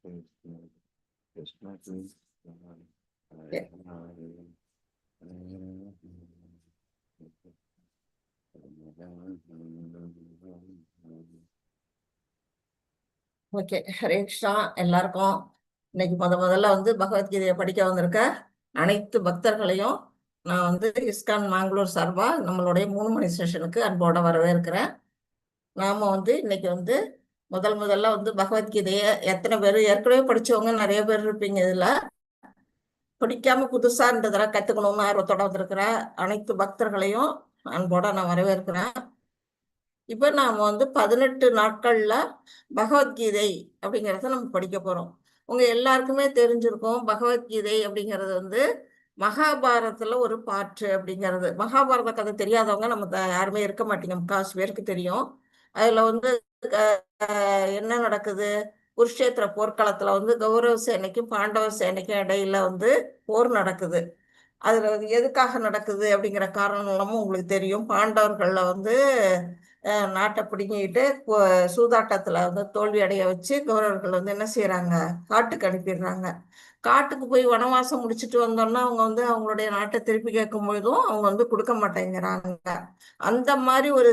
Krishna Krishna Okay. Okay, Hare Krishna. எல்லாருக்கும் இன்னைக்கு முதல்ல பகவத்கீதையை படிக்க வந்திருக்க அனைத்து பக்தர்களையும் நான் இஸ்கான் மேங்களூர் சார்பா நம்மளுடைய 3 மணி செஷனுக்கு அன்போட வரவேற்கிறேன். நாம இன்னைக்கு முதல்ல பகவத்கீதையை எத்தனை பேர் ஏற்கனவே படிச்சவங்க நிறைய பேர் இருப்பீங்க. இதுல படிக்காம புதுசா இந்த தடவை கத்துக்கணும்னு ஆர்வத்தோட வந்திருக்கிற அனைத்து பக்தர்களையும் அன்போட நான் வரவேற்கிறேன். இப்ப நாம 18 நாட்கள்ல பகவத்கீதை அப்படிங்கிறத நம்ம படிக்க போறோம். உங்க எல்லாருக்குமே தெரிஞ்சிருக்கும், பகவத்கீதை அப்படிங்கிறது மகாபாரதத்துல ஒரு பாட்டு அப்படிங்கிறது. மகாபாரத கதை தெரியாதவங்க நம்ம யாருமே இருக்க மாட்டீங்க, முக்காசு பேருக்கு தெரியும். அதுல என்ன நடக்குது, குருஷேத்திர போர்க்களத்துல கௌரவ சேனைக்கும் பாண்டவ சேனைக்கும் இடையில போர் நடக்குது. அதுல எதுக்காக நடக்குது அப்படிங்கிற காரணம் எல்லாமும் உங்களுக்கு தெரியும். பாண்டவர்கள்ல நாட்டை பிடிங்கிட்டு சூதாட்டத்துல தோல்வி அடைய வச்சு கௌரவர்கள் என்ன செய்யறாங்க, காட்டுக்கு அனுப்பிடுறாங்க. காட்டுக்கு போய் வனவாசம் முடிச்சுட்டு வந்தோம்னா அவங்க அவங்களுடைய நாட்டை திருப்பி கேட்கும் பொழுதும் அவங்க கொடுக்க மாட்டேங்கிறாங்க. அந்த மாதிரி ஒரு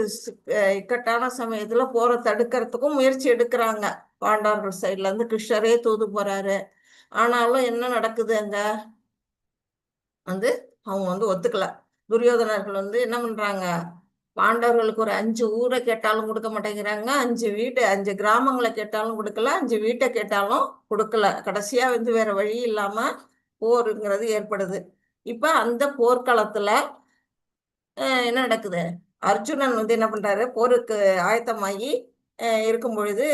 இக்கட்டான சமயத்துல போரை தடுக்கிறதுக்கும் முயற்சி எடுக்கிறாங்க பாண்டவர்கள் சைட்ல கிருஷ்ணரே தூது போறாரு. ஆனாலும் என்ன நடக்குது, அங்க அவங்க ஒத்துக்கல. துரியோதனர்கள் என்ன பண்றாங்க, பாண்டவர்களுக்கு ஒரு 5 ஊரை கேட்டாலும் கொடுக்க மாட்டேங்கிறாங்க, 5 கிராமங்களை கேட்டாலும் கொடுக்கல, 5 வீட்டை கேட்டாலும் கொடுக்கல. கடைசியா வேற வழி இல்லாம போருங்கிறது ஏற்படுது. இப்ப அந்த போர்க்களத்துல என்ன நடக்குது, அர்ஜுனன் என்ன பண்றாரு, போருக்கு ஆயத்தமாகி இருக்கும் பொழுது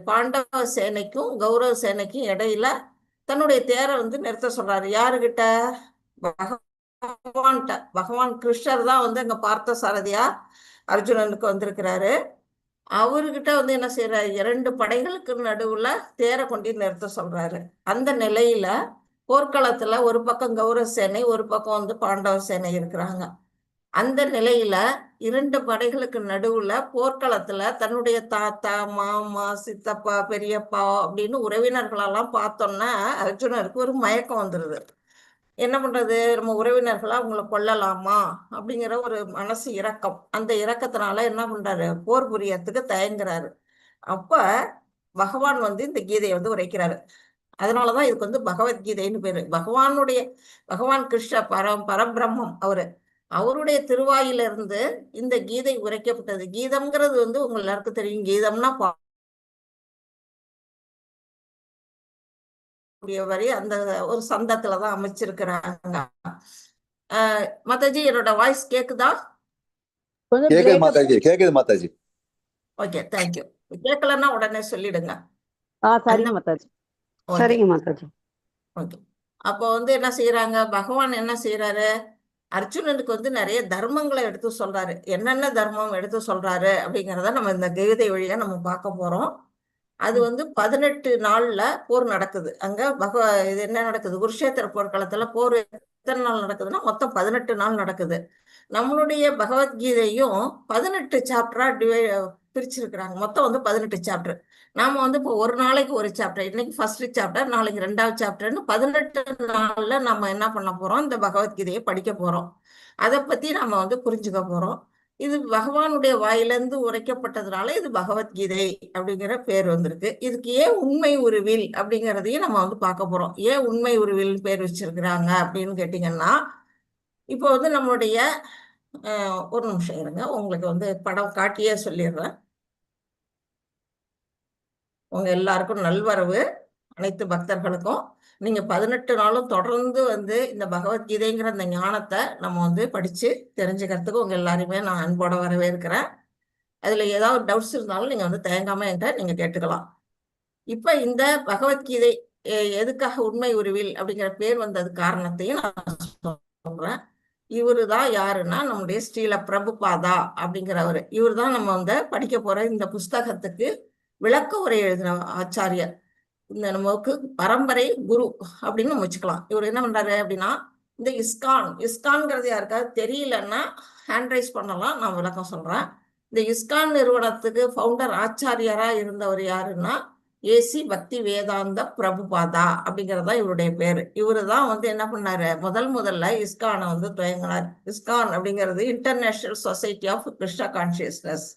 பாண்டவ சேனைக்கும் கௌரவ சேனைக்கும் இடையில தன்னுடைய தேரை நிறுத்த சொல்றாரு. யாருகிட்ட, பகவான்கிட்ட. பகவான் கிருஷ்ணர் தான் அங்க பார்த்த சாரதியா அர்ஜுனனுக்கு வந்திருக்கிறாரு. அவர்கிட்ட என்ன செய்யறாரு, 2 படைகளுக்கு நடுவுல தேரை கொண்டு நிறுத்த சொல்றாரு. அந்த நிலையில போர்க்களத்துல ஒரு பக்கம் கௌரவ சேனை, ஒரு பக்கம் பாண்டவ சேனை இருக்கிறாங்க. அந்த நிலையில 2 படைகளுக்கு நடுவுல போர்க்களத்துல தன்னுடைய தாத்தா, மாமா, சித்தப்பா, பெரியப்பா அப்படின்னு உறவினர்களெல்லாம் பார்த்தோம்னா அர்ஜுனருக்கு ஒரு மயக்கம் வந்துடுது. என்ன பண்றது, நம்ம உறவினர்களா அவங்கள கொல்லலாமா அப்படிங்கிற ஒரு மனசு இரக்கம். அந்த இரக்கத்தினால என்ன பண்றாரு, போர் புரியறதுக்கு தயங்குறாரு. அப்ப பகவான் இந்த கீதையை உரைக்கிறாரு. அதனாலதான் இதுக்கு பகவத்கீதைன்னு பேரு. பகவான் கிருஷ்ண பரபிரம்மம் அவருடைய திருவாயிலிருந்து இந்த கீதை உரைக்கப்பட்டது. கீதம்ங்கிறது உங்க எல்லாருக்கும் தெரியும். கீதம்னா வரி அந்த ஒரு சந்தத்துலதான் அமைச்சிருக்கிறாங்க. மாதாஜி, என்னோட வாய்ஸ் கேக்குதா? கேக்குது மாதாஜி. Okay, thank you. கேட்கலன்னா உடனே சொல்லிடுங்க. சரிங்க மாதாஜி. சரிங்க மாதாஜி. ஓகே. அப்போ என்ன செய்யறாங்க, பகவான் என்ன செய்யறாரு, அர்ஜுனனுக்கு நிறைய தர்மங்களை எடுத்து சொல்றாரு. என்னென்ன தர்மம் எடுத்து சொல்றாரு அப்படிங்கிறத நம்ம இந்த கீதை வழியா நம்ம பார்க்க போறோம். அது 18 நாள்ல போர் நடக்குது. அங்க இது என்ன நடக்குது, குருஷேத்திர போர்க்களத்துல போர் எத்தனை நாள் நடக்குதுன்னா மொத்தம் 18 நாள் நடக்குது. நம்மளுடைய பகவத்கீதையும் 18 சாப்டரா பிரிச்சிருக்கிறாங்க. மொத்தம் 18 சாப்டர். நாம இப்போ ஒரு நாளைக்கு ஒரு சாப்டர், இன்னைக்கு ஃபர்ஸ்ட் சாப்டர், நாளைக்கு 2வது சாப்டர்னு 18 நாள்ல நம்ம என்ன பண்ண போறோம், இந்த பகவத்கீதையை படிக்க போறோம். அதை பத்தி நாம புரிஞ்சுக்க போறோம். இது பகவானுடைய வாயிலிருந்து உரைக்கப்பட்டதுனால இது பகவத்கீதை அப்படிங்கிற பேர் வந்திருக்கு. இதுக்கு ஏன் உண்மை உருவில் அப்படிங்கிறதையும் நம்ம பார்க்க போறோம். ஏன் உண்மை உருவில் பேர் வச்சிருக்கிறாங்க அப்படின்னு கேட்டீங்கன்னா, இப்போ நம்மளுடைய ஒரு நிமிஷம் இருங்க, உங்களுக்கு படம் காட்டியே சொல்லிடுறேன். உங்க எல்லாருக்கும் நல்வரவு, அனைத்து பக்தர்களுக்கும். நீங்க 18 நாளும் தொடர்ந்து இந்த பகவத்கீதைங்கிற அந்த ஞானத்தை நம்ம படிச்சு தெரிஞ்சுக்கிறதுக்கு உங்க எல்லாருமே நான் அன்போட வரவேற்கிறேன். அதுல ஏதாவது டவுட்ஸ் இருந்தாலும் நீங்க தயங்காம என்கிட்ட நீங்க கேட்டுக்கலாம். இப்ப இந்த பகவத்கீதை எதுக்காக உண்மை உருவில் அப்படிங்கிற பேர் வந்தது காரணத்தையும் நான் சொல்றேன். இவரு தான் யாருன்னா நம்முடைய ஸ்ரீல பிரபுபாதா அப்படிங்கிறவரு. இவரு தான் நம்ம படிக்க போற இந்த புஸ்தகத்துக்கு விளக்க உரை எழுதின ஆச்சாரியர். இந்த நமக்கு பரம்பரை குரு அப்படின்னு நம்ம வச்சுக்கலாம். இவர் என்ன பண்றாரு அப்படின்னா, இந்த இஸ்கான்ங்கிறது யாருக்காவது தெரியலன்னா ஹேண்ட் ரைஸ் பண்ணலாம், நான் விளக்கம் சொல்றேன். இந்த இஸ்கான் நிறுவனத்துக்கு ஃபவுண்டர் ஆச்சாரியரா இருந்தவர் யாருன்னா ஏசி பக்தி வேதாந்த பிரபுபாதா அப்படிங்கறதா இவருடைய பேரு. இவரு தான் வந்து என்ன பண்ணாரு, முதல்ல இஸ்கானை வந்து துவங்கினார். இஸ்கான் அப்படிங்கிறது International Society of Krishna Consciousness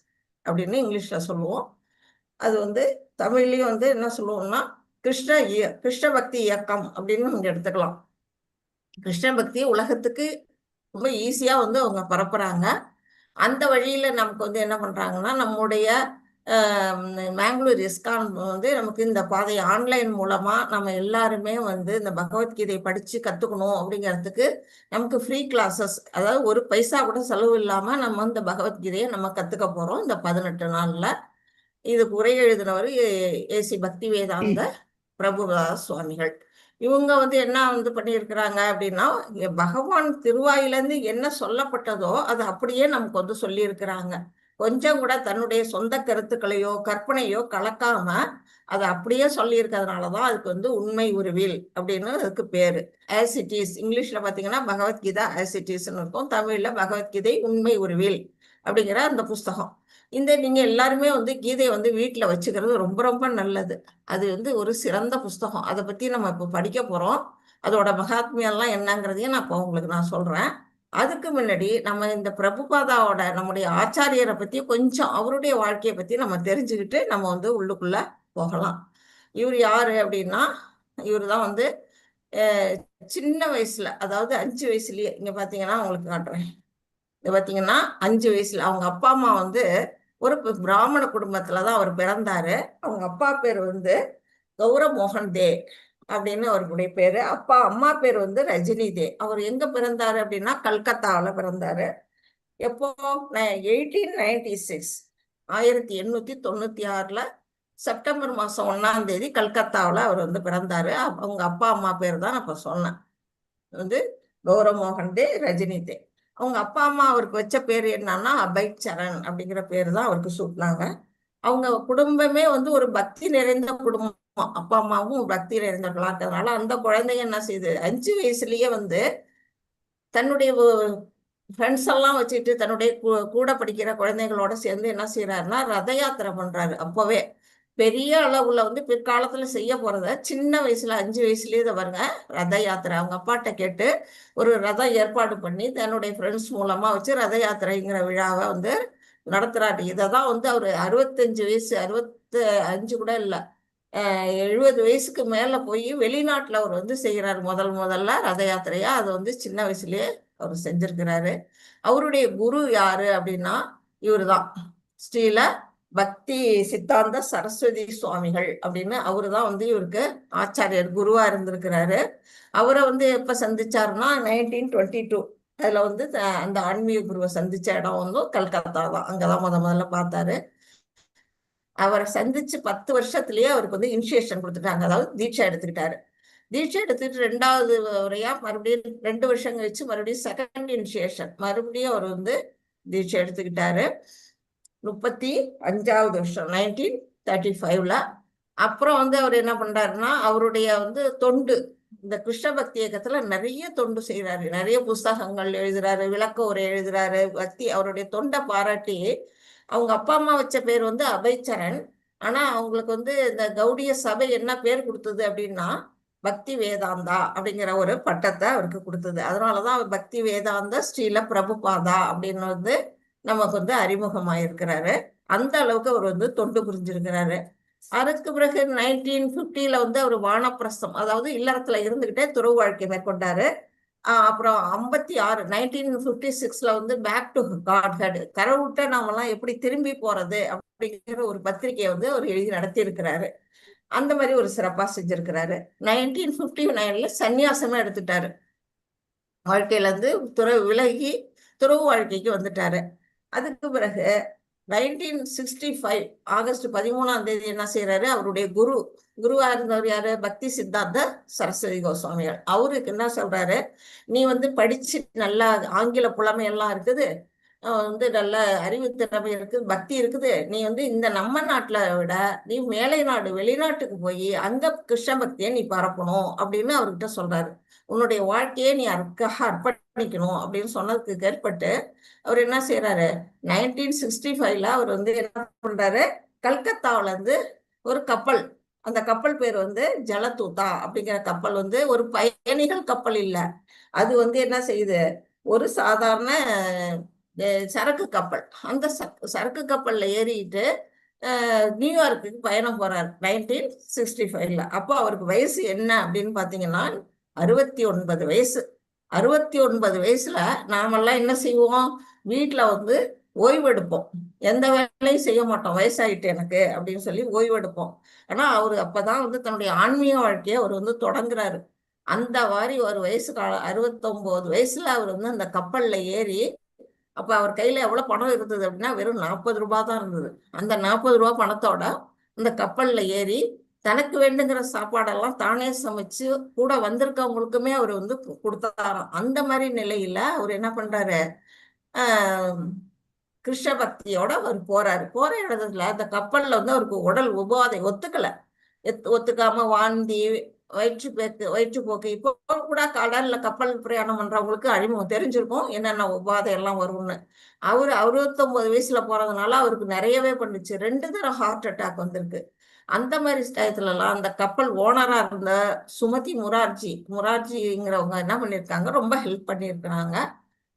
அப்படின்னு இங்கிலீஷ்ல சொல்லுவோம். அது வந்து தமிழ்லயும் வந்து என்ன சொல்லுவோம்னா கிருஷ்ண பக்தி இயக்கம் அப்படின்னு நீங்க எடுத்துக்கலாம். கிருஷ்ண பக்தி உலகத்துக்கு ரொம்ப ஈஸியா வந்து அவங்க பரப்புறாங்க. அந்த வழியில நமக்கு வந்து என்ன பண்றாங்கன்னா, நம்முடைய மேங்களூர் இஸ்கான் வந்து நமக்கு இந்த பாதை ஆன்லைன் மூலமா நம்ம எல்லாருமே வந்து இந்த பகவத்கீதை படிச்சு கத்துக்கணும் அப்படிங்கிறதுக்கு நமக்கு ஃப்ரீ கிளாஸஸ், அதாவது ஒரு பைசா கூட செலவு இல்லாம நம்ம இந்த பகவத்கீதையை நம்ம கத்துக்க போறோம் இந்த 18 நாள்ல. இதுக்கு உரை எழுதினவர் ஏசி பக்தி வேதாந்த பிரபுதாஸ் சுவாமிகள். இவங்க வந்து என்ன வந்து பண்ணியிருக்கிறாங்க அப்படின்னா, பகவான் திருவாயிலிருந்து என்ன சொல்லப்பட்டதோ அது அப்படியே நமக்கு வந்து சொல்லியிருக்கிறாங்க. கொஞ்சம் கூட தன்னுடைய சொந்த கருத்துக்களையோ கற்பனையோ கலக்காம அதை அப்படியே சொல்லியிருக்கிறதுனாலதான் அதுக்கு வந்து உண்மை உருவில் அப்படின்னு அதுக்கு பேரு. ஆஸ் இட் இஸ், இங்கிலீஷ்ல பாத்தீங்கன்னா பகவத்கீதா ஆஸ் இட் இஸ்ன்னு இருக்கும், தமிழ்ல பகவத்கீதை உண்மை உருவில் அப்படிங்கிற அந்த புஸ்தகம். இந்த நீங்க எல்லாருமே வந்து கீதையை வந்து வீட்டுல வச்சுக்கிறது ரொம்ப ரொம்ப நல்லது. அது வந்து ஒரு சிறந்த புஸ்தகம். அதை பத்தி நம்ம இப்போ படிக்க போறோம். அதோட மகாத்மியெல்லாம் என்னங்கிறதையும் நான் இப்போ உங்களுக்கு நான் சொல்றேன். அதுக்கு முன்னாடி நம்ம இந்த பிரபுபாதாவோட நம்முடைய ஆச்சாரியரை பத்தி கொஞ்சம் அவருடைய வாழ்க்கையை பத்தி நம்ம தெரிஞ்சுக்கிட்டு நம்ம வந்து உள்ளுக்குள்ள போகலாம். இவர் யாரு அப்படின்னா, இவர் தான் வந்து சின்ன வயசுல, அதாவது 5 வயசுலயே, இங்க பாத்தீங்கன்னா உங்களுக்கு காட்டுறேன். இது பாத்தீங்கன்னா 5 வயசுல அவங்க அப்பா அம்மா வந்து ஒரு பிராமண குடும்பத்துலதான் அவர் பிறந்தாரு. அவங்க அப்பா பேர் வந்து கௌரவ் மோகன் தே அப்படின்னு அவருடைய பேரு. அம்மா பேர் வந்து ரஜினி தே. அவர் எங்க பிறந்தாரு அப்படின்னா கல்கத்தாவில் பிறந்தாரு. எப்போ 1896 1896 செப்டம்பர் மாசம் 1ஆம் தேதி கல்கத்தாவில் அவர் வந்து பிறந்தாரு. அவங்க அப்பா அம்மா பேர் தான் இப்ப சொன்னேன், வந்து கௌரவ் மோகன் தே, ரஜினி தே. அவங்க அப்பா அம்மா அவருக்கு வச்ச பேர் என்னன்னா அபய் சரண் அப்படிங்கிற பேர் தான் அவருக்கு சூட்டினாங்க. அவங்க குடும்பமே வந்து ஒரு பக்தி நிறைந்த குடும்பம். அப்பா அம்மாவும் பக்தி நிறைந்தவர்களா இருக்கிறதுனால அந்த குழந்தைங்க என்ன செய்யுது, 5 வயசுலயே வந்து தன்னுடைய ஃப்ரெண்ட்ஸ் எல்லாம் வச்சுட்டு தன்னுடைய கூட படிக்கிற குழந்தைகளோட சேர்ந்து என்ன செய்யறாருன்னா ரத யாத்திரை பண்றாரு. அப்பவே பெரிய அளவுல வந்து பிற்காலத்துல செய்ய போறத சின்ன வயசுல 5 வயசுலயே இதை பாருங்க, ரத யாத்திரை அவங்க அப்பாட்ட கேட்டு ஒரு ரதம் ஏற்பாடு பண்ணி தன்னுடைய ஃப்ரெண்ட்ஸ் மூலமா வச்சு ரத யாத்திரைங்கிற விழாவை வந்து நடத்துறாரு. இததான் வந்து அவரு 65 வயசு 65 கூட இல்ல 70 வயசுக்கு மேல போய் வெளிநாட்டுல அவர் வந்து செய்யறாரு முதல்ல ரத யாத்திரையா. அது வந்து சின்ன வயசுலயே அவர் செஞ்சிருக்கிறாரு. அவருடைய குரு யாரு அப்படின்னா இவருதான், ஸ்ரீல பக்தி சித்தாந்த சரஸ்வதி சுவாமிகள் அப்படின்னு அவரு தான் வந்து இவருக்கு ஆச்சாரியர் குருவா இருந்திருக்கிறாரு. அவரை வந்து எப்ப சந்திச்சாருன்னா 1922. அதுல வந்து அந்த ஆன்மீக குருவை சந்திச்ச இடம் வந்து கல்கத்தா தான். அங்கதான் முதல்ல பார்த்தாரு. அவரை சந்திச்சு 10 வருஷத்துலயே அவருக்கு வந்து இனிஷியேஷன் கொடுத்துட்டாங்க, அதாவது தீட்சை எடுத்துக்கிட்டாரு. தீட்சை எடுத்துட்டு 2வது முறையா மறுபடியும் 2 வருஷம் கழிச்சு மறுபடியும் செகண்ட் இனிஷியேஷன் மறுபடியும் அவர் வந்து தீட்சை எடுத்துக்கிட்டாரு. 35வது வருஷம் 1935ல. அப்புறம் வந்து அவர் என்ன பண்றாருன்னா அவருடைய வந்து தொண்டு, இந்த கிருஷ்ண பக்தி இயக்கத்துல நிறைய தொண்டு செய்யறாரு, நிறைய புஸ்தகங்கள் எழுதுறாரு, விளக்க உரை எழுதுறாரு. பக்தி அவருடைய தொண்டை பாராட்டி அவங்க அப்பா அம்மா வச்ச பேர் வந்து அபய்சரண். ஆனா அவங்களுக்கு வந்து இந்த கௌடிய சபை என்ன பேர் கொடுத்தது அப்படின்னா பக்தி வேதாந்தா அப்படிங்கிற ஒரு பட்டத்தை அவருக்கு கொடுத்தது. அதனாலதான் அவர் பக்தி வேதாந்த ஸ்ரீல பிரபுபாதா அப்படின்னு வந்து நமக்கு வந்து அறிமுகமாயிருக்கிறாரு. அந்த அளவுக்கு அவர் வந்து தொண்டு புரிஞ்சிருக்கிறாரு. அதுக்கு பிறகு 1950ல வந்து அவர் வானப்பிரஸ்தம், அதாவது இல்லறத்துல இருந்துகிட்டே துறவு வாழ்க்கை மேற்கொண்டாரு. அப்புறம் 1956ல வந்து பேக் டு காட்ஹெட், கடவுள்கிட்ட நாமெல்லாம் எப்படி திரும்பி போறது அப்படிங்கிற ஒரு பத்திரிகையை வந்து அவர் எழுதி நடத்தி இருக்கிறாரு. அந்த மாதிரி ஒரு சிறப்பா செஞ்சிருக்கிறாரு. 1959ல சன்னியாசமே எடுத்துட்டாரு. வாழ்க்கையில இருந்து விலகி துறவு வாழ்க்கைக்கு வந்துட்டாரு. அதுக்கு பிறகு 1965 ஆகஸ்ட் 13ஆம் தேதி என்ன செய்யறாரு, அவருடைய குருவா இருந்தவர் யாரு, பக்தி சித்தாந்த சரஸ்வதி கோஸ்வாமிகள். அவருக்கு என்ன சொல்றாரு, நீ வந்து படிச்சு நல்லா ஆங்கில புலமை எல்லாம் இருக்குது, வந்து நல்ல அறிவு திறமை இருக்குது, பக்தி இருக்குது, நீ வந்து இந்த நம்ம நாட்டுல விட நீ மேலை நாடு வெளிநாட்டுக்கு போய் அங்க கிருஷ்ண பக்தியை நீ பரப்பணும் அப்படின்னு அவர்கிட்ட சொல்றாரு. உன்னுடைய வாழ்க்கையை நீ அதுக்காக அர்ப்பணிக்கணும் அப்படின்னு சொன்னதுக்கு ஏற்பட்டு அவர் என்ன செய்யறாரு, 1965ல அவர் வந்து என்ன பண்றாரு, கல்கத்தாவில இருந்து ஒரு கப்பல் அந்த கப்பல் பேர் வந்து ஜலதூதா அப்படிங்கிற கப்பல் வந்து ஒரு பயணிகள் கப்பல் இல்ல. அது வந்து என்ன செய்யுது, ஒரு சாதாரண சரக்கு கப்பல். அந்த சரக்கு கப்பல்ல ஏறிட்டு நியூயார்க்குக்கு பயணம் போறாரு 1965. அப்போ அவருக்கு வயசு என்ன அப்படின்னு பாத்தீங்கன்னா 69 வயசு. 69 வயசுல நாமெல்லாம் என்ன செய்வோம், வீட்டுல வந்து ஓய்வெடுப்போம், எந்த வேலையும் செய்ய மாட்டோம், வயசாயிட்டு எனக்கு அப்படின்னு சொல்லி ஓய்வெடுப்போம். ஆனா அவரு அப்பதான் வந்து தன்னுடைய ஆன்மீக வாழ்க்கையை அவர் வந்து தொடங்குறாரு. அந்த மாதிரி ஒரு வயசு கால 69 வயசுல அவர் வந்து அந்த கப்பல்ல ஏறி, அப்ப அவர் கையில எவ்வளவு பணம் இருந்தது அப்படின்னா வெறும் 40 ரூபாய் தான் இருந்தது. அந்த 40 ரூபாய் பணத்தோட இந்த கப்பல்ல ஏறி தனக்கு வேண்டுங்கிற சாப்பாடெல்லாம் தானே சமைச்சு கூட வந்திருக்கவங்களுக்குமே அவர் வந்து கொடுத்தாராம். அந்த மாதிரி நிலையில அவர் என்ன பண்றாரு, ஆஹ் கிருஷ்ண பக்தியோட அவர் போறாரு. போற இடத்துல அந்த கப்பல்ல வந்து அவருக்கு உடல் உபாதை ஒத்துக்கல. ஒத்துக்காம வாந்தி, வயிற்றுப்போக்கு. இப்போ கூட கடல்ல கப்பல் பிரயாணம் பண்றவங்களுக்கு அறிமுகம் தெரிஞ்சிருக்கும் என்னென்ன உபாதை எல்லாம் வரும்னு. அவரு 69 வயசுல போறதுனால அவருக்கு நிறையவே பண்ணுச்சு. 2 தடவை ஹார்ட் அட்டாக் வந்திருக்கு. அந்த மாதிரி டயத்துல எல்லாம் அந்த கப்பல் ஓனரா இருந்த சுமதி முரார்ஜிங்கிறவங்க என்ன பண்ணிருக்காங்க, ரொம்ப ஹெல்ப் பண்ணிருக்கிறாங்க.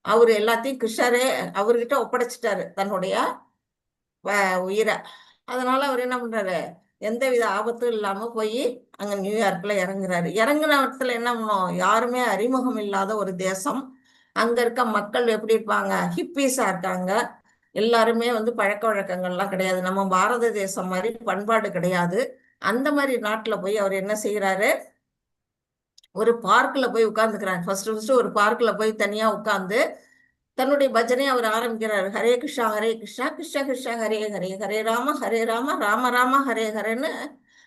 அவரு எல்லாத்தையும் கிருஷ்ணரே அவர்கிட்ட ஒப்படைச்சிட்டாரு தன்னுடைய உயிரை. அதனால அவர் என்ன பண்றாரு, எந்தவித ஆபத்தும் இல்லாம போய் அங்க நியூயார்க்ல இறங்குறாரு. இறங்குன இடத்துல என்ன பண்ணும், யாருமே அறிமுகம் இல்லாத ஒரு தேசம். அங்க இருக்க மக்கள் எப்படி இருப்பாங்க, ஹிப்பீஸா இருக்காங்க. எல்லாருமே வந்து பழக்க வழக்கங்கள்லாம் கிடையாது. நம்ம பாரத தேசம் மாதிரி பண்பாடு கிடையாது. அந்த மாதிரி நாட்டுல போய் அவர் என்ன செய்யறாரு, ஒரு பார்க்ல போய் உட்கார்ந்துக்கிறாரு. ஃபர்ஸ்ட் ஒரு பார்க்ல போய் தனியா உட்கார்ந்து தன்னுடைய பஜனை அவர் ஆரம்பிக்கிறார். ஹரே கிருஷ்ணா கிருஷ்ணா கிருஷ்ணா ஹரே ஹரே, ஹரே ராம ராம ராம ஹரே ஹரேன்னு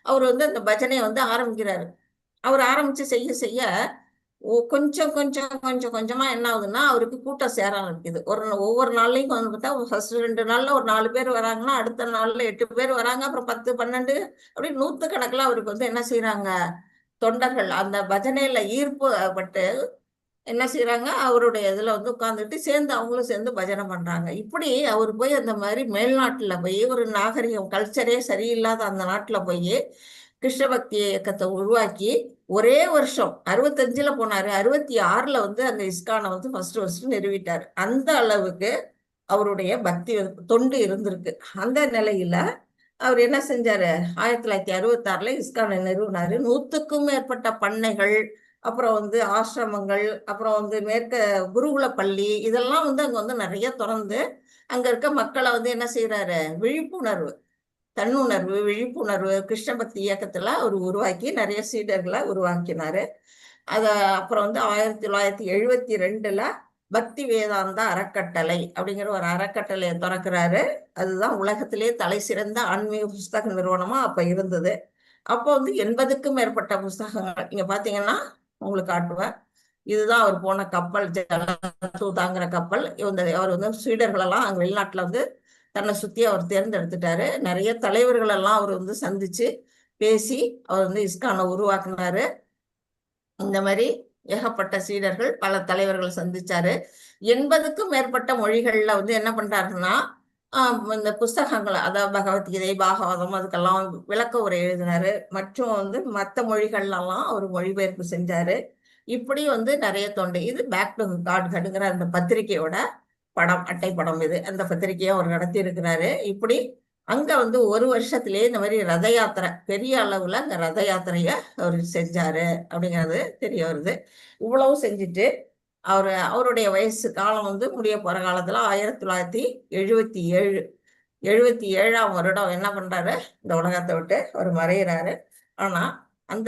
அவர் வந்து அந்த பஜனையை வந்து ஆரம்பிக்கிறாரு. அவர் ஆரம்பிச்சு செய்ய செய்ய கொஞ்சம் கொஞ்சம் கொஞ்சம் கொஞ்சமா என்ன ஆகுதுன்னா அவருக்கு கூட்டம் சேர ஆரம்பிக்குது. ஒவ்வொரு நாள்லையும் வந்து பார்த்தா ஃபர்ஸ்ட் 2 நாள்ல ஒரு 4 பேர் வராங்கன்னா அடுத்த நாள்ல 8 பேர் வராங்க, அப்புறம் 10 12 அப்படி 100 கணக்குல அவருக்கு வந்து என்ன செய்யறாங்க, தொண்டர்கள் அந்த பஜனையில ஈர்ப்பு பட்டு என்ன செய்யறாங்க, அவருடைய இதுல வந்து உட்கார்ந்துட்டு சேர்ந்து அவங்களும் சேர்ந்து பஜனை பண்றாங்க. இப்படி அவர் போய் அந்த மாதிரி மேல்நாட்டுல போய் ஒரு நாகரிகம் கல்ச்சரே சரியில்லாத அந்த நாட்டுல போய் கிருஷ்ண பக்தி இயக்கத்தை உருவாக்கி ஒரே வருஷம் 65ல போனாரு. 66ல வந்து அந்த இஸ்கானை வந்து ஃபர்ஸ்ட் நிறுவிட்டாரு. அந்த அளவுக்கு அவருடைய பக்தி தொண்டு இருந்திருக்கு. அந்த நிலையில அவர் என்ன செஞ்சாரு, 1966ல இஸ்கானை நிறுவினாரு. 100க்கும் மேற்பட்ட பண்ணைகள், அப்புறம் வந்து ஆசிரமங்கள், அப்புறம் வந்து குருகுல பள்ளி, இதெல்லாம் வந்து அங்க வந்து நிறைய திறந்து அங்க இருக்க மக்களை வந்து என்ன செய்யறாரு, விழிப்புணர்வு, தன்னுணர்வு, விழிப்புணர்வு கிருஷ்ண பக்தி இயக்கத்துல அவர் உருவாக்கி நிறைய சீடர்களை உருவாக்கினாரு. அப்புறம் வந்து 1972ல பக்தி வேதாந்தா அறக்கட்டளை அப்படிங்கிற ஒரு அறக்கட்டளையை திறக்கிறாரு. அதுதான் உலகத்திலே தலை சிறந்த ஆன்மீக புஸ்தக நிறுவனமா அப்ப இருந்தது. அப்போ வந்து 80க்கும் மேற்பட்ட புஸ்தகங்கள் இங்க பாத்தீங்கன்னா உங்களுக்கு காட்டுவேன். இதுதான் அவர் போன கப்பல், ஜலதூதாங்கிற கப்பல். அவர் வந்து சீடர்கள் எல்லாம் அங்க வெளிநாட்டுல வந்து தன்னை சுத்தி அவர் தேர்ந்தெடுத்துட்டாரு. நிறைய தலைவர்கள் எல்லாம் அவர் வந்து சந்திச்சு பேசி அவர் வந்து இஸ்கானை உருவாக்குனாரு. இந்த மாதிரி ஏகப்பட்ட சீடர்கள் பல தலைவர்கள் சந்திச்சாரு. 80க்கும் மேற்பட்ட மொழிகள்ல வந்து என்ன பண்றாருன்னா இந்த புஸ்தகங்களை, அதாவது பகவத்கீதை, பாகவதம், அதுக்கெல்லாம் விளக்க உரை எழுதினாரு. மற்றும் வந்து மற்ற மொழிகள்லாம் அவர் மொழிபெயர்ப்பு செஞ்சாரு. இப்படி வந்து நிறைய தொண்டு. இது பேக் டு காட்ங்கிற அந்த பத்திரிகையோட படம், அட்டை படம். இது அந்த பத்திரிகையை அவர் நடத்தி இருக்கிறாரு. இப்படி அங்க வந்து ஒரு வருஷத்திலேயே இந்த மாதிரி ரத யாத்திரை, பெரிய அளவுல அந்த ரத யாத்திரைய அவர் செஞ்சாரு அப்படிங்கிறது தெரிய வருது. இவ்வளவு செஞ்சுட்டு அவருடைய வயசு காலம் வந்து முடிய போற காலத்துல 1977ஆம் வருடம் என்ன பண்றாரு, இந்த உலகத்தை விட்டு அவர் மறைகிறாரு. ஆனா அந்த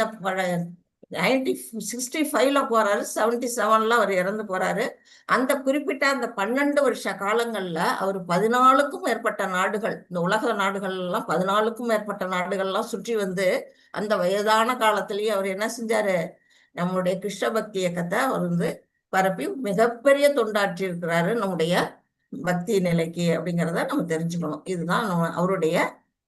1965ல போறாரு, 77ல அவர் இறந்து போறாரு. அந்த குறிப்பிட்ட அந்த 12 வருஷ காலங்கள்ல அவர் 14க்கும் மேற்பட்ட நாடுகள், இந்த உலக நாடுகள் எல்லாம் 14க்கும் மேற்பட்ட நாடுகள்லாம் சுற்றி வந்து அந்த வயதான காலத்திலேயே அவர் என்ன செஞ்சாரு, நம்மளுடைய கிருஷ்ண பக்தி இயக்கத்தை அவர் வந்து பரப்பி மிகப்பெரிய தொண்டாற்றி இருக்கிறாரு நம்முடைய பக்தி நிலைக்கு அப்படிங்கிறத நம்ம தெரிஞ்சுக்கணும். இதுதான் அவருடைய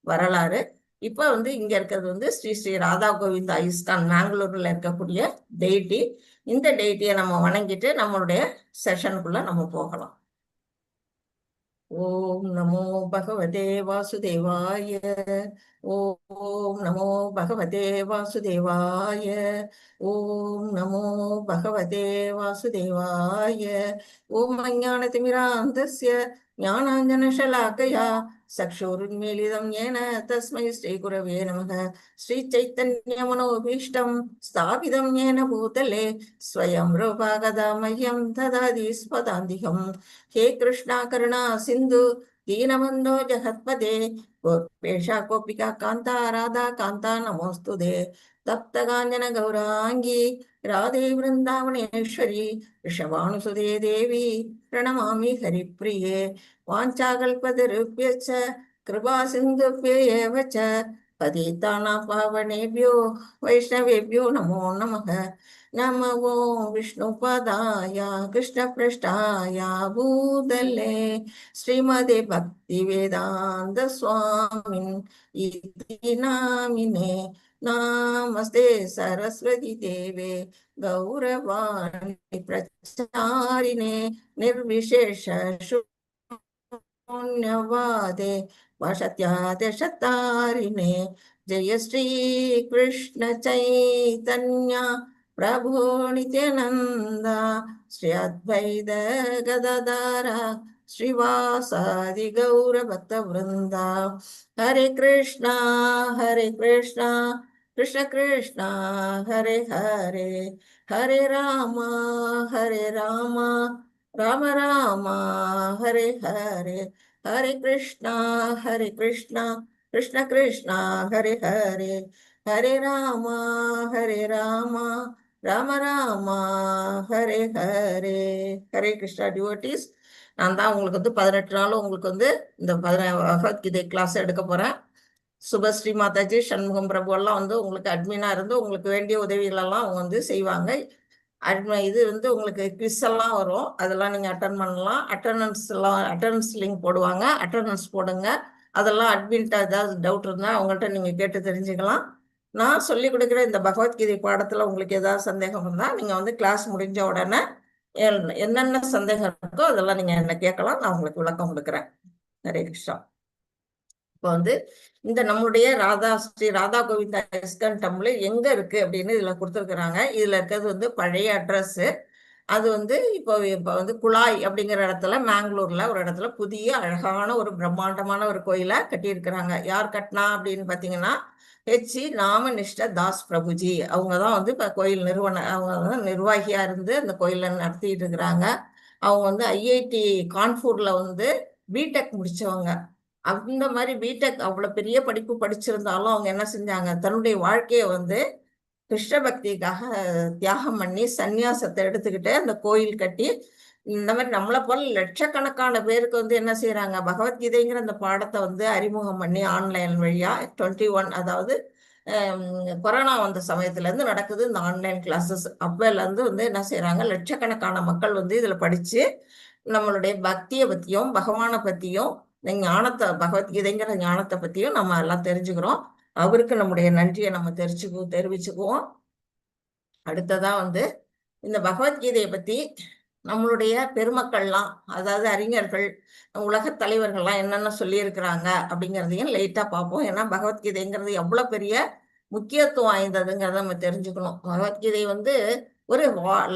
வரலாறு. இப்ப வந்து இங்க இருக்கிறது வந்து ஸ்ரீ ஸ்ரீ ராதா கோவிந்தா இஸ்கான் மேங்களூர்ல இருக்கக்கூடிய டெய்டி. இந்த டெய்டியை நம்ம வணங்கிட்டு நம்மளுடைய செஷனுக்குள்ள நம்ம போகலாம். ஓம் நமோ பகவதே வாசுதேவாய. ஓம் நமோ பகவதே வாசுதேவாய. ஓம் நமோ பகவதே வாசுதேவாய. ஓம் அஞ்ஞானதிமிராந்தஸ்ய ஞானாஞ்சனशलाकया चक्षुरुन्मीलितं येन तस्मै श्रीगुरवे नमः। श्रीचैतन्यमनोभीष्टं स्थापितं येन भूतले स्वयं रूपा कदा मह्यं ददाति स्वदान्तिकम्। हे कृष्णा करुणा सिन्धु दीनबन्धो जगत्पते गोपेशा गोपिका कान्ता राधा कान्ता नमोऽस्तुते। तप्तकाञ्चन गौराङ्गी राधे वृन्दावनेश्वरी वृषभानुसुते देवी प्रणमामि हरिप्रिये। वाञ्छाकल्पतरुभ्यश्च कृपा सिन्धुभ्य एव च पतितानां पावनेभ्यो वैष्णवेभ्यो नमो नमः। नमो विष्णुपदाय कृष्णपृष्ठाय भूतले श्रीमते भक्तिवेदान्त स्वामिन् इति नामिने। नमस्ते सरस्वती देवे गौरवाणी प्रचारिणे निर्विशेष शून्यवादे वशत्यादेशतारिणे। जय श्री कृष्ण चैतन्य प्रभु नित्यानंद श्री अद्वैत गदाधर श्रीवासादि गौर भक्त वृंदा। हरे कृष्णा कृष्ण कृष्ण हरे हरे, हरे राम राम राम हरे हरे, हरे कृष्णा कृष्ण कृष्ण हरे हरे, हरे राम राम राम हरे हरे। ஹரே கிருஷ்ணா டிவோட்டீஸ், நான் தான் உங்களுக்கு வந்து 18 நாளும் உங்களுக்கு வந்து இந்த பகவத்கீதை கிளாஸ் எடுக்க போறேன். சுபஸ்ரீ மாதாஜி, சண்முகம் பிரபு எல்லாம் வந்து உங்களுக்கு அட்மினா இருந்து உங்களுக்கு வேண்டிய உதவிகள் எல்லாம் அவங்க வந்து செய்வாங்க. இது வந்து உங்களுக்கு குவிஸ் எல்லாம் வரும், அதெல்லாம் நீங்க அட்டன் பண்ணலாம். அட்டண்டன்ஸ் லிங்க் போடுவாங்க, அட்டண்டன்ஸ் போடுங்க. அதெல்லாம் அட்மின்ட்ட ஏதாவது டவுட் இருந்தா அவங்கள்ட்ட நீங்க கேட்டு தெரிஞ்சுக்கலாம். நான் சொல்லி கொடுக்குற இந்த பகவத்கீதை பாடத்துல உங்களுக்கு ஏதாவது சந்தேகம் இருந்தா நீங்க வந்து கிளாஸ் முடிஞ்ச உடனே என்னென்ன சந்தேகம் இருக்கோ அதெல்லாம் நீங்க என்ன கேட்கலாம், நான் உங்களுக்கு விளக்கம் கொடுக்குறேன். ஹரே கிருஷ்ணா. இப்போ வந்து இந்த நம்மளுடைய ஸ்ரீ ராதா கோவிந்தா இஸ்கான் டெம்பிள் எங்க இருக்கு அப்படின்னு இதுல கொடுத்துருக்குறாங்க. இதுல இருக்கிறது வந்து பழைய அட்ரஸ். அது வந்து இப்போ வந்து குழாய் அப்படிங்கிற இடத்துல, மேங்களூர்ல ஒரு இடத்துல புதிய அழகான ஒரு பிரம்மாண்டமான ஒரு கோயிலை கட்டியிருக்கிறாங்க. யார் கட்டினா அப்படின்னு பாத்தீங்கன்னா ஹெச்சி நாமநிஷ்ட தாஸ் பிரபுஜி. அவங்க தான் வந்து இப்போ கோயில் அவங்க தான் நிர்வாகியா இருந்து அந்த கோயிலை நடத்திட்டு இருக்கிறாங்க. அவங்க வந்து ஐஐடி கான்பூர்ல வந்து பிடெக் முடிச்சவங்க. அந்த மாதிரி பிடெக் அவ்வளவு பெரிய படிப்பு படிச்சிருந்தாலும் அவங்க என்ன செஞ்சாங்க, தன்னுடைய வாழ்க்கையை வந்து கிருஷ்ண பக்திக்காக தியாகம் பண்ணி சந்நியாசத்தை எடுத்துக்கிட்டு அந்த கோயில் கட்டி இந்த மாதிரி நம்மளை போல லட்சக்கணக்கான பேருக்கு வந்து என்ன செய்யறாங்க, பகவத்கீதைங்கிற அந்த பாடத்தை வந்து அறிமுகம் பண்ணி ஆன்லைன் வழியா 21, அதாவது கொரோனா வந்த சமயத்துல இருந்து நடக்குது இந்த ஆன்லைன் கிளாஸஸ். அப்பல இருந்து வந்து என்ன செய்யறாங்க, லட்சக்கணக்கான மக்கள் வந்து இதுல படிச்சு நம்மளுடைய பக்தியை பத்தியும் பகவானை பத்தியும் ஞானத்தை, பகவத்கீதைங்கிற ஞானத்தை பத்தியும் நம்ம எல்லாம் தெரிஞ்சுக்கிறோம். அவருக்கு நம்முடைய நன்றியை நம்ம தெரிவிச்சுக்குவோம். அடுத்ததான் வந்து இந்த பகவத்கீதையை பத்தி நம்மளுடைய பெருமக்கள்லாம், அதாவது அறிஞர்கள், உலக தலைவர்கள்லாம் என்னென்ன சொல்லியிருக்கிறாங்க அப்படிங்கிறதையும் லைட்டா பார்ப்போம். ஏன்னா பகவத்கீதைங்கிறது எவ்வளவு பெரிய முக்கியத்துவம் வாய்ந்ததுங்கிறத நம்ம தெரிஞ்சுக்கணும். பகவத்கீதை வந்து ஒரு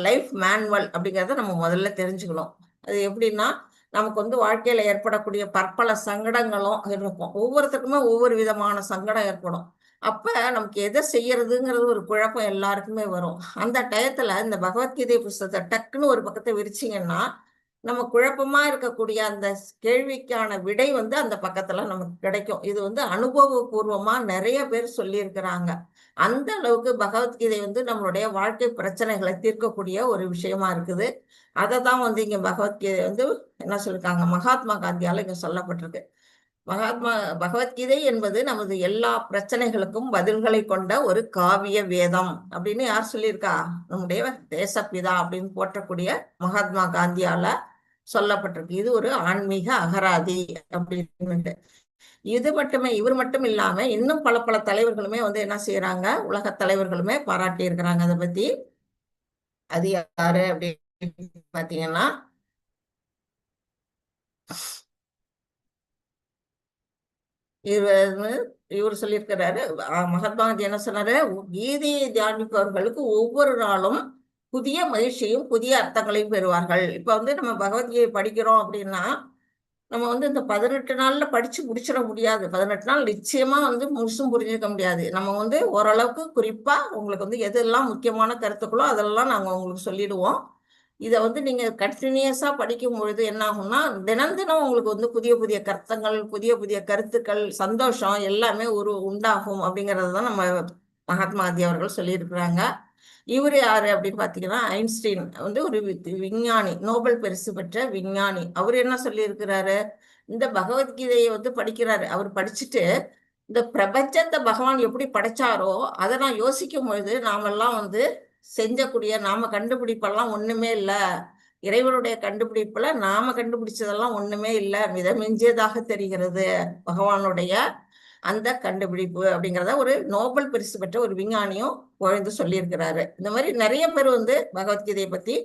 லைஃப் மேனுவல் அப்படிங்கிறத நம்ம முதல்ல தெரிஞ்சுக்கணும். அது எப்படின்னா, நமக்கு வந்து வாழ்க்கையில ஏற்படக்கூடிய பற்பல சங்கடங்களும் இருக்கும். ஒவ்வொருத்தருக்குமே ஒவ்வொரு விதமான சங்கடம் ஏற்படும். அப்ப நமக்கு எதை செய்யறதுங்கிறது ஒரு குழப்பம் எல்லாருக்குமே வரும். அந்த டயத்துல இந்த பகவத்கீதை புஸ்தகத்தை டக்குன்னு ஒரு பக்கத்தை விரிச்சிங்கன்னா நம்ம குழப்பமா இருக்கக்கூடிய அந்த கேள்விக்கான விடை வந்து அந்த பக்கத்துல நமக்கு கிடைக்கும். இது வந்து அனுபவபூர்வமா நிறைய பேர் சொல்லியிருக்கிறாங்க. அந்த அளவுக்கு பகவத்கீதை வந்து நம்மளுடைய வாழ்க்கை பிரச்சனைகளை தீர்க்கக்கூடிய ஒரு விஷயமா இருக்குது. அதை தான் வந்து இங்க பகவத்கீதை வந்து என்ன சொல்லியிருக்காங்க, மகாத்மா காந்தியால இங்க சொல்லப்பட்டிருக்கு. பகவத்கீதை என்பது நமது எல்லா பிரச்சனைகளுக்கும் பதில்களை கொண்ட ஒரு காவிய வேதம் அப்படின்னு யார் சொல்லியிருக்கா, நம்முடைய தேசப்பிதா அப்படின்னு போற்றக்கூடிய மகாத்மா காந்தியால சொல்லப்பட்டிருக்கு. இது ஒரு ஆன்மீக அகராதி அப்படின்னு. இவர் மட்டும் இல்லாம இன்னும் பல தலைவர்களுமே வந்து என்ன செய்யறாங்க, உலக தலைவர்களுமே பாராட்டி இருக்கிறாங்க அதை பத்தி. அது யாரு அப்படின்னு பாத்தீங்கன்னா இவர் சொல்லியிருக்கிறாரு. மகாத்மா காந்தி என்ன சொன்னாரு, கீதையை தியானிப்பவர்களுக்கு ஒவ்வொரு நாளும் புதிய மகிழ்ச்சியும் புதிய அர்த்தங்களையும் பெறுவார்கள். இப்ப வந்து நம்ம பகவத்கீதை படிக்கிறோம் அப்படின்னா நம்ம வந்து இந்த 18 நாள்ல படிச்சு முடிச்சிட முடியாது. 18 நாள் நிச்சயமா வந்து முழுசும் புரிஞ்சுக்க முடியாது. நம்ம வந்து ஓரளவுக்கு குறிப்பா உங்களுக்கு வந்து எதெல்லாம் முக்கியமான கருத்துக்களோ அதெல்லாம் நாங்க உங்களுக்கு சொல்லிடுவோம். இதை வந்து நீங்க கண்டினியூஸா படிக்கும் பொழுது என்ன ஆகும்னா தினம் தினம் உங்களுக்கு வந்து புதிய புதிய கருத்தங்கள், புதிய புதிய கருத்துக்கள், சந்தோஷம் எல்லாமே உண்டாகும் அப்படிங்கறது தான் நம்ம மகாத்மா காந்தி அவர்கள் சொல்லியிருக்கிறாங்க. இவரு யாரு அப்படின்னு பாத்தீங்கன்னா ஐன்ஸ்டீன் வந்து ஒரு விஞ்ஞானி, நோபல் பரிசு பெற்ற விஞ்ஞானி. அவர் என்ன சொல்லியிருக்கிறாரு, இந்த பகவத்கீதையை வந்து படிக்கிறாரு. அவர் படிச்சுட்டு இந்த பிரபஞ்சத்தை பகவான் எப்படி படைச்சாரோ அதை நான் யோசிக்கும் பொழுது நாமெல்லாம் வந்து செஞ்சக்கூடிய நாம கண்டுபிடிப்பெல்லாம் ஒண்ணுமே இல்ல, இறைவனுடைய கண்டுபிடிப்புல நாம கண்டுபிடிச்சதெல்லாம் ஒண்ணுமே இல்ல, மிதமிஞ்சியதாக தெரிகிறது பகவானுடைய அந்த கண்டுபிடிப்பு அப்படிங்கிறத ஒரு நோபல் பரிசு பெற்ற ஒரு விஞ்ஞானியும் புகழ்ந்து சொல்லியிருக்கிறாரு. இந்த மாதிரி நிறைய பேர் வந்து பகவத்கீதையை பத்தி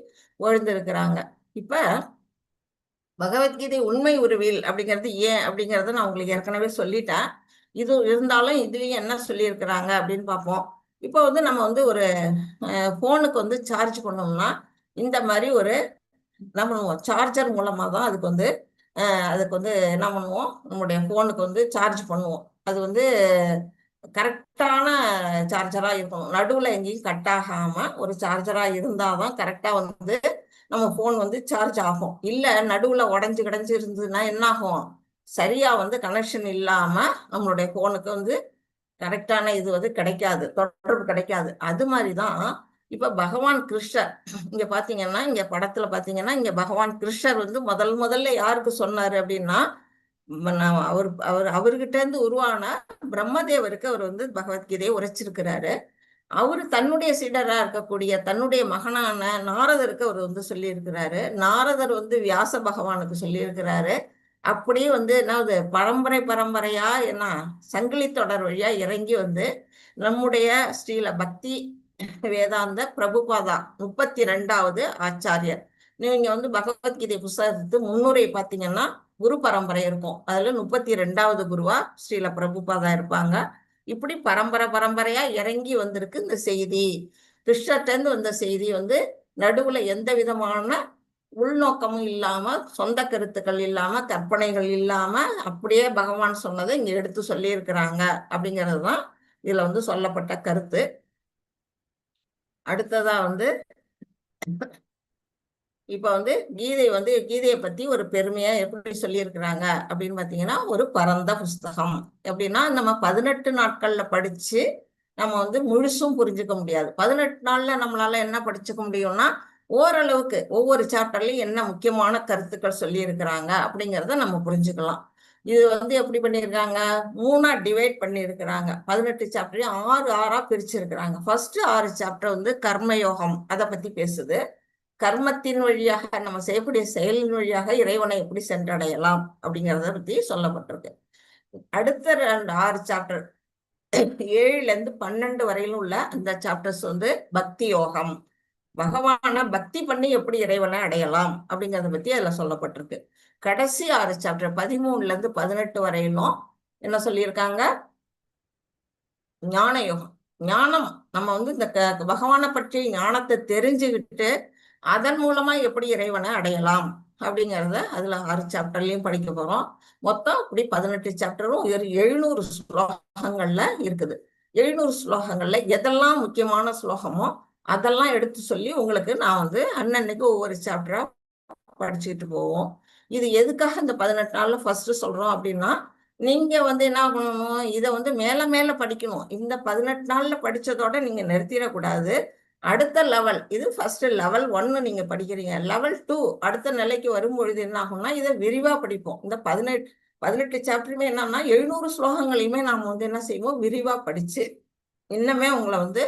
புகழ்ந்து இருக்கிறாங்க. இப்ப பகவத்கீதை உண்மை உருவில் அப்படிங்கிறது ஏன் அப்படிங்கறத நான் உங்களுக்கு ஏற்கனவே சொல்லிட்டேன். இது இருந்தாலும் இதுலயும் என்ன சொல்லியிருக்கிறாங்க அப்படின்னு பார்ப்போம். இப்போ வந்து நம்ம வந்து ஒரு போனுக்கு வந்து சார்ஜ் பண்ணோம்னா இந்த மாதிரி ஒரு என்ன பண்ணுவோம், சார்ஜர் மூலமா தான் அதுக்கு வந்து என்ன பண்ணுவோம், நம்முடைய போனுக்கு வந்து சார்ஜ் பண்ணுவோம். அது வந்து கரெக்டான சார்ஜரா இருக்கணும், நடுவுல எங்கேயும் கட் ஆகாம ஒரு சார்ஜரா இருந்தாதான் கரெக்டா வந்து நம்ம போன் வந்து சார்ஜ் ஆகும். இல்ல நடுவுல உடஞ்சு கிடஞ்சு இருந்ததுன்னா என்ன ஆகும், சரியா வந்து கனெக்ஷன் இல்லாம நம்மளுடைய போனுக்கு வந்து கரெக்டான இது வந்து கிடைக்காது, தொடர்பு கிடைக்காது. அது மாதிரிதான் இப்ப பகவான் கிருஷ்ணர் இங்க பாத்தீங்கன்னா, இங்க படத்துல பாத்தீங்கன்னா இங்க பகவான் கிருஷ்ணர் வந்து முதல்ல யாருக்கு சொன்னாரு அப்படின்னா அவர்கிட்ட இருந்து உருவான பிரம்மதேவருக்கு அவர் வந்து பகவத்கீதையை உரைச்சிருக்கிறாரு. அவரு தன்னுடைய சீடரா இருக்கக்கூடிய தன்னுடைய மகனான நாரதருக்கு அவர் வந்து சொல்லி இருக்கிறாரு. நாரதர் வந்து வியாச பகவானுக்கு சொல்லி இருக்கிறாரு. அப்படியே வந்து என்ன பரம்பரையா என்ன சங்கிலி தொடர் வழியா இறங்கி வந்து நம்முடைய ஸ்ரீல பக்தி வேதாந்த பிரபுபாதா 32வது ஆச்சாரியர். நீங்க வந்து பகவத்கீதை புஸ்தகத்து முன்னுரை பார்த்தீங்கன்னா குரு பரம்பரை இருக்கும். அதுல 32வது குருவா ஸ்ரீல பிரபுபாதா இருப்பாங்க. இப்படி பரம்பரையா இறங்கி வந்திருக்கு இந்த செய்தி. கிருஷ்ணர்கிட்ட வந்த செய்தி வந்து நடுவுல எந்த விதமான உள்நோக்கமும் இல்லாம, சொந்த கருத்துக்கள் இல்லாம, கற்பனைகள் இல்லாம அப்படியே பகவான் சொன்னதை இங்க எடுத்து சொல்லி இருக்கிறாங்க அப்படிங்கிறதுதான் இதுல வந்து சொல்லப்பட்ட கருத்து. அடுத்ததா வந்து இப்ப வந்து கீதையை பத்தி ஒரு பெருமையா எப்படி சொல்லியிருக்கிறாங்க அப்படின்னு பாத்தீங்கன்னா, ஒரு பரந்த புஸ்தகம். எப்படின்னா நம்ம 18 நாட்கள்ல படிச்சு நம்ம வந்து முழுசும் புரிஞ்சுக்க முடியாது. 18 நாள்ல நம்மளால என்ன படிச்சுக்க முடியும்னா ஓரளவுக்கு ஒவ்வொரு சாப்டர்லயும் என்ன முக்கியமான கருத்துக்கள் சொல்லி இருக்கிறாங்க அப்படிங்கிறத நம்ம புரிஞ்சுக்கலாம். இது வந்து எப்படி பண்ணியிருக்காங்க, 3ஆ டிவைட் பண்ணியிருக்கிறாங்க. 18 சாப்டரையும் 6 பிரிச்சிருக்கிறாங்க. ஃபர்ஸ்ட் 6 சாப்டர் வந்து கர்மயோகம், அதை பத்தி பேசுது. கர்மத்தின் வழியாக நம்ம செய்யக்கூடிய செயலின் வழியாக இறைவனை எப்படி சென்றடையலாம் அப்படிங்கிறத பத்தி சொல்லப்பட்டிருக்கு. அடுத்த 6 சாப்டர் 7ல இருந்து 12 வரையிலும் உள்ள அந்த சாப்டர்ஸ் வந்து பக்தி யோகம், பகவான பக்தி பண்ணி எப்படி இறைவனை அடையலாம் அப்படிங்கறத பத்தி அதுல சொல்லப்பட்டிருக்கு. கடைசி 6 சாப்டர் 13ல இருந்து 18 வரையிலும் என்ன சொல்லியிருக்காங்க, ஞான யோகம். ஞானம் நம்ம வந்து இந்த பகவானை பற்றி ஞானத்தை தெரிஞ்சுக்கிட்டு அதன் மூலமா எப்படி இறைவனை அடையலாம் அப்படிங்கிறத அதுல 6 சாப்டர்லயும் படிக்க போறோம். மொத்தம் இப்படி 18 சாப்டரும் 700 ஸ்லோகங்கள்ல இருக்குது. 700 ஸ்லோகங்கள்ல எதெல்லாம் முக்கியமான ஸ்லோகமோ அதெல்லாம் எடுத்து சொல்லி உங்களுக்கு நான் வந்து அன்னன்னைக்கு ஒவ்வொரு சாப்டரா படிச்சுட்டு போவோம். இது எதுக்காக இந்த 18 நாள்ல ஃபர்ஸ்ட் சொல்றோம் அப்படின்னா, நீங்க வந்து என்ன பண்ணணும், இதை வந்து மேல படிக்கணும். இந்த 18 நாள்ல படிச்சதோட நீங்க நிறுத்திடக்கூடாது. அடுத்த லெவல், இது ஃபர்ஸ்ட் லெவல் 1 நீங்க படிக்கிறீங்க. லெவல் 2 அடுத்த நிலைக்கு வரும்பொழுது என்ன ஆகும்னா இதை விரிவா படிப்போம். இந்த 18 சாப்டருமே என்னன்னா 700 ஸ்லோகங்களையுமே நாம வந்து என்ன செய்வோம், விரிவா படிச்சு இன்னுமே உங்களை வந்து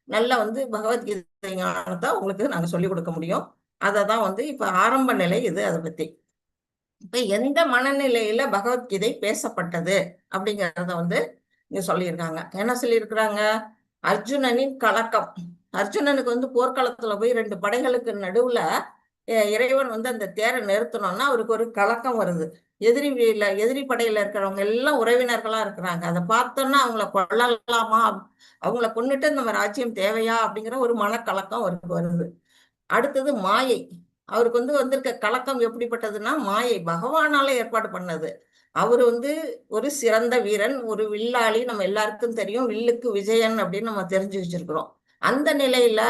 நல்ல வந்து பகவத்கீதை ஞானத்தை உங்களுக்கு நாங்க சொல்லிக் கொடுக்க முடியும். அததான் வந்து இப்ப ஆரம்ப நிலை இது. அதை பத்தி இப்ப எந்த மனநிலையில பகவத்கீதை பேசப்பட்டது அப்படிங்கறத வந்து இங்க சொல்லியிருக்காங்க. என்ன சொல்லியிருக்கிறாங்க, அர்ஜுனனின் கலக்கம். அர்ஜுனனுக்கு வந்து போர்க்களத்துல போய் 2 படைகளுக்கு நடுவுல இறைவன் வந்து அந்த தேரை நிறுத்தணும்னா அவருக்கு ஒரு கலக்கம் வருது. எதிரி படையில இருக்கிறவங்க எல்லாம் உறவினர்களா இருக்கிறாங்க. அதை பார்த்தோன்னா அவங்கள கொல்லலாமா, அவங்கள கொன்னுட்டு நம்ம ராஜ்யம் தேவையா அப்படிங்கிற ஒரு மனக்கலக்கம் அவருக்கு வருது. அடுத்தது மாயை. அவருக்கு வந்து வந்திருக்க கலக்கம் எப்படிப்பட்டதுன்னா மாயை பகவானால ஏற்பாடு பண்ணது. அவர் வந்து ஒரு சிறந்த வீரன், ஒரு வில்லாளி. நம்ம எல்லாருக்கும் தெரியும், வில்லுக்கு விஜயன் அப்படின்னு நம்ம தெரிஞ்சு வச்சிருக்கிறோம். அந்த நிலையில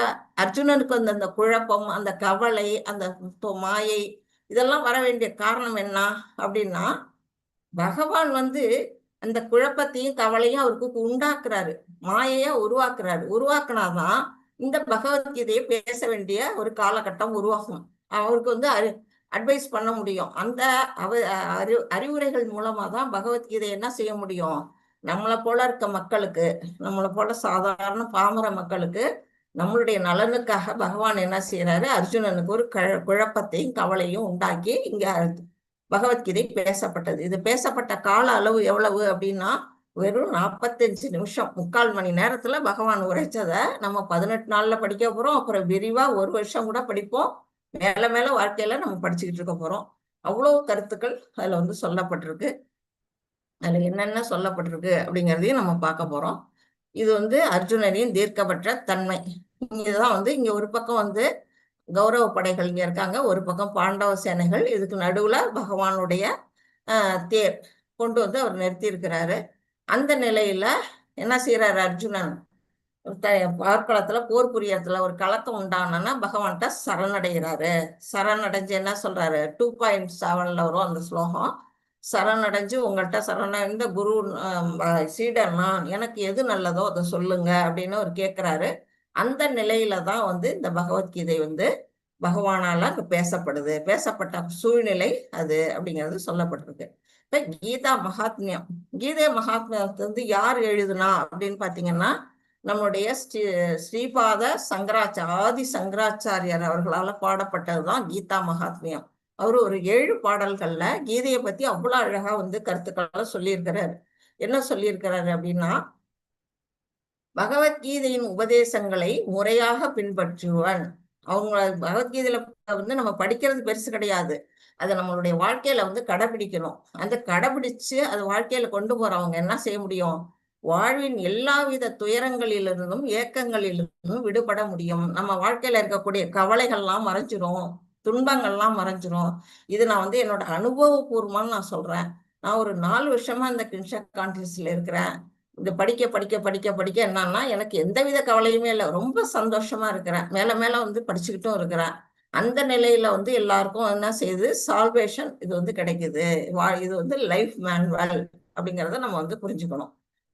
அர்ஜுனனுக்கு வந்து அந்த குழப்பம், அந்த கவலை, அந்த மாயை இதெல்லாம் வர வேண்டிய காரணம் என்ன அப்படின்னா, பகவான் வந்து அந்த குழப்பத்தையும் கவலையும் அவருக்கு உண்டாக்குறாரு, மாயையா உருவாக்குறாரு. உருவாக்குனாதான் இந்த பகவத்கீதையை பேச வேண்டிய ஒரு காலகட்டம் உருவாகும். அவருக்கு வந்து அட்வைஸ் பண்ண முடியும். அந்த அறிவுரைகள் மூலமா தான் பகவத்கீதை என்ன செய்ய முடியும், நம்மளை போல இருக்க மக்களுக்கு, நம்மளை போல சாதாரண பாமர மக்களுக்கு நம்மளுடைய நலனுக்காக பகவான் என்ன செய்யறாரு, அர்ஜுனனுக்கு ஒரு குழப்பத்தையும் கவலையும் உண்டாக்கி இங்க பகவத்கீதை பேசப்பட்டது. இது பேசப்பட்ட கால அளவு எவ்வளவு அப்படின்னா வெறும் 45 நிமிஷம், 3/4 மணி நேரத்துல பகவான் உரைச்சதை நம்ம 18 நாள்ல படிக்க போறோம். அப்புறம் விரிவா 1 வருஷம் கூட படிப்போம். மேல மேல வாழ்க்கையில நம்ம படிச்சுக்கிட்டு இருக்க போறோம். அவ்வளவு கருத்துக்கள் அதுல வந்து சொல்லப்பட்டிருக்கு. அதுல என்னென்ன சொல்லப்பட்டிருக்கு அப்படிங்கிறதையும் நம்ம பார்க்க போறோம். இது வந்து அர்ஜுனனின் தீர்க்கப்பட்ட தன்மை. இதுதான் வந்து இங்க ஒரு பக்கம் வந்து கௌரவ படைகள் இங்க இருக்காங்க, ஒரு பக்கம் பாண்டவ சேனைகள், இதுக்கு நடுவுல பகவானுடைய தேர் கொண்டு வந்து அவர் நிறுத்தி இருக்கிறாரு. அந்த நிலையில என்ன செய்யறாரு அர்ஜுனன், போர்க்களத்துல போர் புரியத்துல ஒரு கலக்கம் உண்டானா பகவான்கிட்ட சரணடைகிறாரு. சரணடைஞ்சு என்ன சொல்றாரு, 2.7ல வரும் அந்த ஸ்லோகம். சரணடைஞ்சு உங்கள்கிட்ட சரணடைந்த குரு சீடன்னா எனக்கு எது நல்லதோ அதை சொல்லுங்க அப்படின்னு அவர் கேட்கிறாரு. அந்த நிலையில தான் வந்து இந்த பகவத்கீதை வந்து பகவானால அங்க பேசப்படுது. பேசப்பட்ட சூழ்நிலை அது அப்படிங்கிறது சொல்லப்பட்டிருக்கு. இப்ப கீதா மகாத்மியம், கீதை மகாத்மியத்தை வந்து யார் எழுதுனா அப்படின்னு பாத்தீங்கன்னா நம்முடைய ஸ்ரீபாத ஆதி சங்கராச்சாரியார் அவர்களால பாடப்பட்டதுதான் கீதா மகாத்மியம். அவரு ஒரு 7 பாடல்கள்ல கீதையை பத்தி அவ்வளவு அழகா வந்து கருத்துக்களை சொல்லியிருக்கிறாரு. என்ன சொல்லியிருக்கிறாரு அப்படின்னா, பகவத்கீதையின் உபதேசங்களை முறையாக பின்பற்றுவன். அவங்க பகவத்கீதையில வந்து நம்ம படிக்கிறது பெருசு கிடையாது, அதை நம்மளுடைய வாழ்க்கையில வந்து கடைபிடிக்கணும். அந்த கடைபிடிச்சு அது வாழ்க்கையில கொண்டு போறவங்க என்ன செய்ய முடியும், வாழ்வின் எல்லாவித துயரங்களிலிருந்தும் ஏக்கங்களிலிருந்தும் விடுபட முடியும். நம்ம வாழ்க்கையில இருக்கக்கூடிய கவலைகள்லாம் மறைஞ்சிரும், துன்பங்கள்லாம் மறைஞ்சிரும். இது நான் வந்து என்னோட அனுபவபூர்வமானு நான் சொல்றேன். நான் ஒரு 4 வருஷமா இந்த கின்ஷா கான்ஃபரன்ஸ்ல இருக்கிறேன். இந்த படிக்க படிக்க படிக்க படிக்க என்னன்னா எனக்கு எந்தவித கவலையுமே இல்லை, ரொம்ப சந்தோஷமா இருக்கிறேன். மேல மேல வந்து படிச்சுக்கிட்டும் இருக்கிறேன். அந்த நிலையில வந்து எல்லாருக்கும் என்ன செய்யுது, சால்வேஷன் இது வந்து கிடைக்குது. இது வந்து லைஃப் மேனுவல் அப்படிங்கிறத நம்ம வந்து புரிஞ்சுக்கணும்.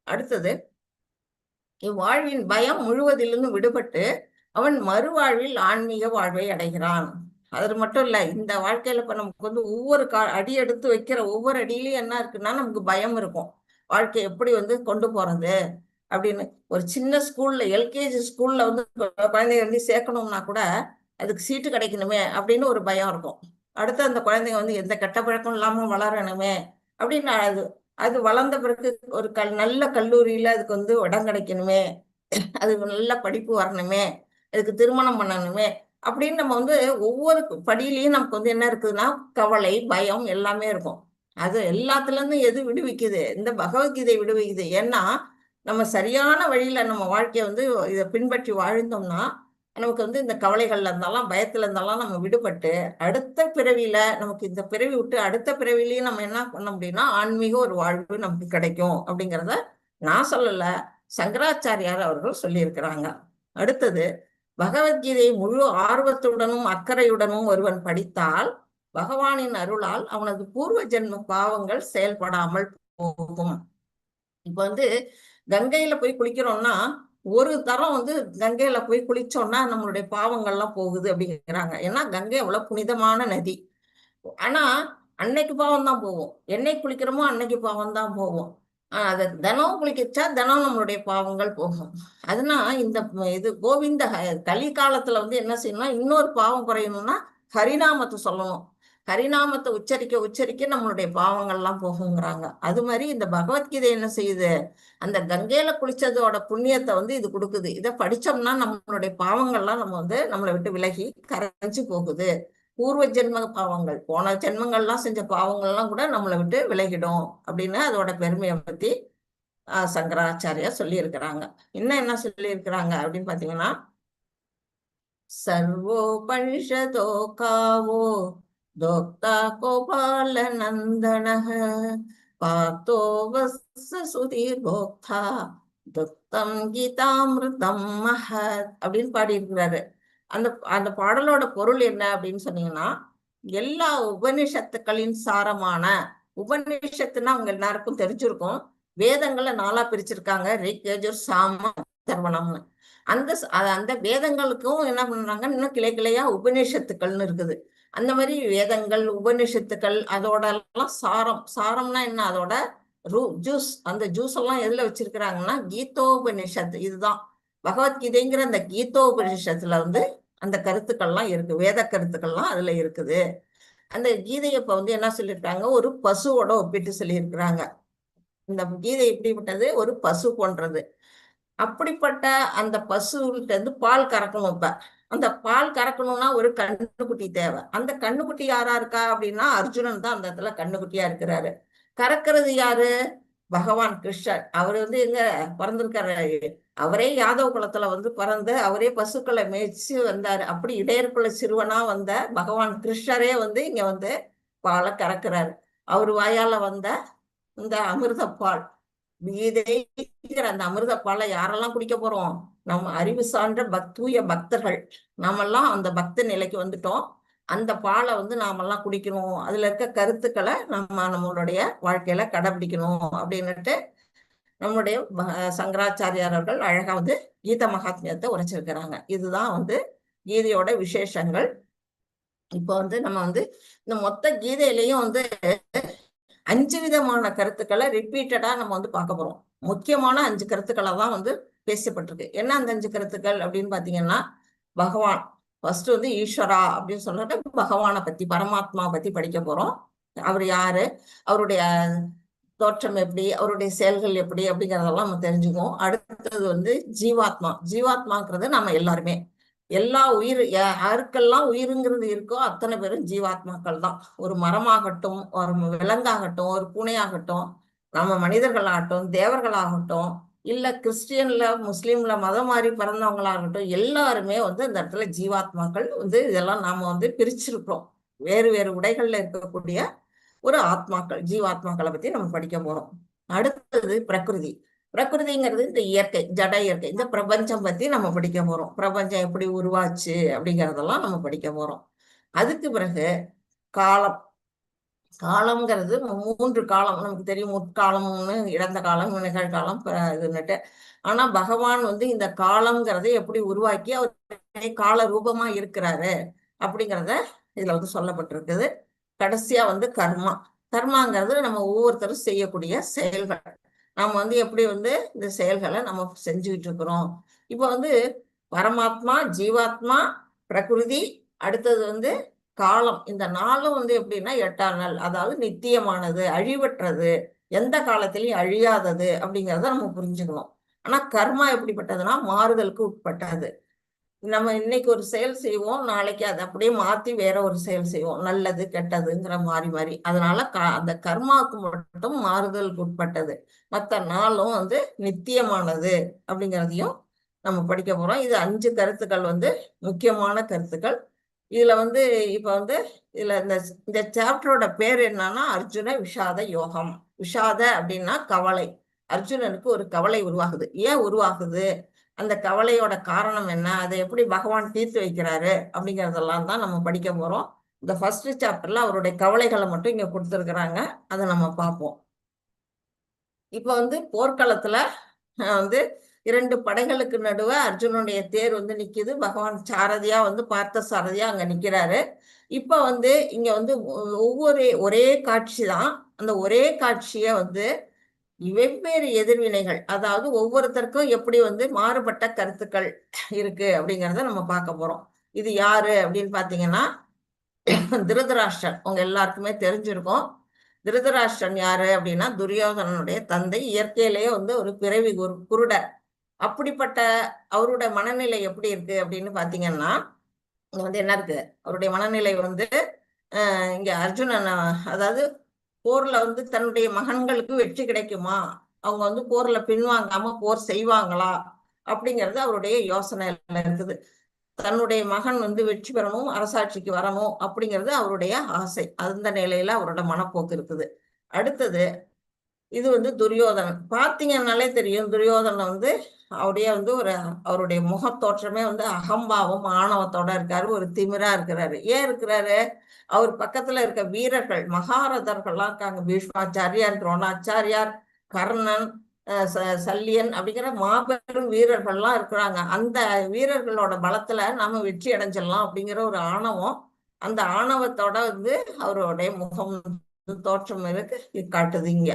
அடுத்தது, இவ்வாழ்வின் பயம் முழுவதிலிருந்து விடுபட்டு அவன் மறுவாழ்வில் ஆன்மீக வாழ்வை அடைகிறான். அது மட்டும் இல்ல, இந்த வாழ்க்கையில இப்ப நமக்கு வந்து ஒவ்வொரு அடி எடுத்து வைக்கிற ஒவ்வொரு அடியிலையும் என்ன இருக்குன்னா நமக்கு பயம் இருக்கும். வாழ்க்கை எப்படி வந்து கொண்டு போறது அப்படின்னு. ஒரு சின்ன ஸ்கூல்ல, எல்கேஜி ஸ்கூல்ல வந்து குழந்தைங்க வந்து சேர்க்கணும்னா கூட அதுக்கு சீட்டு கிடைக்கணுமே அப்படின்னு ஒரு பயம் இருக்கும். அடுத்து அந்த குழந்தைங்க வந்து எந்த கெட்ட பழக்கம் இல்லாம வளரணுமே அப்படின்னு அது வளர்ந்த பிறகு ஒரு நல்ல கல்லூரியில அதுக்கு வந்து இடம் கிடைக்கணுமே, அதுக்கு நல்ல படிப்பு வரணுமே, அதுக்கு திருமணம் பண்ணணுமே அப்படின்னு நம்ம வந்து ஒவ்வொரு படியிலையும் நமக்கு வந்து என்ன இருக்குதுன்னா கவலை, பயம் எல்லாமே இருக்கும். அது எல்லாத்துல இருந்து எது விடுவிக்குது, இந்த பகவத்கீதை விடுவிக்குது. ஏன்னா நம்ம சரியான வழியில நம்ம வாழ்க்கையை வந்து இதை பின்பற்றி வாழ்ந்தோம்னா நமக்கு வந்து இந்த கவலைகள்ல இருந்தாலும் பயத்துல இருந்தாலும் நம்ம விடுபட்டு அடுத்த பிறவியில, நமக்கு இந்த பிறவி விட்டு அடுத்த பிறவிலையும் நம்ம என்ன பண்ண முடியும்னா ஆன்மீக ஒரு வாழ்வு நமக்கு கிடைக்கும் அப்படிங்கிறத நான் சொல்லல, சங்கராச்சாரியார் அவர்கள் சொல்லியிருக்கிறாங்க. அடுத்தது, பகவத்கீதையை முழு ஆர்வத்துடனும் அக்கறையுடனும் ஒருவன் படித்தால் பகவானின் அருளால் அவனது பூர்வ ஜென்ம பாவங்கள் செயல்படாமல் போகும். இப்ப வந்து கங்கையில போய் குளிக்கிறோம்னா ஒரு தரம் வந்து கங்கையில போய் குளிச்சோம்னா நம்மளுடைய பாவங்கள்லாம் போகுது அப்படிங்கிறாங்க. ஏன்னா கங்கை அவ்வளவு புனிதமான நதி. ஆனா அன்னைக்கு பாவம் தான் போவோம், என்னைக்கு குளிக்கிறோமோ அன்னைக்கு பாவம் தான் போவோம். அதை தினம் குளிக்கச்சா தினம் நம்மளுடைய பாவங்கள் போகும். அதனால இந்த இது கோவிந்த கலி காலத்துல வந்து என்ன செய்யணும்னா இன்னொரு பாவம் குறையணும்னா ஹரிநாமத்தை சொல்லணும். ஹரிநாமத்தை உச்சரிக்க உச்சரிக்க நம்மளுடைய பாவங்கள்லாம் போகுங்கிறாங்க. அது மாதிரி இந்த பகவத்கீதை என்ன செய்யுது, அந்த கங்கையில குளிச்சதோட புண்ணியத்தை வந்து இது கொடுக்குது. இதை படிச்சோம்னா நம்மளுடைய பாவங்கள்லாம் நம்ம வந்து நம்மளை விட்டு விலகி கரைஞ்சு போகுது பூர்வ ஜென்ம பாவங்கள், போன ஜென்மங்கள்லாம் செஞ்ச பாவங்கள்லாம் கூட நம்மளை விட்டு விலகிடும் அப்படின்னு அதோட பெருமையை பத்தி சங்கராச்சாரியா சொல்லியிருக்கிறாங்க. இன்னும் என்ன சொல்லியிருக்கிறாங்க அப்படின்னு பாத்தீங்கன்னா, சர்வோபனிஷதோ காவோ தோக்தா கோபால நந்தனஹ பார்த்தோ வத்ஸ சுதீர் போக்தா துக்தம் கீதாமிருதம் மஹத் அப்படின்னு பாடியிருக்கிறாரு. அந்த அந்த பாடலோட பொருள் என்ன அப்படின்னு சொன்னீங்கன்னா, எல்லா உபனிஷத்துக்களின் சாரமான, உபனிஷத்துன்னா அவங்க எல்லாருக்கும் தெரிஞ்சிருக்கும், வேதங்களை 4ஆ பிரிச்சிருக்காங்க, ரிக் யஜுர் சாம தர்வணம்னு. அந்த வேதங்களுக்கும் என்ன பண்றாங்க, இன்னும் கிளை கிளையா உபநிஷத்துக்கள்னு இருக்குது. அந்த மாதிரி வேதங்கள், உபநிஷத்துக்கள், அதோட எல்லாம் சாரம்னா என்ன, அதோட ஜூஸ், அந்த ஜூஸ் எல்லாம் எதுல வச்சிருக்கிறாங்கன்னா கீதோபனிஷத். இதுதான் பகவத்கீதைங்கிற அந்த கீதோபனிஷத்துல வந்து அந்த கருத்துக்கள்லாம் இருக்கு, வேத கருத்துக்கள்லாம் அதுல இருக்குது. அந்த கீதையை இப்ப வந்து என்ன சொல்லியிருக்காங்க, ஒரு பசுவோட ஒப்பிட்டு சொல்லியிருக்கிறாங்க. இந்த கீதை எப்படிப்பட்டது, ஒரு பசு போன்றது. அப்படிப்பட்ட அந்த பசுகிட்ட இருந்து பால் கறக்கணும். இப்ப அந்த பால் கறக்கணும்னா ஒரு கண்ணுக்குட்டி தேவை. அந்த கண்ணுக்குட்டி யாரா இருக்கா அப்படின்னா அர்ஜுனன் தான் அந்த இடத்துல கண்ணுக்குட்டியா இருக்கிறாரு. கறக்கிறது யாரு, பகவான் கிருஷ்ணர். அவர் வந்து எங்க பிறந்திருக்காரு, அவரே யாதவ குலத்துல வந்து பிறந்து அவரே பசுக்களை மேய்ச்சி வந்தாரு. அப்படி இடையர்குல சிறுவனா வந்த பகவான் கிருஷ்ணரே வந்து இங்க வந்து பாலை கறக்கிறாரு. அவர் வாயால வந்த இந்த அமிர்த பால், கீதைங்கிற அந்த அமிர்த பாலை யாரெல்லாம் குடிக்க போறோம், நம்ம அறிவு சான்ற தூய பக்தர்கள். நாமெல்லாம் அந்த பக்த நிலைக்கு வந்துட்டோம். அந்த பாலை வந்து நாமெல்லாம் குடிக்கணும், அதுல இருக்க கருத்துக்களை நம்மளுடைய வாழ்க்கையில கடைபிடிக்கணும் அப்படின்னுட்டு நம்முடைய சங்கராச்சாரியார்கள் அழகா வந்து கீத மகாத்மியத்தை உரைச்சிருக்கிறாங்க. இதுதான் வந்து கீதையோட விசேஷங்கள். இப்போ வந்து நம்ம வந்து இந்த மொத்த கீதையிலையும் வந்து 5 விதமான கருத்துக்களை ரிப்பீட்டடா நம்ம வந்து பார்க்க போறோம். முக்கியமான 5 கருத்துக்களை தான் வந்து பேசப்பட்டிருக்கு. என்ன அந்த 5 கருத்துக்கள் அப்படின்னு பாத்தீங்கன்னா, பகவான் ஃபர்ஸ்ட் வந்து ஈஸ்வரா அப்படின்னு சொல்லிட்டு பகவானை பத்தி, பரமாத்மா பத்தி படிக்க போறோம். அவர் யாரு, அவருடைய தோற்றம் எப்படி, அவருடைய செயல்கள் எப்படி அப்படிங்கிறதெல்லாம் நம்ம தெரிஞ்சுக்குவோம். அடுத்தது வந்து ஜீவாத்மா. ஜீவாத்மாங்கிறது நம்ம எல்லாருமே, எல்லா உயிர் யாருக்கெல்லாம் உயிருங்கிறது இருக்கோ அத்தனை பேரும் ஜீவாத்மாக்கள் தான். ஒரு மரமாகட்டும், ஒரு விலங்காகட்டும், ஒரு பூனையாகட்டும், நம்ம மனிதர்களாகட்டும், தேவர்களாகட்டும், இல்ல கிறிஸ்டியன்ல முஸ்லீம்ல மதம் மாறி பிறந்தவங்களாகட்டும், எல்லாருமே வந்து இந்த இடத்துல ஜீவாத்மாக்கள் வந்து இதெல்லாம் நாம வந்து பிரிச்சிருக்கிறோம். வேறு வேறு உடைகள்ல இருக்கக்கூடிய ஒரு ஆத்மாக்கள், ஜீவாத்மாக்களை பத்தி நம்ம படிக்க போறோம். அடுத்தது பிரகிருதி. பிரகிருதிங்கிறது இந்த இயற்கை, ஜட இயற்கை, இந்த பிரபஞ்சம் பத்தி நம்ம படிக்க போறோம். பிரபஞ்சம் எப்படி உருவாச்சு அப்படிங்கறதெல்லாம் நம்ம படிக்க போறோம். அதுக்கு பிறகு காலம். காலம்ங்கிறது 3 காலம் நமக்கு தெரியும், முற்காலம்னு, இறந்த காலம், நிகழ்காலம், இதுன்னுட்டு. ஆனா பகவான் வந்து இந்த காலம்ங்கிறதை எப்படி உருவாக்கி அவர் கால ரூபமா இருக்கிறாரு அப்படிங்கிறத இதுல வந்து சொல்லப்பட்டிருக்குது. கடைசியா வந்து கர்மா. கர்மாங்கிறது நம்ம ஒவ்வொருத்தரும் செய்யக்கூடிய செயல்கள். நம்ம வந்து எப்படி வந்து இந்த செயல்களை நம்ம செஞ்சுக்கிட்டு இருக்கிறோம். இப்ப வந்து பரமாத்மா, ஜீவாத்மா, பிரகிருதி, அடுத்தது வந்து காலம். இந்த 4ம் வந்து எப்படின்னா எட்டர்னல், அதாவது நித்தியமானது, அழிவற்றது, எந்த காலத்திலையும் அழியாதது அப்படிங்கிறத நம்ம புரிஞ்சுக்கணும். ஆனா கர்மா எப்படிப்பட்டதுன்னா மாறுதலுக்கு உட்பட்டது. நம்ம இன்னைக்கு ஒரு செயல் செய்வோம், நாளைக்கு அதை அப்படியே மாத்தி வேற ஒரு செயல் செய்வோம், நல்லது கெட்டதுங்கிற மாறி மாறி. அதனால அந்த கர்மாவுக்கு மட்டும் மாறுதலுக்கு உட்பட்டது, மற்ற நாளும் வந்து நித்தியமானது அப்படிங்கிறதையும் நம்ம படிக்க போறோம். இது 5 கருத்துக்கள் வந்து முக்கியமான கருத்துக்கள். இதுல வந்து இப்ப வந்து இதுல இந்த சாப்டரோட பேர் என்னன்னா அர்ஜுன விஷாத யோகம். விஷாத அப்படின்னா கவலை. அர்ஜுனனுக்கு ஒரு கவலை உருவாகுது. ஏன் உருவாகுது, அந்த கவலையோட காரணம் என்ன, அதை எப்படி பகவான் தீர்த்து வைக்கிறாரு அப்படிங்கறதெல்லாம் தான் நம்ம படிக்க போறோம். இந்த ஃபர்ஸ்ட் சாப்டர்ல அவருடைய கவலைகளை மட்டும் இங்க கொடுத்துருக்குறாங்க, அதை நம்ம பார்ப்போம். இப்ப வந்து போர்க்களத்துல வந்து 2 படைகளுக்கு நடுவே அர்ஜுனுடைய தேர் வந்து நிக்குது. பகவான் சாரதியா வந்து பார்த்த சாரதியா அங்க நிக்கிறாரு. இப்ப வந்து இங்க வந்து ஒரே காட்சி தான். அந்த ஒரே காட்சிய வந்து வெவ்வேறு எதிர்வினைகள், அதாவது ஒவ்வொருத்தருக்கும் எப்படி வந்து மாறுபட்ட கருத்துக்கள் இருக்கு அப்படிங்கிறத நம்ம பார்க்க போறோம். இது யாரு அப்படின்னு பாத்தீங்கன்னா திருதராஷ்டிரன். உங்க எல்லாருக்குமே தெரிஞ்சிருக்கும். திருதராஷ்டிரன் யாரு அப்படின்னா துரியோதனனுடைய தந்தை. இயற்கையிலேயே வந்து ஒரு பிறவி குருடர். அப்படிப்பட்ட அவருடைய மனநிலை எப்படி இருக்கு அப்படின்னு பாத்தீங்கன்னா, இங்க வந்து என்ன இருக்கு, அவருடைய மனநிலை வந்து இங்க அர்ஜுனன் அதாவது போர்ல வந்து தன்னுடைய மகன்களுக்கு வெற்றி கிடைக்குமா, அவங்க வந்து போர்ல பின்வாங்காம போர் செய்வாங்களா அப்படிங்கிறது அவருடைய யோசனையில இருக்குது. தன்னுடைய மகன் வந்து வெற்றி பெறணும், அரசாட்சிக்கு வரணும் அப்படிங்கிறது அவருடைய ஆசை. அந்த நிலையில அவரோட மனப்போக்கு இருக்குது. அடுத்தது இது வந்து துரியோதனன். பார்த்தீங்கன்னாலே தெரியும், துரியோதனன் வந்து அவருடைய வந்து அவருடைய முகத்தோற்றமே வந்து அகம்பாவம் ஆணவத்தோட இருக்காரு, ஒரு திமிரா இருக்கிறாரு. ஏன் இருக்கிறாரு, அவர் பக்கத்துல இருக்க வீரர்கள் மகாரதர்கள்லாம் இருக்காங்க. பீஷ்மாச்சாரியார், துரோணாச்சாரியார், கர்ணன், சல்லியன் அப்படிங்கிற மாபெரும் வீரர்கள்லாம் இருக்கிறாங்க. அந்த வீரர்களோட பலத்துல நாம வெற்றி அடைஞ்சிடலாம் அப்படிங்கிற ஒரு ஆணவம், அந்த ஆணவத்தோட வந்து அவருடைய முகம் தோற்றம் இருக்கு காட்டுது இங்க.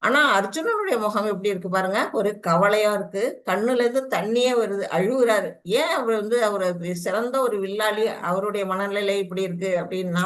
ஆனா அர்ஜுனனுடைய முகம் எப்படி இருக்கு பாருங்க, ஒரு கவலையா இருக்கு, கண்ணுல இருந்து தண்ணியே வருது, அழுகுறாரு. ஏன் அவர் வந்து சிறந்த ஒரு வில்லாளி, அவருடைய மனநிலை இப்படி இருக்கு அப்படின்னா,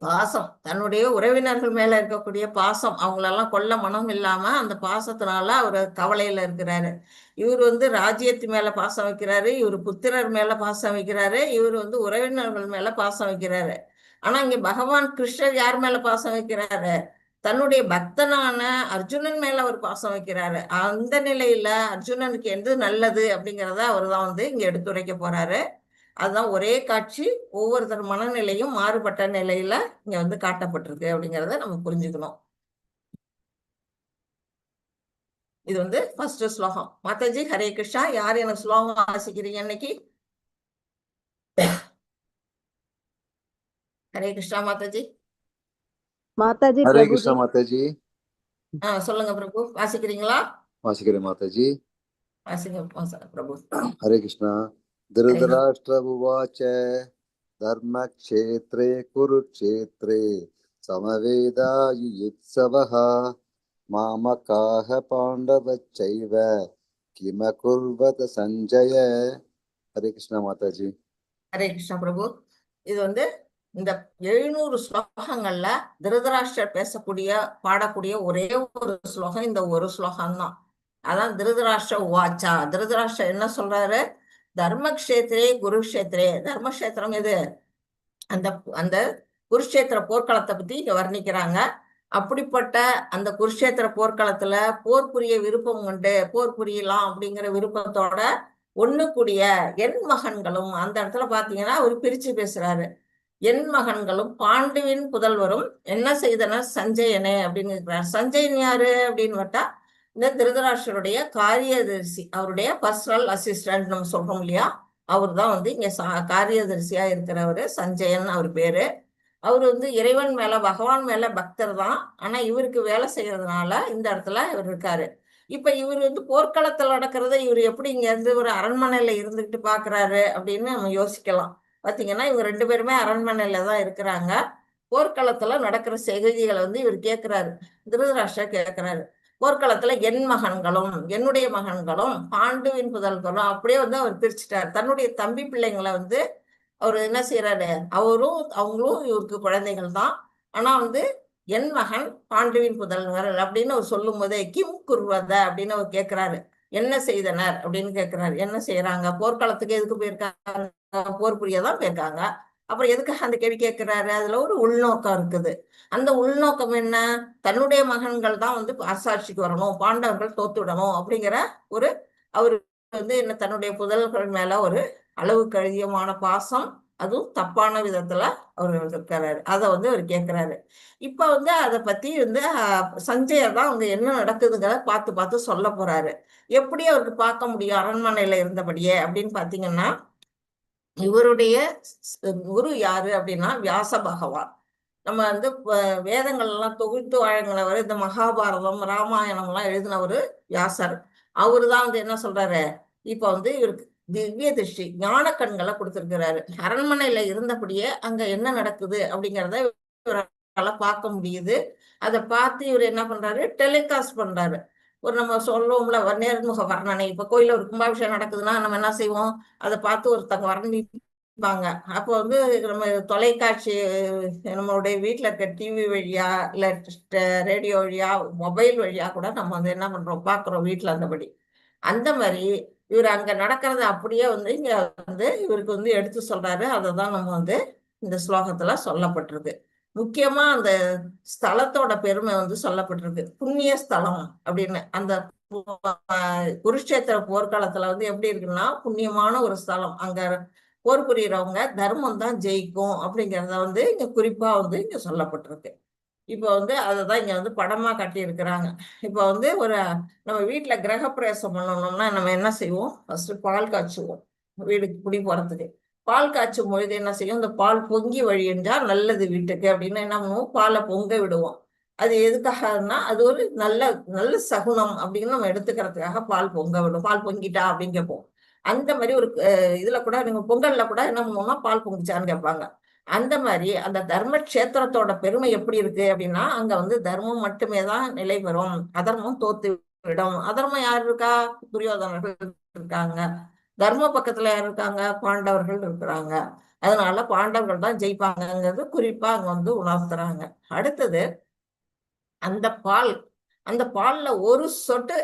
பாசம், தன்னுடைய உறவினர்கள் மேல இருக்கக்கூடிய பாசம், அவங்களெல்லாம் கொல்ல மனம் இல்லாம அந்த பாசத்தினால அவர் கவலையில இருக்கிறாரு. இவர் வந்து ராஜ்யத்து மேல பாசம் வைக்கிறாரு, இவர் புத்திரர் மேல பாசம் வைக்கிறாரு, இவர் வந்து உறவினர்கள் மேல பாசம் வைக்கிறாரு. ஆனா இங்க பகவான் கிருஷ்ணர் யார் மேல பாசம் வைக்கிறாரு, தன்னுடைய பக்தனான அர்ஜுனன் மேல அவர் பாசம் வைக்கிறாரு. அந்த நிலையில அர்ஜுனனுக்கு எது நல்லது அப்படிங்கிறத அவர் தான் வந்து இங்க எடுத்துரைக்க போறாரு. அதுதான் ஒரே காட்சி, ஒவ்வொருத்தர் மனநிலையும் மாறுபட்ட நிலையில இங்க வந்து காட்டப்பட்டிருக்கு அப்படிங்கிறத நம்ம புரிஞ்சுக்கணும். இது வந்து ஃபர்ஸ்ட் ஸ்லோகம். மாதாஜி ஹரே கிருஷ்ணா. யார் எனக்கு ஸ்லோகம் வாசிக்கிறீங்க இன்னைக்கு? ஹரே கிருஷ்ணா மாதாஜி. மாதாஜி हरे பிரபுஜி. कृष्णा माता जी। சொல்லுங்க பிரபு, வாசிக்கிறீங்களா? वासिकरे माता जी। வாசிங்க பிரபு. हरे कृष्णा। धृतराष्ट्र उवाच धर्मक्षेत्रे कुरुक्षेत्रे समवेदायुयुत्सवः मामकाः पाण्डवश्चैव किमकुर्वत सञ्जय। हरे कृष्णा माता जी। ஹரே கிருஷ்ணா பிரபு. இது வந்து இந்த 700 ஸ்லோகங்கள்ல திருதராஷ்டிரர் பாடக்கூடிய ஒரே ஒரு ஸ்லோகம் இந்த ஒரு ஸ்லோகம் தான். அதான் திருதராஷ்டிர உவாச்சா. திருதராஷ்டிரர் என்ன சொல்றாரு, தர்மக்ஷேத்திரே குருக்ஷேத்திரே. தர்மக்ஷேத்திரம் எது, அந்த அந்த குருஷேத்திர போர்க்களத்தை பத்தி இங்க வர்ணிக்கிறாங்க. அப்படிப்பட்ட அந்த குருஷேத்திர போர்க்களத்துல போர் புரிய விருப்பம் கொண்டு போர் புரியலாம் அப்படிங்கிற விருப்பத்தோட ஒண்ணு கூடிய என் மகன்களும், அந்த இடத்துல பாத்தீங்கன்னா அவர் பிரிச்சு பேசுறாரு, என் மகன்களும் பாண்டுவின் புதல்வரும் என்ன செய்தனர் சஞ்சயனே அப்படின்னு இருக்கிறார். சஞ்சயன் யாரு அப்படின்னு பார்த்தா, இந்த திருதராஷ்டிரருடைய காரியதரிசி, அவருடைய பர்சனல் அசிஸ்டன்ட் நம்ம சொல்றோம் இல்லையா, அவர் தான் வந்து இங்க காரியதரிசியா இருக்கிறவரு சஞ்சயன் அவர் பேரு. அவர் வந்து இறைவன் மேல பகவான் மேல பக்தர் தான். ஆனா இவருக்கு வேலை செய்யறதுனால இந்த இடத்துல இவர் இருக்காரு. இப்ப இவர் வந்து போர்க்களத்துல நடக்கிறத இவர் எப்படி இங்க இருந்து ஒரு அரண்மனையில இருந்துகிட்டு பாக்குறாரு அப்படின்னு நம்ம யோசிக்கலாம். பாத்தீங்கன்னா இவங்க 2 பேருமே அரண்மனையில தான் இருக்கிறாங்க. போர்க்களத்துல நடக்கிற செய்திகளை வந்து இவர் கேட்கிறாரு, திருதராஷ்டிரர் கேட்கிறாரு. போர்க்களத்துல என் மகன்களும் என்னுடைய மகன்களும் பாண்டுவின் புதல்வரும் அப்படியே வந்து அவர் பிரிச்சுட்டார். தன்னுடைய தம்பி பிள்ளைங்களை வந்து அவர் என்ன செய்யறாரு, அவங்களும் இவருக்கு குழந்தைகள் தான். ஆனா வந்து என் மகன் பாண்டுவின் புதல்வர் அப்படின்னு அவர் சொல்லும் போதே கிம் குர்வத அப்படின்னு அவர் கேட்கிறாரு, என்ன செய்தனர் அப்படின்னு கேட்கிறாரு. என்ன செய்யறாங்க, போர்க்களத்துக்கு எதுக்கு போயிருக்காங்க, போர் புரியதான் போயிருக்காங்க. அப்புறம் எதுக்காக அந்த கேள்வி கேட்கிறாரு, அதுல ஒரு உள்நோக்கம் இருக்குது. அந்த உள்நோக்கம் என்ன, தன்னுடைய மகன்கள் தான் வந்து அரசாட்சிக்கு வரணும், பாண்டவர்கள் தோத்து விடணும் அப்படிங்கிற ஒரு, அவரு வந்து என்ன தன்னுடைய புதல்கள் மேல ஒரு அளவுக்கு அதிகமான பாசம், அதுவும் தப்பான விதத்துல அவர் இருக்கிறாரு. அதை வந்து அவர் கேட்கிறாரு. இப்ப வந்து அதை பத்தி வந்து சஞ்சயர் தான் அவங்க என்ன நடக்குதுங்கிறத பார்த்து பார்த்து சொல்ல போறாரு. எப்படி அவருக்கு பார்க்க முடியும் அரண்மனையில இருந்தபடியே அப்படின்னு பாத்தீங்கன்னா, இவருடைய குரு யாரு அப்படின்னா வியாச பகவான். நம்ம வந்து வேதங்கள் எல்லாம் தொகுத்து வழங்கினவர், இந்த மகாபாரதம் ராமாயணம் எல்லாம் எழுதினவர் வியாசர். அவரு தான் வந்து என்ன சொல்றாரு, இப்ப வந்து இவருக்கு திவ்ய திருஷ்டி ஞான கண்களை கொடுத்திருக்கிறாரு. அரண்மனையில இருந்தபடியே அங்க என்ன நடக்குது அப்படிங்கிறத இவரால பார்க்க முடியுது. அதை பார்த்து இவர் என்ன பண்றாரு, டெலிகாஸ்ட் பண்றாரு. ஒரு நம்ம சொல்லுவோம்ல நேர்முக வர்ணனை. இப்ப கோயில ஒரு கும்பாபிஷேகம் நடக்குதுன்னா நம்ம என்ன செய்வோம், அதை பார்த்து ஒருத்தங்க வர்ணிப்பாங்க. அப்போ வந்து நம்ம தொலைக்காட்சி, நம்மளுடைய வீட்டுல இருக்க டிவி வழியா இல்ல ரேடியோ வழியா மொபைல் வழியா கூட நம்ம வந்து என்ன பண்றோம், பாக்குறோம் வீட்டுல. அந்தபடி அந்த மாதிரி இவர் அங்க நடக்கிறத அப்படியே வந்து இங்க வந்து இவருக்கு வந்து எடுத்து சொல்றாரு. அதை தான் நம்ம வந்து இந்த ஸ்லோகத்துல சொல்லப்பட்டிருக்கு. முக்கியமா அந்த ஸ்தலத்தோட பெருமை வந்து சொல்லப்பட்டிருக்கு. புண்ணிய ஸ்தலம் அப்படின்னு. அந்த குருஷேத்திர போர்க்காலத்துல வந்து எப்படி இருக்குன்னா புண்ணியமான ஒரு ஸ்தலம். அங்க போர் புரியறவங்க தர்மம் தான் ஜெயிக்கும் அப்படிங்கிறத வந்து இங்க குறிப்பா வந்து இங்க சொல்லப்பட்டிருக்கு. இப்போ வந்து அதை தான் இங்க வந்து படமா கட்டி இருக்கிறாங்க. இப்போ வந்து நம்ம வீட்டுல கிரகப்பிரவேசம் பண்ணணும்னா நம்ம என்ன செய்வோம்? ஃபர்ஸ்ட் பால் காய்ச்சுவோம். வீடுக்கு குடி போறதுக்கு பால் காய்ச்சும் பொழுது என்ன செய்யும்? இந்த பால் பொங்கி வழியஞ்சா நல்லது வீட்டுக்கு அப்படின்னு என்ன பண்ணுவோம்? பாலை பொங்க விடுவோம். அது எதுக்காகனா அது ஒரு நல்ல நல்ல சகுனம் அப்படின்னு நம்ம எடுத்துக்கிறதுக்காக பால் பொங்க விடும். பால் பொங்கிட்டா அப்படின்னு கேட்போம். அந்த மாதிரி ஒரு இதுல கூட நீங்க பொங்கல்ல கூட என்ன பண்ணுவோம்னா பால் பொங்கிச்சான்னு கேட்பாங்க. அந்த மாதிரி அந்த தர்ம கஷேத்திரத்தோட பெருமை எப்படி இருக்கு அப்படின்னா அங்க வந்து தர்மம் மட்டுமே தான் நிலை பெறும். அதர்மம் தோத்து விடும். அதர்மம் யார் இருக்கா? துரியோதனர்கள் இருக்காங்க. தர்ம பக்கத்துல யார் இருக்காங்க? பாண்டவர்கள் இருக்கிறாங்க. அதனால பாண்டவர்கள் தான் ஜெயிப்பாங்கிறது குறிப்பா அங்க வந்து உணர்த்துறாங்க. அடுத்தது அந்த பால், அந்த பால்ல ஒரு சொட்டு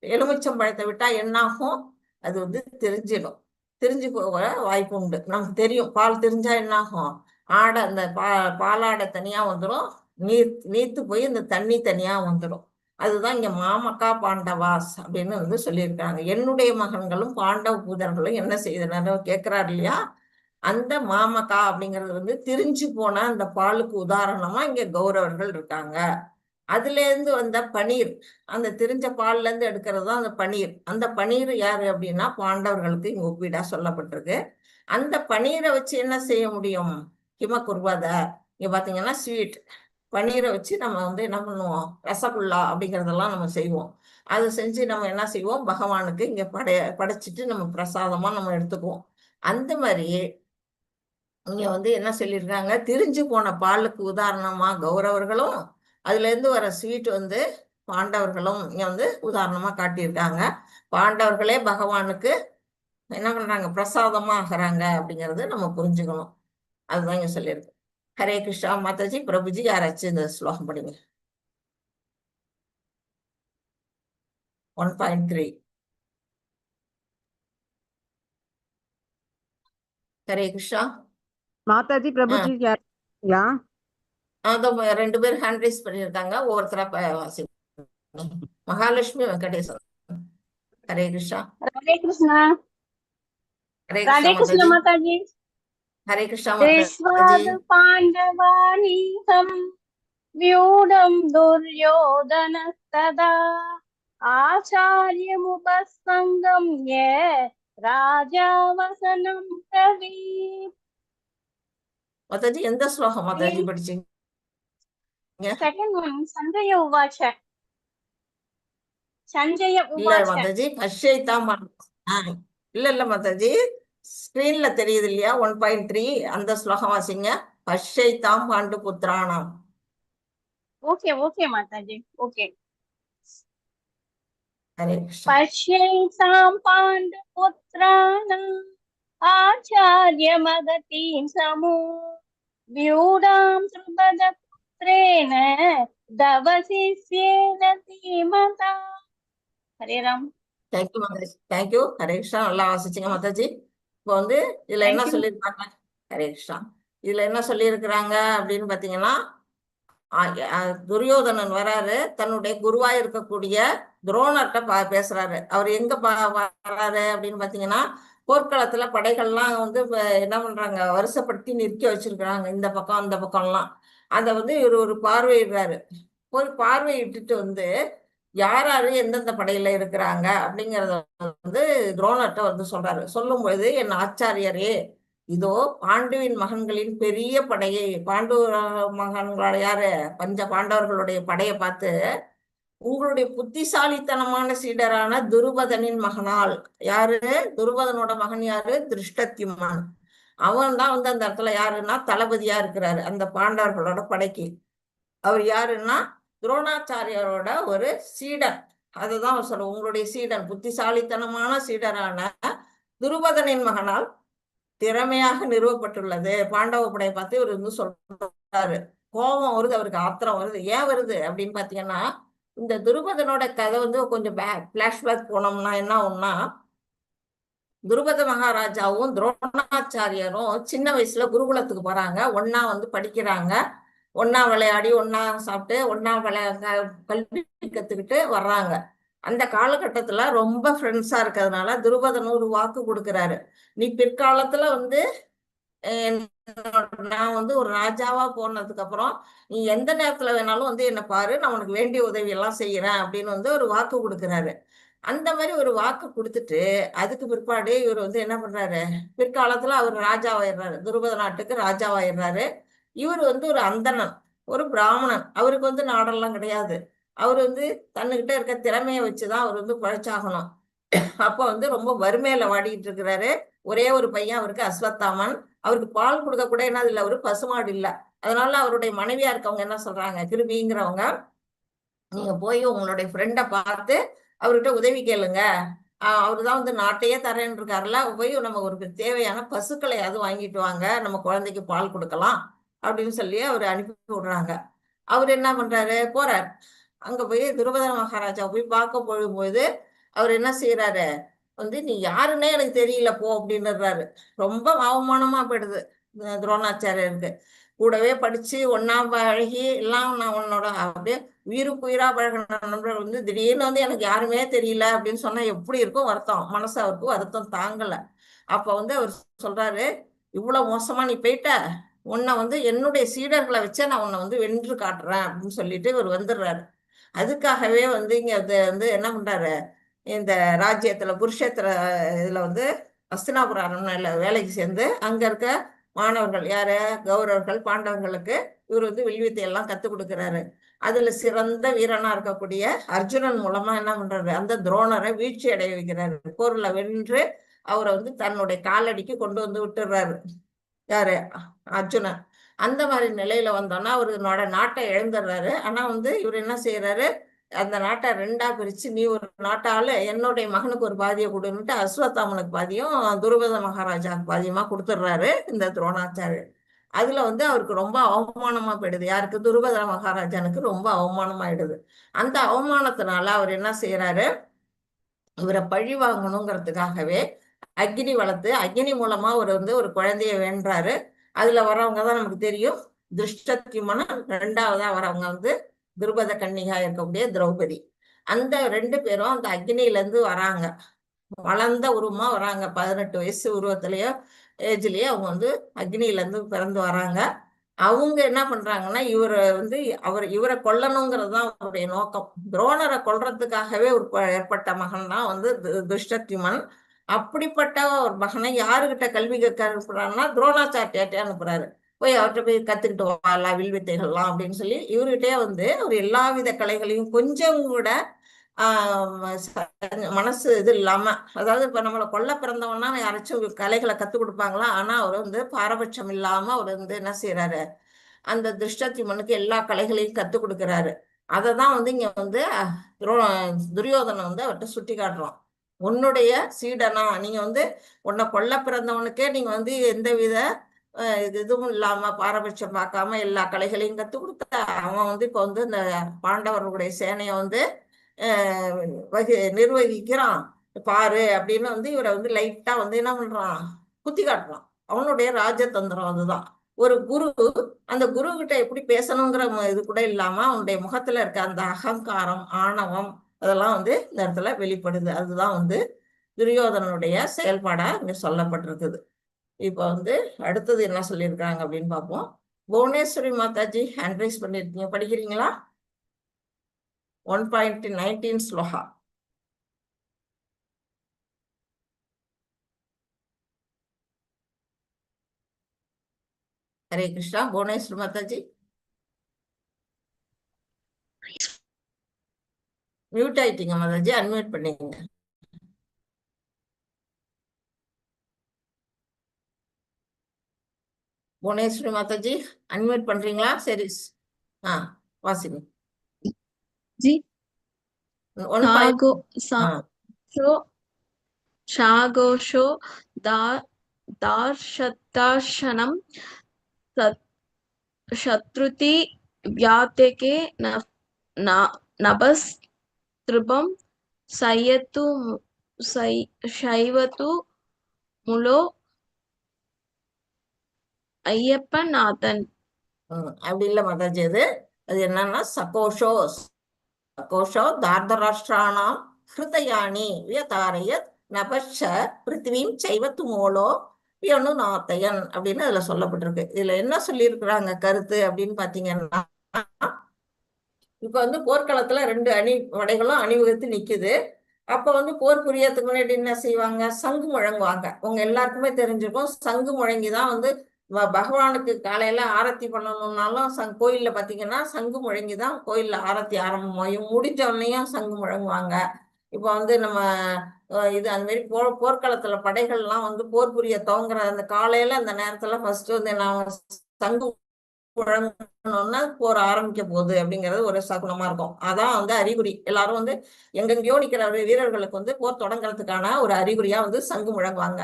எலுமிச்சம் பழத்தை விட்டா என்ன ஆகும்? அது வந்து தெரிஞ்சிடும். தெரிஞ்சு போக வாய்ப்பு உண்டு. நமக்கு தெரியும் பால் தெரிஞ்சா என்ன ஆகும்? அந்த பாலாடை தனியா வந்துடும். நீத்து போய் இந்த தண்ணி தனியா வந்துடும். அதுதான் இங்க மாமக்கா பாண்டவாஸ் அப்படின்னு வந்து சொல்லியிருக்காங்க. என்னுடைய மகன்களும் பாண்டவ பூதர்களும் என்ன செய்தனர் கேட்கிறார் இல்லையா? அந்த மாமக்கா அப்படிங்கிறது வந்து திரிஞ்சு போன அந்த பாலுக்கு உதாரணமா இங்க கௌரவர்கள் இருக்காங்க. அதுல இருந்து வந்த பனீர், அந்த திரிஞ்ச பால்ல இருந்து எடுக்கிறது தான் அந்த பனீர். அந்த பனீர் யாரு அப்படின்னா பாண்டவர்களுக்கு இங்க ஒப்பீடா சொல்லப்பட்டிருக்கு. அந்த பனீரை வச்சு என்ன செய்ய முடியும்? கிம குர்வத, இங்க பாத்தீங்கன்னா ஸ்வீட் பனீரை வச்சு நம்ம வந்து என்ன பண்ணுவோம்? ரசகுல்லா அப்படிங்கறதெல்லாம் நம்ம செய்வோம். அதை செஞ்சு நம்ம என்ன செய்வோம்? பகவானுக்கு இங்க படைச்சிட்டு நம்ம பிரசாதமா நம்ம எடுத்துக்குவோம். அந்த மாதிரி இங்க வந்து என்ன சொல்லியிருக்காங்க? திரிஞ்சு போன பாலுக்கு உதாரணமா கௌரவர்களும் அதுல இருந்து வர ஸ்வீட் வந்து பாண்டவர்களும் இங்க வந்து உதாரணமா காட்டியிருக்காங்க. பாண்டவர்களே பகவானுக்கு என்ன பண்றாங்க? பிரசாதமா ஆகிறாங்க அப்படிங்கறது நம்ம புரிஞ்சுக்கணும். அதுதான் இங்க சொல்லியிருக்கு. ஹரே கிருஷ்ணா. மாதாஜி, பிரபுஜி யாராச்சும் இந்த ஸ்லோகம் படிங்க. 1.3. ஹரே கிருஷ்ணா. மாதாஜி பிரபுஜி யாருங்களா? அதான் 2 பேர் ஹேண்ட் ரைஸ் பண்ணியிருக்காங்க. ஒவ்வொருத்தரா வாசி. மகாலட்சுமி வெங்கடேசன். ஹரே கிருஷ்ணா. राधे कृष्णा। ஹரே கிருஷ்ணா राधे कृष्णा மாதாஜி. माताजी। हरे कृष्णा माताजी. दृष्ट्वाद पाण्डवानीकं व्यूढं दुर्योधनस्तदा आचार्यमुपसङ्गम्य राजा वसनं ब्रवीत्। माताजी எந்த ஸ்லோகம் மாதாஜி படிச்சீங்க? सेकंड वन संजय उवाच। संजय இல்ல उवाच। மாதாஜி, பஷ்யைத்தாம் இல்ல மாதாஜி, ஸ்கிரீன்ல தெரியுது இல்லையா? 1.3 அந்த ஸ்லோகம் வாசிங்க. பஷ்யைத்தாம் பாண்டு புத்திராணாம். Okay okay Mataji okay. Hare Krishna. पश्यैतां पाण्डुपुत्राणाम् आचार्यमगतीं समू व्यूढां द्रुपदपुत्रेण दवशिष्येन धीमता। हरे राम। Thank you Mataji, thank you. ஹரே கிருஷ்ணா, நல்லா வாசிச்சீங்க மாதாஜி. இப்போ வந்து இதுல என்ன Thank you. சொல்லியிருக்காங்க? ஹரே கிருஷ்ணா. இதுல என்ன சொல்லியிருக்கிறாங்க அப்படின்னு பாத்தீங்கன்னா துரியோதனன் வராரு, தன்னுடைய குருவா இருக்கக்கூடிய துரோணர்கிட்ட பேசுறாரு. அவர் எங்க வராரு அப்படின்னு பாத்தீங்கன்னா போர்க்களத்துல படைகள்லாம் வந்து என்ன பண்றாங்க? வருஷப்படுத்தி நிற்க வச்சிருக்கிறாங்க இந்த பக்கம் அந்த பக்கம்லாம். அத வந்து இவர் ஒரு பார்வையிடுறாரு. ஒரு பார்வையிட்டுட்டு வந்து யார் யாரு எந்தெந்த படையில இருக்கிறாங்க அப்படிங்கறத வந்து துரோணர்கிட்ட வந்து சொல்றாரு. சொல்லும் பொழுது, என் ஆச்சாரியரே, இதோ பாண்டுவின் மகன்களின் பெரிய படையை, பாண்டு மகன்களோட யாரு பஞ்ச பாண்டவர்களுடைய படையை பார்த்து உங்களுடைய புத்திசாலித்தனமான சீடரான துருபதனின் மகனால், யாரு துருபதனோட மகன் யாரு? திருஷ்டத்யும்னன். அவன் தான் வந்து அந்த இடத்துல யாருன்னா தளபதியா இருக்கிறாரு அந்த பாண்டவர்களோட படைக்கு. அவர் யாருன்னா துரோணாச்சாரியரோட ஒரு சீடன். அதுதான் அவர் சொல்ற, உங்களுடைய சீடன், புத்திசாலித்தனமான சீடரான துருபதனின் மகனால் திறமையாக நிறுவப்பட்டுள்ளது. பாண்டவ படையை பார்த்து இவர் வந்து சொல்றாரு. கோபம் வருது அவருக்கு, ஆத்திரம் வருது. ஏன் வருது அப்படின்னு பாத்தீங்கன்னா இந்த துருபதனோட கதை வந்து கொஞ்சம் பிளாஷ்பேக் போனோம்னா என்ன ஆகும்னா துருபத மகாராஜாவும் துரோணாச்சாரியரும் சின்ன வயசுல குருகுலத்துக்கு போறாங்க, ஒன்னா வந்து படிக்கிறாங்க, ஒன்னா விளையாடி ஒன்னா சாப்பிட்டு ஒன்னா கல்வி கத்துக்கிட்டு வர்றாங்க. அந்த காலகட்டத்துல ரொம்ப ஃப்ரெண்ட்ஸா இருக்கிறதுனால துருபதன் ஒரு வாக்கு கொடுக்கிறாரு, நீ பிற்காலத்துல வந்து நான் வந்து ஒரு ராஜாவா போனதுக்கு அப்புறம் நீ எந்த நேரத்துல வேணாலும் வந்து என்ன பாரு, நான் உனக்கு வேண்டிய உதவி எல்லாம் செய்யறேன் அப்படின்னு வந்து ஒரு வாக்கு கொடுக்கிறாரு. அந்த மாதிரி ஒரு வாக்கு கொடுத்துட்டு அதுக்கு பிற்பாடு இவர் வந்து என்ன பண்றாரு, பிற்காலத்துல அவர் ராஜாவாயிடுறாரு, துருபத நாட்டுக்கு ராஜாவாயிடுறாரு. இவர் வந்து ஒரு அந்தணன், ஒரு பிராமணன், அவருக்கு வந்து நாடெல்லாம் கிடையாது. அவர் வந்து தன்னுகிட்ட இருக்க திறமையை வச்சுதான் அவர் வந்து பழைச்சாகணும். அப்ப வந்து ரொம்ப வறுமையில வாடிட்டு இருக்கிறாரு. ஒரே ஒரு பையன் அவருக்கு, அஸ்வத்தாமன். அவருக்கு பால் கொடுக்க கூட என்ன இல்ல, ஒரு பசுமாடு இல்ல. அதனால அவருடைய மனைவியா இருக்கவங்க என்ன சொல்றாங்க, கிருபிங்கிறவங்க, நீங்க போய் உங்களுடைய ஃப்ரெண்டை பார்த்து அவர்கிட்ட உதவி கேளுங்க, அவருதான் வந்து நாட்டையே தரேன்னு இருக்காருல்ல, போய் நம்ம ஒரு தேவையான பசுக்களையாவது வாங்கிட்டு வாங்க, நம்ம குழந்தைக்கு பால் கொடுக்கலாம் அப்படின்னு சொல்லி அவர் அனுப்பி விடுறாங்க. அவர் என்ன பண்றாரு, போறார். அங்க போய் துருபத மகாராஜா போய் பார்க்க போகும்போது அவர் என்ன செய்யறாரு, வந்து நீ யாருன்னே எனக்கு தெரியல போ அப்படின்னுறாரு. ரொம்ப அவமானமா போயிடுது துரோணாச்சாரியருக்கு. கூடவே படிச்சு ஒன்னா பழகி எல்லாம் நான் உன்னோட அப்படியே உயிருக்கு உயிரா பழகின நண்பர்கள் வந்து திடீர்னு வந்து எனக்கு யாருமே தெரியல அப்படின்னு சொன்னா எப்படி இருக்கும் வருத்தம், மனசு அவருக்கு வருத்தம் தாங்கல. அப்ப வந்து அவர் சொல்றாரு, இவ்வளவு மோசமா நீ போயிட்ட, உன்னை வந்து என்னுடைய சீடர்களை வச்சே நான் உன்னை வந்து வென்று காட்டுறேன் அப்படின்னு சொல்லிட்டு இவர் வந்துடுறாரு. அதுக்காகவே வந்து இங்க வந்து என்ன பண்றாரு, இந்த ராஜ்யத்துல குருஷேத்திர இதுல வந்து ஹஸ்தினாபுர அரண்மனையில வேலைக்கு சேர்ந்து அங்க இருக்க மாணவர்கள் யாரு, கௌரவர்கள் பாண்டவர்களுக்கு இவர் வந்து வில்வித்தை எல்லாம் கத்துக் கொடுக்கிறாரு. அதுல சிறந்த வீரனா இருக்கக்கூடிய அர்ஜுனன் மூலமா என்ன பண்றாரு, அந்த துரோணரை வீழ்ச்சி அடைய வைக்கிறாரு. போர்ல வென்று அவரை வந்து தன்னுடைய காலடிக்கு கொண்டு வந்து விட்டுறாரு. யாரு, அர்ஜுனன். அந்த மாதிரி நிலையில வந்தோன்னா அவரு நாட்டை இழந்துடுறாரு. ஆனா வந்து இவர் என்ன செய்யறாரு, அந்த நாட்டை ரெண்டா பிரிச்சு, நீ ஒரு நாட்டால என்னுடைய மகனுக்கு ஒரு பாதியை கொடுன்னுட்டு அஸ்வத்தாமனுக்கு பாதியும் துருபத மகாராஜாவுக்கு பாதியமா கொடுத்துடுறாரு இந்த துரோணாச்சாரியர். அதுல வந்து அவருக்கு ரொம்ப அவமானமா போயிடுது. யாருக்கு, துருபத மகாராஜனுக்கு ரொம்ப அவமானமாயிடுது. அந்த அவமானத்தினால அவர் என்ன செய்யறாரு, இவரை பழி வாங்கணுங்கிறதுக்காகவே அக்னி வளர்த்து அக்னி மூலமா அவர் வந்து ஒரு குழந்தைய வேண்டாரு. அதுல வரவங்க தான் நமக்கு தெரியும், திருஷ்டத்யும்னன், ரெண்டாவதா வரவங்க வந்து துருபத கன்னிகா இருக்கக்கூடிய திரௌபதி. அந்த 2 பேரும் அந்த அக்னியில இருந்து வராங்க, வளர்ந்த உருவமா வராங்க. 18 வயசு உருவத்திலேயோ ஏஜ்லயே அவங்க வந்து அக்னியில இருந்து பிறந்து வராங்க. அவங்க என்ன பண்றாங்கன்னா, இவரை கொல்லணுங்கிறது தான் அவருடைய நோக்கம். துரோணரை கொல்றதுக்காகவே ஒரு ஏற்பட்ட மகன் தான் வந்து துஷ்டத்யுமன். அப்படிப்பட்ட ஒரு மகனை யாருகிட்ட கல்வி கற்க அனுப்புறாருன்னா துரோணாச்சாரியாட்டே அனுப்புறாரு. போய் அவர்கிட்ட போய் கத்துக்கிட்டு வரலாம் வில்வித்தைகள்லாம் அப்படின்னு சொல்லி இவர்கிட்டயே வந்து அவர் எல்லா வித கலைகளையும் கொஞ்சம் கூட மனசு இது இல்லாம, அதாவது இப்ப நம்மளை கொல்ல பிறந்தவன்னா யாராச்சும் கலைகளை கத்துக் கொடுப்பாங்களா, ஆனா அவர் வந்து பாரபட்சம் இல்லாம அவர் வந்து என்ன செய்யறாரு, அந்த திருஷ்டத்யுமனுக்கு எல்லா கலைகளையும் கத்துக் கொடுக்கிறாரு. அததான் வந்து இங்க வந்து துரியோதனை வந்து அவர்கிட்ட சுட்டி காட்டுறோம். உன்னுடைய சீடனா, நீங்க வந்து உன்னை கொல்ல பிறந்தவனுக்கே நீங்க வந்து எந்த வித இதுவும் இல்லாம பாரபட்சம் பார்க்காம எல்லா கலைகளையும் கத்துக் கொடுத்த அவன் வந்து இப்ப வந்து இந்த பாண்டவர்களுடைய சேனையை வந்து நிர்வகிக்கிறான் பாரு அப்படின்னு வந்து இவரை வந்து லைட்டா வந்து என்ன பண்றான், குத்தி காட்டுறான். அவனுடைய ராஜதந்திரம் அதுதான். ஒரு குரு அந்த குரு கிட்ட எப்படி பேசணுங்கிற இது கூட இல்லாம அவனுடைய முகத்துல இருக்க அந்த அகங்காரம், ஆணவம், அதெல்லாம் வந்து இந்த இடத்துல வெளிப்படுது. அதுதான் வந்து துரியோதனனுடைய செயல்பாடா இங்க சொல்லப்பட்டிருக்குது. இப்ப வந்து அடுத்தது என்ன சொல்லியிருக்காங்க அப்படின்னு பார்ப்போம். புவனேஸ்வரி மாதாஜி ஹேண்ட் ரைஸ் பண்ணிருக்கீங்க, படிக்கிறீங்களா? 1.19 ஸ்லோகா. ஹரே கிருஷ்ணா. புவனேஸ்வரி மாதாஜி மியூட் ஆயிட்டீங்க மாதாஜி, அன்மியூட் பண்ணீங்க. புவனேஸ்வரி மாதாஜி அன்மியூட் பண்றீங்களா? சரி, வாசிங்க. जी 1. शागोषो दार्शताशनं शत्रुति व्यात्यके नभस्त्रिभं शैवतु முலோ ஐயப்பநாதன். அப்படி இல்லை மாதாஜி, அது என்னன்னா சகோஷோ சகோஷோ தார்தராஷ்டிராணாம் ஹிருதயானி வியதாரயத் நபஷ பிருத்திவீம் சைவத்து மூலோ வியனு நாத்தையன் அப்படின்னு அதுல சொல்லப்பட்டிருக்கு. இதுல என்ன சொல்லியிருக்கிறாங்க கருத்து அப்படின்னு பாத்தீங்கன்னா, இப்ப வந்து போர்க்களத்துல 2 படைகளும் அணிவகுத்து நிக்குது. அப்ப வந்து போர் புரியறதுக்கு முன்னாடி என்ன செய்வாங்க, சங்கு முழங்குவாங்க. உங்க எல்லாருக்குமே தெரிஞ்சிருக்கும், சங்கு முழங்கிதான் வந்து பகவானுக்கு காலையில ஆரத்தி பண்ணணும்னாலும் கோயில்ல பாத்தீங்கன்னா சங்கு முழங்கிதான் கோயில்ல ஆரத்தி ஆரம்பமாயும் முடிஞ்ச உடனேயும் சங்கு முழங்குவாங்க. இப்ப வந்து நம்ம இது அந்த மாதிரி போர்க்களத்துல படைகள்லாம் வந்து போர் புரிய துவங்குற அந்த காலையில அந்த நேரத்துல ஃபர்ஸ்ட் வந்து நான் சங்கு முழங்கணும்னா போர் ஆரம்பிக்க போகுது அப்படிங்கிறது ஒரு சகுனமா இருக்கும். அதான் வந்து அறிகுறி. எல்லாரும் வந்து எங்கெங்கயோ நிக்கிற வீரர்களுக்கு வந்து போர் தொடங்குறதுக்கான ஒரு அறிகுறியா வந்து சங்கு முழங்குவாங்க.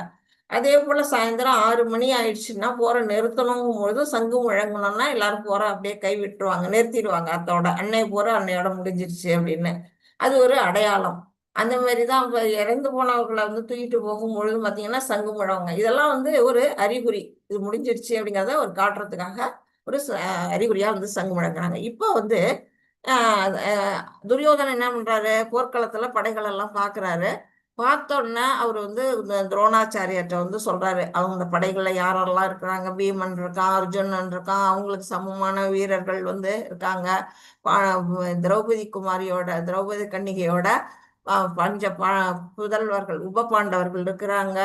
அதே போல சாயந்தரம் 6 மணி ஆயிடுச்சுன்னா போரை நிறுத்தணும் பொழுது சங்கு முழங்கணும்னா எல்லாரும் போரை அப்படியே கை விட்டுருவாங்க, நிறுத்திடுவாங்க. அதோட அன்னைய போற அன்னையோட முடிஞ்சிருச்சு அப்படின்னு. அது ஒரு அடையாளம். அந்த மாதிரிதான் இப்ப இறந்து போனவர்களை வந்து தூக்கிட்டு போகும்பொழுது பாத்தீங்கன்னா சங்கு முழங்க. இதெல்லாம் வந்து ஒரு அறிகுறி, இது முடிஞ்சிருச்சு அப்படிங்கிறத ஒரு காட்டுறதுக்காக ஒரு அறிகுறியா வந்து சங்கு முழங்குறாங்க. இப்போ வந்து துரியோதனன் என்ன பண்றாரு, போர்க்களத்துல படைகள் எல்லாம் பாக்குறாரு. பார்த்தோன்னா அவர் வந்து இந்த துரோணாச்சாரியர்கிட்ட வந்து சொல்றாரு, அவங்க இந்த படைகள்ல யாரெல்லாம் இருக்கிறாங்க, பீமன் இருக்கான், அர்ஜுனன் இருக்கான், அவங்களுக்கு சமமான வீரர்கள் வந்து இருக்காங்க. திரௌபதி கன்னிகையோட பஞ்ச புதல்வர்கள் உப பாண்டவர்கள் இருக்கிறாங்க.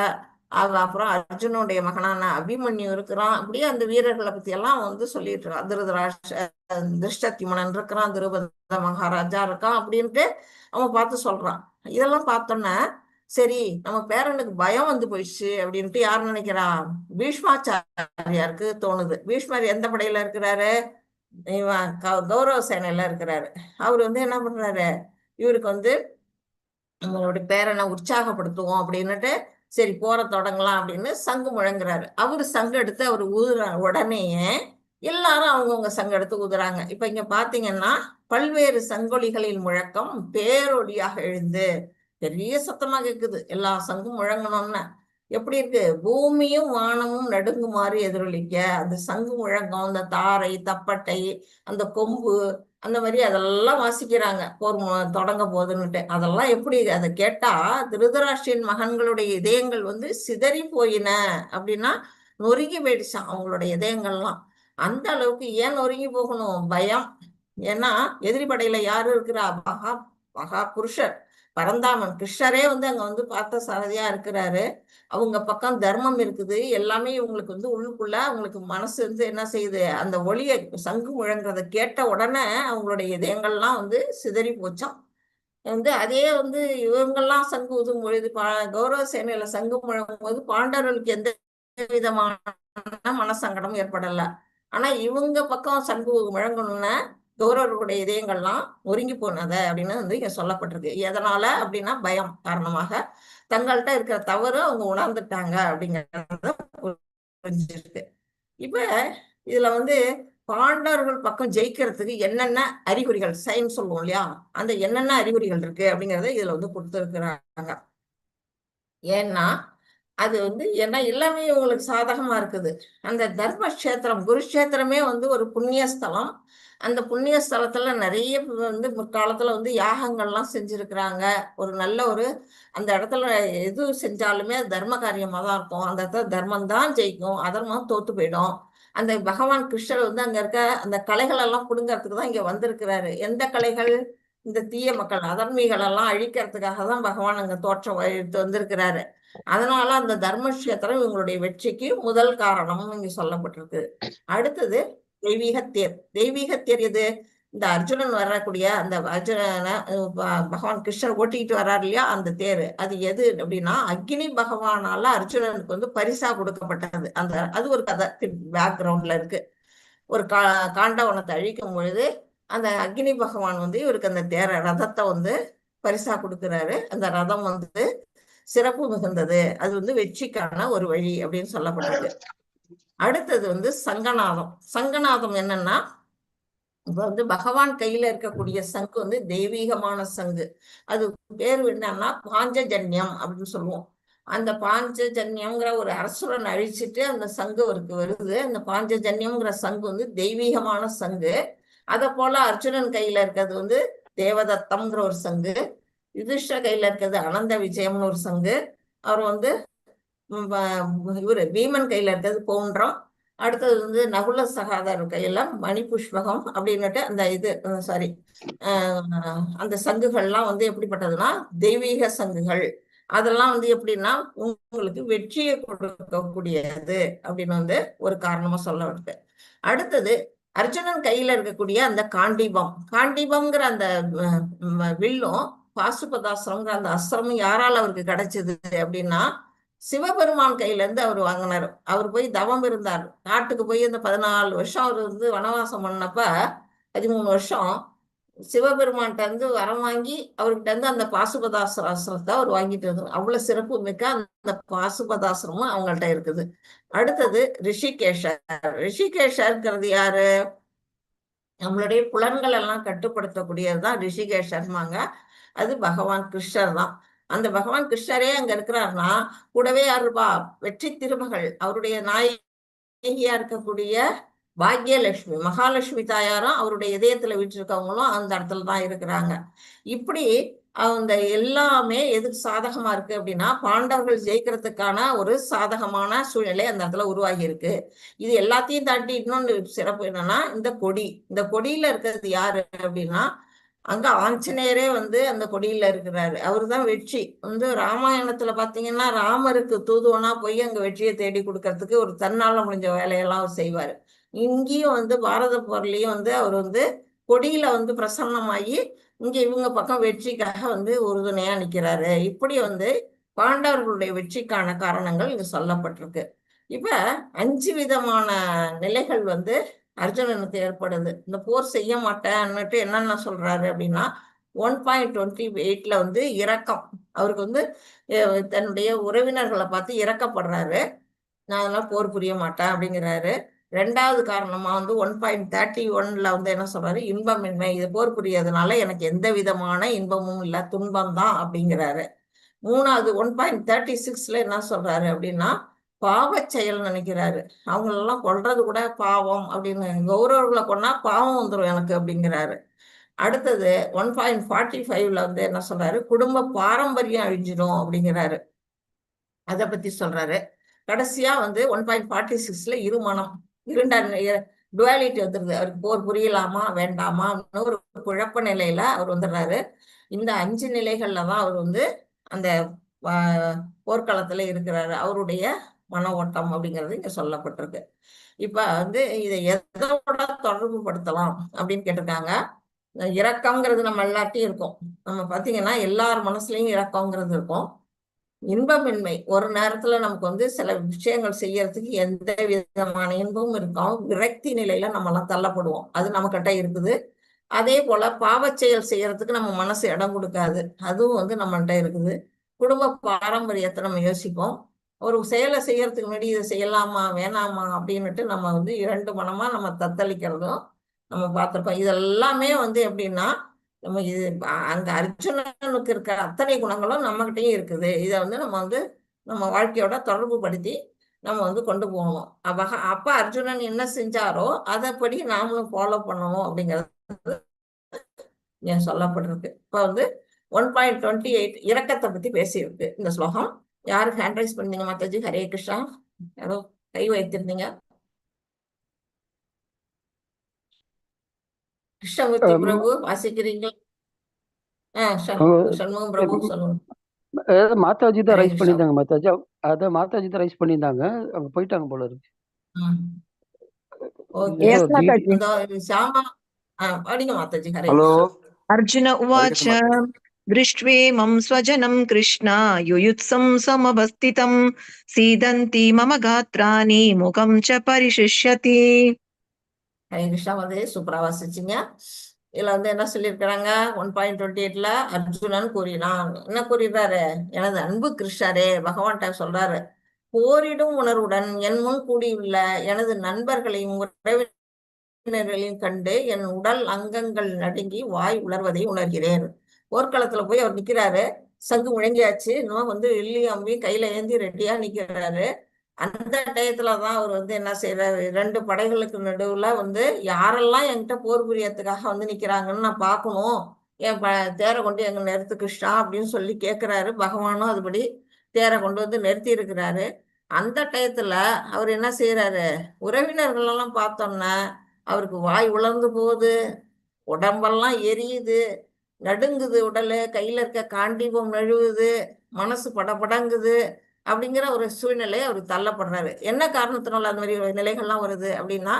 அப்புறம் அர்ஜுனுடைய மகனான அபிமன்யு இருக்கிறான். அப்படியே அந்த வீரர்களை பத்தி எல்லாம் வந்து சொல்லிட்டு இருக்கான். திருஷ்டத்யுமனன் இருக்கிறான், திருபத மகாராஜா இருக்கான் அப்படின்ட்டு அவன் பார்த்து சொல்றான். இதெல்லாம் பார்த்தோன்னா சரி நம்ம பேரனுக்கு பயம் வந்து போயிடுச்சு அப்படின்ட்டு யார் நினைக்கிறா, பீஷ்மாச்சாரியாருக்கு தோணுது. பீஷ்மர் எந்த படையில இருக்கிறாரு, இவன் கௌரவ சேனையில இருக்கிறாரு. அவர் வந்து என்ன பண்றாரு, இவருக்கு வந்து நம்மளுடைய பேரனை உற்சாகப்படுத்துவோம் அப்படின்னுட்டு சரி போற தொடங்கலாம் அப்படின்னு சங்கு முழங்குறாரு. அவரு சங்கு எடுத்து அவர் ஊதுற உடனேயே எல்லாரும் அவங்கவுங்க சங்கு எடுத்து ஊதுறாங்க. இப்ப இங்க பாத்தீங்கன்னா பல்வேறு சங்கொலிகளின் முழக்கம் பேரொலியாக எழுந்து பெரிய சத்தமா கேக்குது. எல்லா சங்கும் முழங்கணும்னு எப்படி இருக்கு, பூமியும் வானமும் நடுங்குமாறு எதிரொலிக்க அந்த சங்கு முழங்கம், அந்த தாரை தப்பட்டை அந்த கொம்பு அந்த மாதிரி அதெல்லாம் வாசிக்கிறாங்க போர் தொடங்க போதுன்னுட்டு. அதெல்லாம் எப்படி அதை கேட்டா திருதராஷ்டிரன் மகன்களுடைய இதயங்கள் வந்து சிதறி போயின அப்படின்னா நொறுங்கி போயிடுச்சான் அவங்களுடைய இதயங்கள்லாம். அந்த அளவுக்கு ஏன் நொறுங்கி போகணும், பயம். ஏன்னா எதிரி படையில யாரு இருக்கிறா, மகா புருஷர் பரந்தாமன் கிருஷ்ணரே வந்து அங்க வந்து பார்த்த சாரதியா இருக்கிறாரு. அவங்க பக்கம் தர்மம் இருக்குது. எல்லாமே இவங்களுக்கு வந்து உள்ளுக்குள்ள அவங்களுக்கு மனசு வந்து என்ன செய்யுது, அந்த ஒளியை சங்கு முழங்குறத கேட்ட உடனே அவங்களுடைய இதயங்கள்லாம் வந்து சிதறி போச்சாம். வந்து அதே வந்து இவங்கெல்லாம் சங்கு ஊதும் பொழுது கௌரவ சேனையில சங்கு முழங்கும் போது பாண்டவர்களுக்கு எந்த விதமான மனசங்கடம் ஏற்படல. ஆனா இவங்க பக்கம் சங்கு முழங்கணும்னா கௌரவர்களுடைய இதயங்கள்லாம் ஒருங்கி போனத அப்படின்னு வந்து இங்க சொல்லப்பட்டிருக்கு. எதனால அப்படின்னா பயம் காரணமாக தங்கள்கிட்ட இருக்கிற தவறு அவங்க உணர்ந்துட்டாங்க அப்படிங்கிறத புரிஞ்சிருக்கு. இப்ப இதுல வந்து பாண்டவர்கள் பக்கம் ஜெயிக்கிறதுக்கு என்னென்ன அறிகுறிகள் சைன் சொல்லுவோம் இல்லையா, அந்த என்னென்ன அறிகுறிகள் இருக்கு அப்படிங்கறத இதுல வந்து கொடுத்துருக்குறாங்க. ஏன்னா அது வந்து ஏன்னா எல்லாமே உங்களுக்கு சாதகமா இருக்குது. அந்த தர்மக்ஷேத்திரம் குருக்ஷேத்திரமே வந்து ஒரு புண்ணிய ஸ்தலம். அந்த புண்ணிய ஸ்தலத்துல நிறைய வந்து முற்காலத்துல வந்து யாகங்கள்லாம் செஞ்சிருக்கிறாங்க. ஒரு நல்ல ஒரு அந்த இடத்துல எது செஞ்சாலுமே தர்ம காரியமா தான் இருக்கும். அந்த இடத்துல தர்மம் தான் ஜெயிக்கும், அதர்மம் தோத்து போயிடும். அந்த பகவான் கிருஷ்ணர் வந்து அங்க இருக்க அந்த கலைகள் எல்லாம் புடுங்கறதுக்கு தான் இங்க வந்திருக்கிறாரு. எந்த கலைகள், இந்த தீய மக்கள் அதர்மிகள் எல்லாம் அழிக்கிறதுக்காக தான் பகவான் அங்க தோற்றம் எடுத்து வந்திருக்கிறாரு. அதனால அந்த தர்மக்ஷேத்திரம் இவங்களுடைய வெற்றிக்கு முதல் காரணம் இங்க சொல்லப்பட்டிருக்கு. அடுத்தது தெய்வீக தேர். தெய்வீக தேர் எது, இந்த அர்ஜுனன் வரக்கூடிய அந்த அர்ஜுனனை பகவான் கிருஷ்ணர் ஓட்டிக்கிட்டு வர்றாரு இல்லையா அந்த தேர், அது எது அப்படின்னா அக்னி பகவானால அர்ஜுனனுக்கு வந்து பரிசா கொடுக்கப்பட்டது. அந்த அது ஒரு கதை பேக்ரவுண்ட்ல இருக்கு. ஒரு காண்டவனத்தை அழிக்கும் பொழுது அந்த அக்னி பகவான் வந்து இவருக்கு அந்த தேர ரதத்தை வந்து பரிசா கொடுக்கிறாரு. அந்த ரதம் வந்து சிறப்பு மிகுந்தது, அது வந்து வெற்றிக்கான ஒரு வழி அப்படின்னு சொல்லப்பட்டிருக்கு. அடுத்தது வந்து சங்கநாதம். சங்கநாதம் என்னன்னா இப்ப வந்து பகவான் கையில இருக்கக்கூடிய சங்கு வந்து தெய்வீகமான சங்கு. அது பேரு என்னன்னா பாஞ்சஜன்யம் அப்படின்னு சொல்லுவோம். அந்த பாஞ்சஜன்யம்ங்கிற ஒரு அசுரன் அழிச்சிட்டு அந்த சங்கு அவருக்கு வருது. அந்த பாஞ்சஜன்யம்ங்கிற சங்கு வந்து தெய்வீகமான சங்கு. அத போல அர்ஜுனன் கையில இருக்கிறது வந்து தேவதத்தம்ங்கிற ஒரு சங்கு. யுதிஷ்டர கையில இருக்கிறது அனந்த விஜயம்னு ஒரு சங்கு. அவர் வந்து இவரு பீமன் கையில இருக்கிறது பவுண்டரம். அடுத்தது வந்து நகுல சகாதர் கையில மணிபுஷ்பகம் அப்படின்னுட்டு அந்த இது சாரி அந்த சங்குகள்லாம் வந்து எப்படிப்பட்டதுன்னா தெய்வீக சங்குகள். அதெல்லாம் வந்து எப்படின்னா உங்களுக்கு வெற்றியை கொடுக்கக்கூடியது அப்படின்னு வந்து ஒரு காரணமா சொல்ல வருது. அடுத்தது அர்ஜுனன் கையில இருக்கக்கூடிய அந்த காண்டீபம்ங்கிற அந்த வில்லும் பாசுபதாசிரம்ங்கிற அந்த அஸ்திரமும் யாரால அவருக்கு கிடைச்சது அப்படின்னா சிவபெருமான் கையில இருந்து அவர் வாங்கினார். அவர் போய் தவம் இருந்தார். காட்டுக்கு போய் அந்த 14 வருஷம் அவர் வந்து வனவாசம் பண்ணப்ப 13 வருஷம் சிவபெருமான்கிட்ட இருந்து வரம் வாங்கி அவர்கிட்ட இருந்து அந்த பாசுபதாசிரத்தை அவர் வாங்கிட்டு இருந்தார். அவ்வளவு சிறப்பு மிக்க அந்த பாசுபதாசிரமும் அவங்கள்ட்ட இருக்குது. அடுத்தது ரிஷிகேஷர்ங்கிறது யாரு? நம்மளுடைய புலன்கள் எல்லாம் கட்டுப்படுத்தக்கூடியதுதான் ரிஷிகேஷர்மாங்க. அது பகவான் கிருஷ்ணர் தான். அந்த பகவான் கிருஷ்ணரே அங்க இருக்கிறாருன்னா கூடவே யாருப்பா? வெற்றி திருமகள் அவருடைய நாயகியா இருக்கக்கூடிய பாக்யலட்சுமி மகாலட்சுமி தாயாரும் அவருடைய இதயத்துல வீற்றிருக்கவங்களும் அந்த இடத்துல தான் இருக்கிறாங்க. இப்படி அந்த எல்லாமே எதுக்கு சாதகமா இருக்கு அப்படின்னா பாண்டவர்கள் ஜெயிக்கிறதுக்கான ஒரு சாதகமான சூழ்நிலை அந்த இடத்துல உருவாகி இருக்கு. இது எல்லாத்தையும் தாண்டி இன்னொன்னு சிறப்பு என்னன்னா இந்த கொடியில இருக்கிறது யாரு அப்படின்னா அங்க ஆஞ்சநேயரே வந்து அந்த கொடியில இருக்கிறாரு. அவரு தான் வெற்றி. வந்து ராமாயணத்துல பாத்தீங்கன்னா ராமருக்கு தூதுவனா போய் அங்க வெற்றியை தேடி கொடுக்கறதுக்கு ஒரு தன்னால முடிஞ்ச வேலையெல்லாம் அவர் செய்வாரு. இங்கேயும் வந்து பாரத போர்லயும் வந்து அவர் வந்து கொடியில வந்து பிரசன்னமாகி இங்க இவங்க பக்கம் வெற்றிக்காக வந்து உறுதுணையா நிக்கிறாரு. இப்படி வந்து பாண்டவர்களுடைய வெற்றிக்கான காரணங்கள் இங்க சொல்லப்பட்டிருக்கு. இப்ப 5 விதமான நிலைகள் வந்து அர்ஜுனனுக்கு ஏற்படுது. இந்த போர் செய்ய மாட்டேன்னுட்டு என்னென்ன சொல்றாரு அப்படின்னா 1.28ல வந்து இரக்கம். அவருக்கு வந்து தன்னுடைய உறவினர்களை பார்த்து இரக்கப்படுறாரு. நான் அதெல்லாம் போர் புரிய மாட்டேன் அப்படிங்கிறாரு. 2வது காரணமா வந்து 1.31ல வந்து என்ன சொல்றாரு? இன்பமின்மை. இது போர் புரியறதுனால எனக்கு எந்த விதமான இன்பமும் இல்லை, துன்பம் தான் அப்படிங்கிறாரு. 3வது 1.36ல என்ன சொல்றாரு அப்படின்னா பாவச் செயல் நினைக்கிறாரு. அவங்களெல்லாம் கொல்றது கூட பாவம் அப்படின்னு, கௌரவர்களை கொன்னா பாவம் வந்துடும் எனக்கு அப்படிங்கிறாரு. அடுத்தது 1.45ல வந்து என்ன சொல்றாரு? குடும்ப பாரம்பரியம் அழிஞ்சிடும் அப்படிங்கிறாரு. அதை பத்தி சொல்றாரு. கடைசியா வந்து 1.46ல இருமனம் டுவாலிட்டி வந்துருது. அவருக்கு போர் புரியலாமா வேண்டாமா ஒரு குழப்ப நிலையில அவர் வந்துடுறாரு. இந்த 5 நிலைகள்ல தான் அவர் வந்து அந்த போர்க்களத்துல இருக்கிறாரு. அவருடைய மன ஓட்டம் அப்படிங்கிறது இங்க சொல்லப்பட்டிருக்கு. இப்ப வந்து இதை எதோட தொடர்பு படுத்தலாம் அப்படின்னு கேட்டிருக்காங்க. இரக்கம்ங்கிறது நம்ம எல்லாத்தையும் இருக்கும். நம்ம பாத்தீங்கன்னா எல்லார் மனசுலயும் இரக்கம்ங்கிறது இருக்கும். இன்பமின்மை, ஒரு நேரத்துல நமக்கு வந்து சில விஷயங்கள் செய்யறதுக்கு எந்த விதமான இன்பமும் இருக்கும். விரக்தி நிலையில நம்ம எல்லாம் தள்ளப்படுவோம். அது நம்ம கிட்ட இருக்குது. அதே போல பாவச்செயல் செய்யறதுக்கு நம்ம மனசு இடம் கொடுக்காது. அதுவும் வந்து நம்மள்கிட்ட இருக்குது. குடும்ப பாரம்பரியத்தை நம்ம யோசிப்போம். ஒரு செயலை செய்யறதுக்கு முன்னாடி இதை செய்யலாமா வேணாமா அப்படின்னுட்டு நம்ம வந்து 2 மனமா நம்ம தத்தளிக்கிறதும் நம்ம பார்த்திருக்கோம். இதெல்லாமே வந்து எப்படின்னா நம்ம இது அந்த அர்ஜுனனுக்கு இருக்கிற அத்தனை குணங்களும் நம்மகிட்டயும் இருக்குது. இதை வந்து நம்ம வந்து நம்ம வாழ்க்கையோட தொடர்பு படுத்தி நம்ம வந்து கொண்டு போகணும். அப்ப அர்ஜுனன் என்ன செஞ்சாரோ அதைப்படி நாமளும் ஃபாலோ பண்ணணும் அப்படிங்கிறது ஏன் சொல்லப்பட்டிருக்கு. இப்ப வந்து 1.28 இரக்கத்தை பத்தி பேசியிருக்கு இந்த ஸ்லோகம். யாரு ஹேண்ட் ரைஸ் பண்ணீங்க மாதாஜி? ஹரே கிருஷ்ணா. யாரோ கை வைத்திருந்தீங்க. கிருஷ்ணமூர்த்தி பிரபு வாசிக்கிறீங்களா? சண்முகம் பிரபு சொல்லுங்க. மாதாஜி தான் ஹரே ரைஸ் கிருஷ்ணா. பண்ணியிருந்தாங்க. மாதாஜி தான் ரைஸ் பண்ணியிருந்தாங்க. அவங்க போயிட்டாங்க போல இருக்கு. ஓகே. Yes, Mataji. இந்த ஷாமா படிங்க மாதாஜி. ஹரே ஹலோ கிருஷ்ணா. अर्जुन उवाच दृष्ट्वेमं स्वजनं कृष्ण युयुत्सं समवस्थितं सीदन्ति मम गात्राणि मुखं च परिशुष्यति. ஹரே கிருஷ்ணா. வந்து சூப்பரா வாசிச்சிங்க. இதுல வந்து என்ன சொல்லியிருக்கிறாங்க? 1.28ல அர்ஜுனன் கூறினான். என்ன கூறிடுறாரு? எனது அன்பு கிருஷ்ணரே பகவான்கிட்ட சொல்றாரு, போரிடும் உணர்வுடன் என் முன் கூடியுள்ள எனது நண்பர்களையும் உறவினர்களையும் கண்டு என் உடல் அங்கங்கள் நடுங்கி வாய் உலர்வதை உணர்கிறேன். போர்க்களத்துல போய் அவர் நிக்கிறாரு. சங்கு முழங்கியாச்சு, இன்னும் வந்து வில்லியும் அம்பியும் கையில ஏந்தி ரெடியா நிக்கிறாரு. அந்த டயத்துலதான் அவர் வந்து என்ன செய்யறாரு, 2 படைகளுக்கு நடுவுல வந்து யாரெல்லாம் என்கிட்ட போர் புரியறதுக்காக வந்து நிக்கிறாங்கன்னு நான் பார்க்கணும், என் தேரை கொண்டு எங்க நிறுத்து கிருஷ்ணா அப்படின்னு சொல்லி கேட்கிறாரு. பகவானும் அதுபடி தேரை கொண்டு வந்து நிறுத்தி இருக்கிறாரு. அந்த டயத்துல அவர் என்ன செய்யறாரு, உறவினர்கள் எல்லாம் பார்த்தோம்னா அவருக்கு வாய் உலர்ந்து போகுது, உடம்பெல்லாம் எரியுது, நடுங்குது உடலு, கையில இருக்க காண்டீபம் நழுவுது, மனசு படபடங்குது. அப்படிங்கிற ஒரு சூழ்நிலை அவர் தள்ளப்படுறாரு. என்ன காரணத்தினால அந்த மாதிரி நிலைகள்லாம் வருது அப்படின்னா,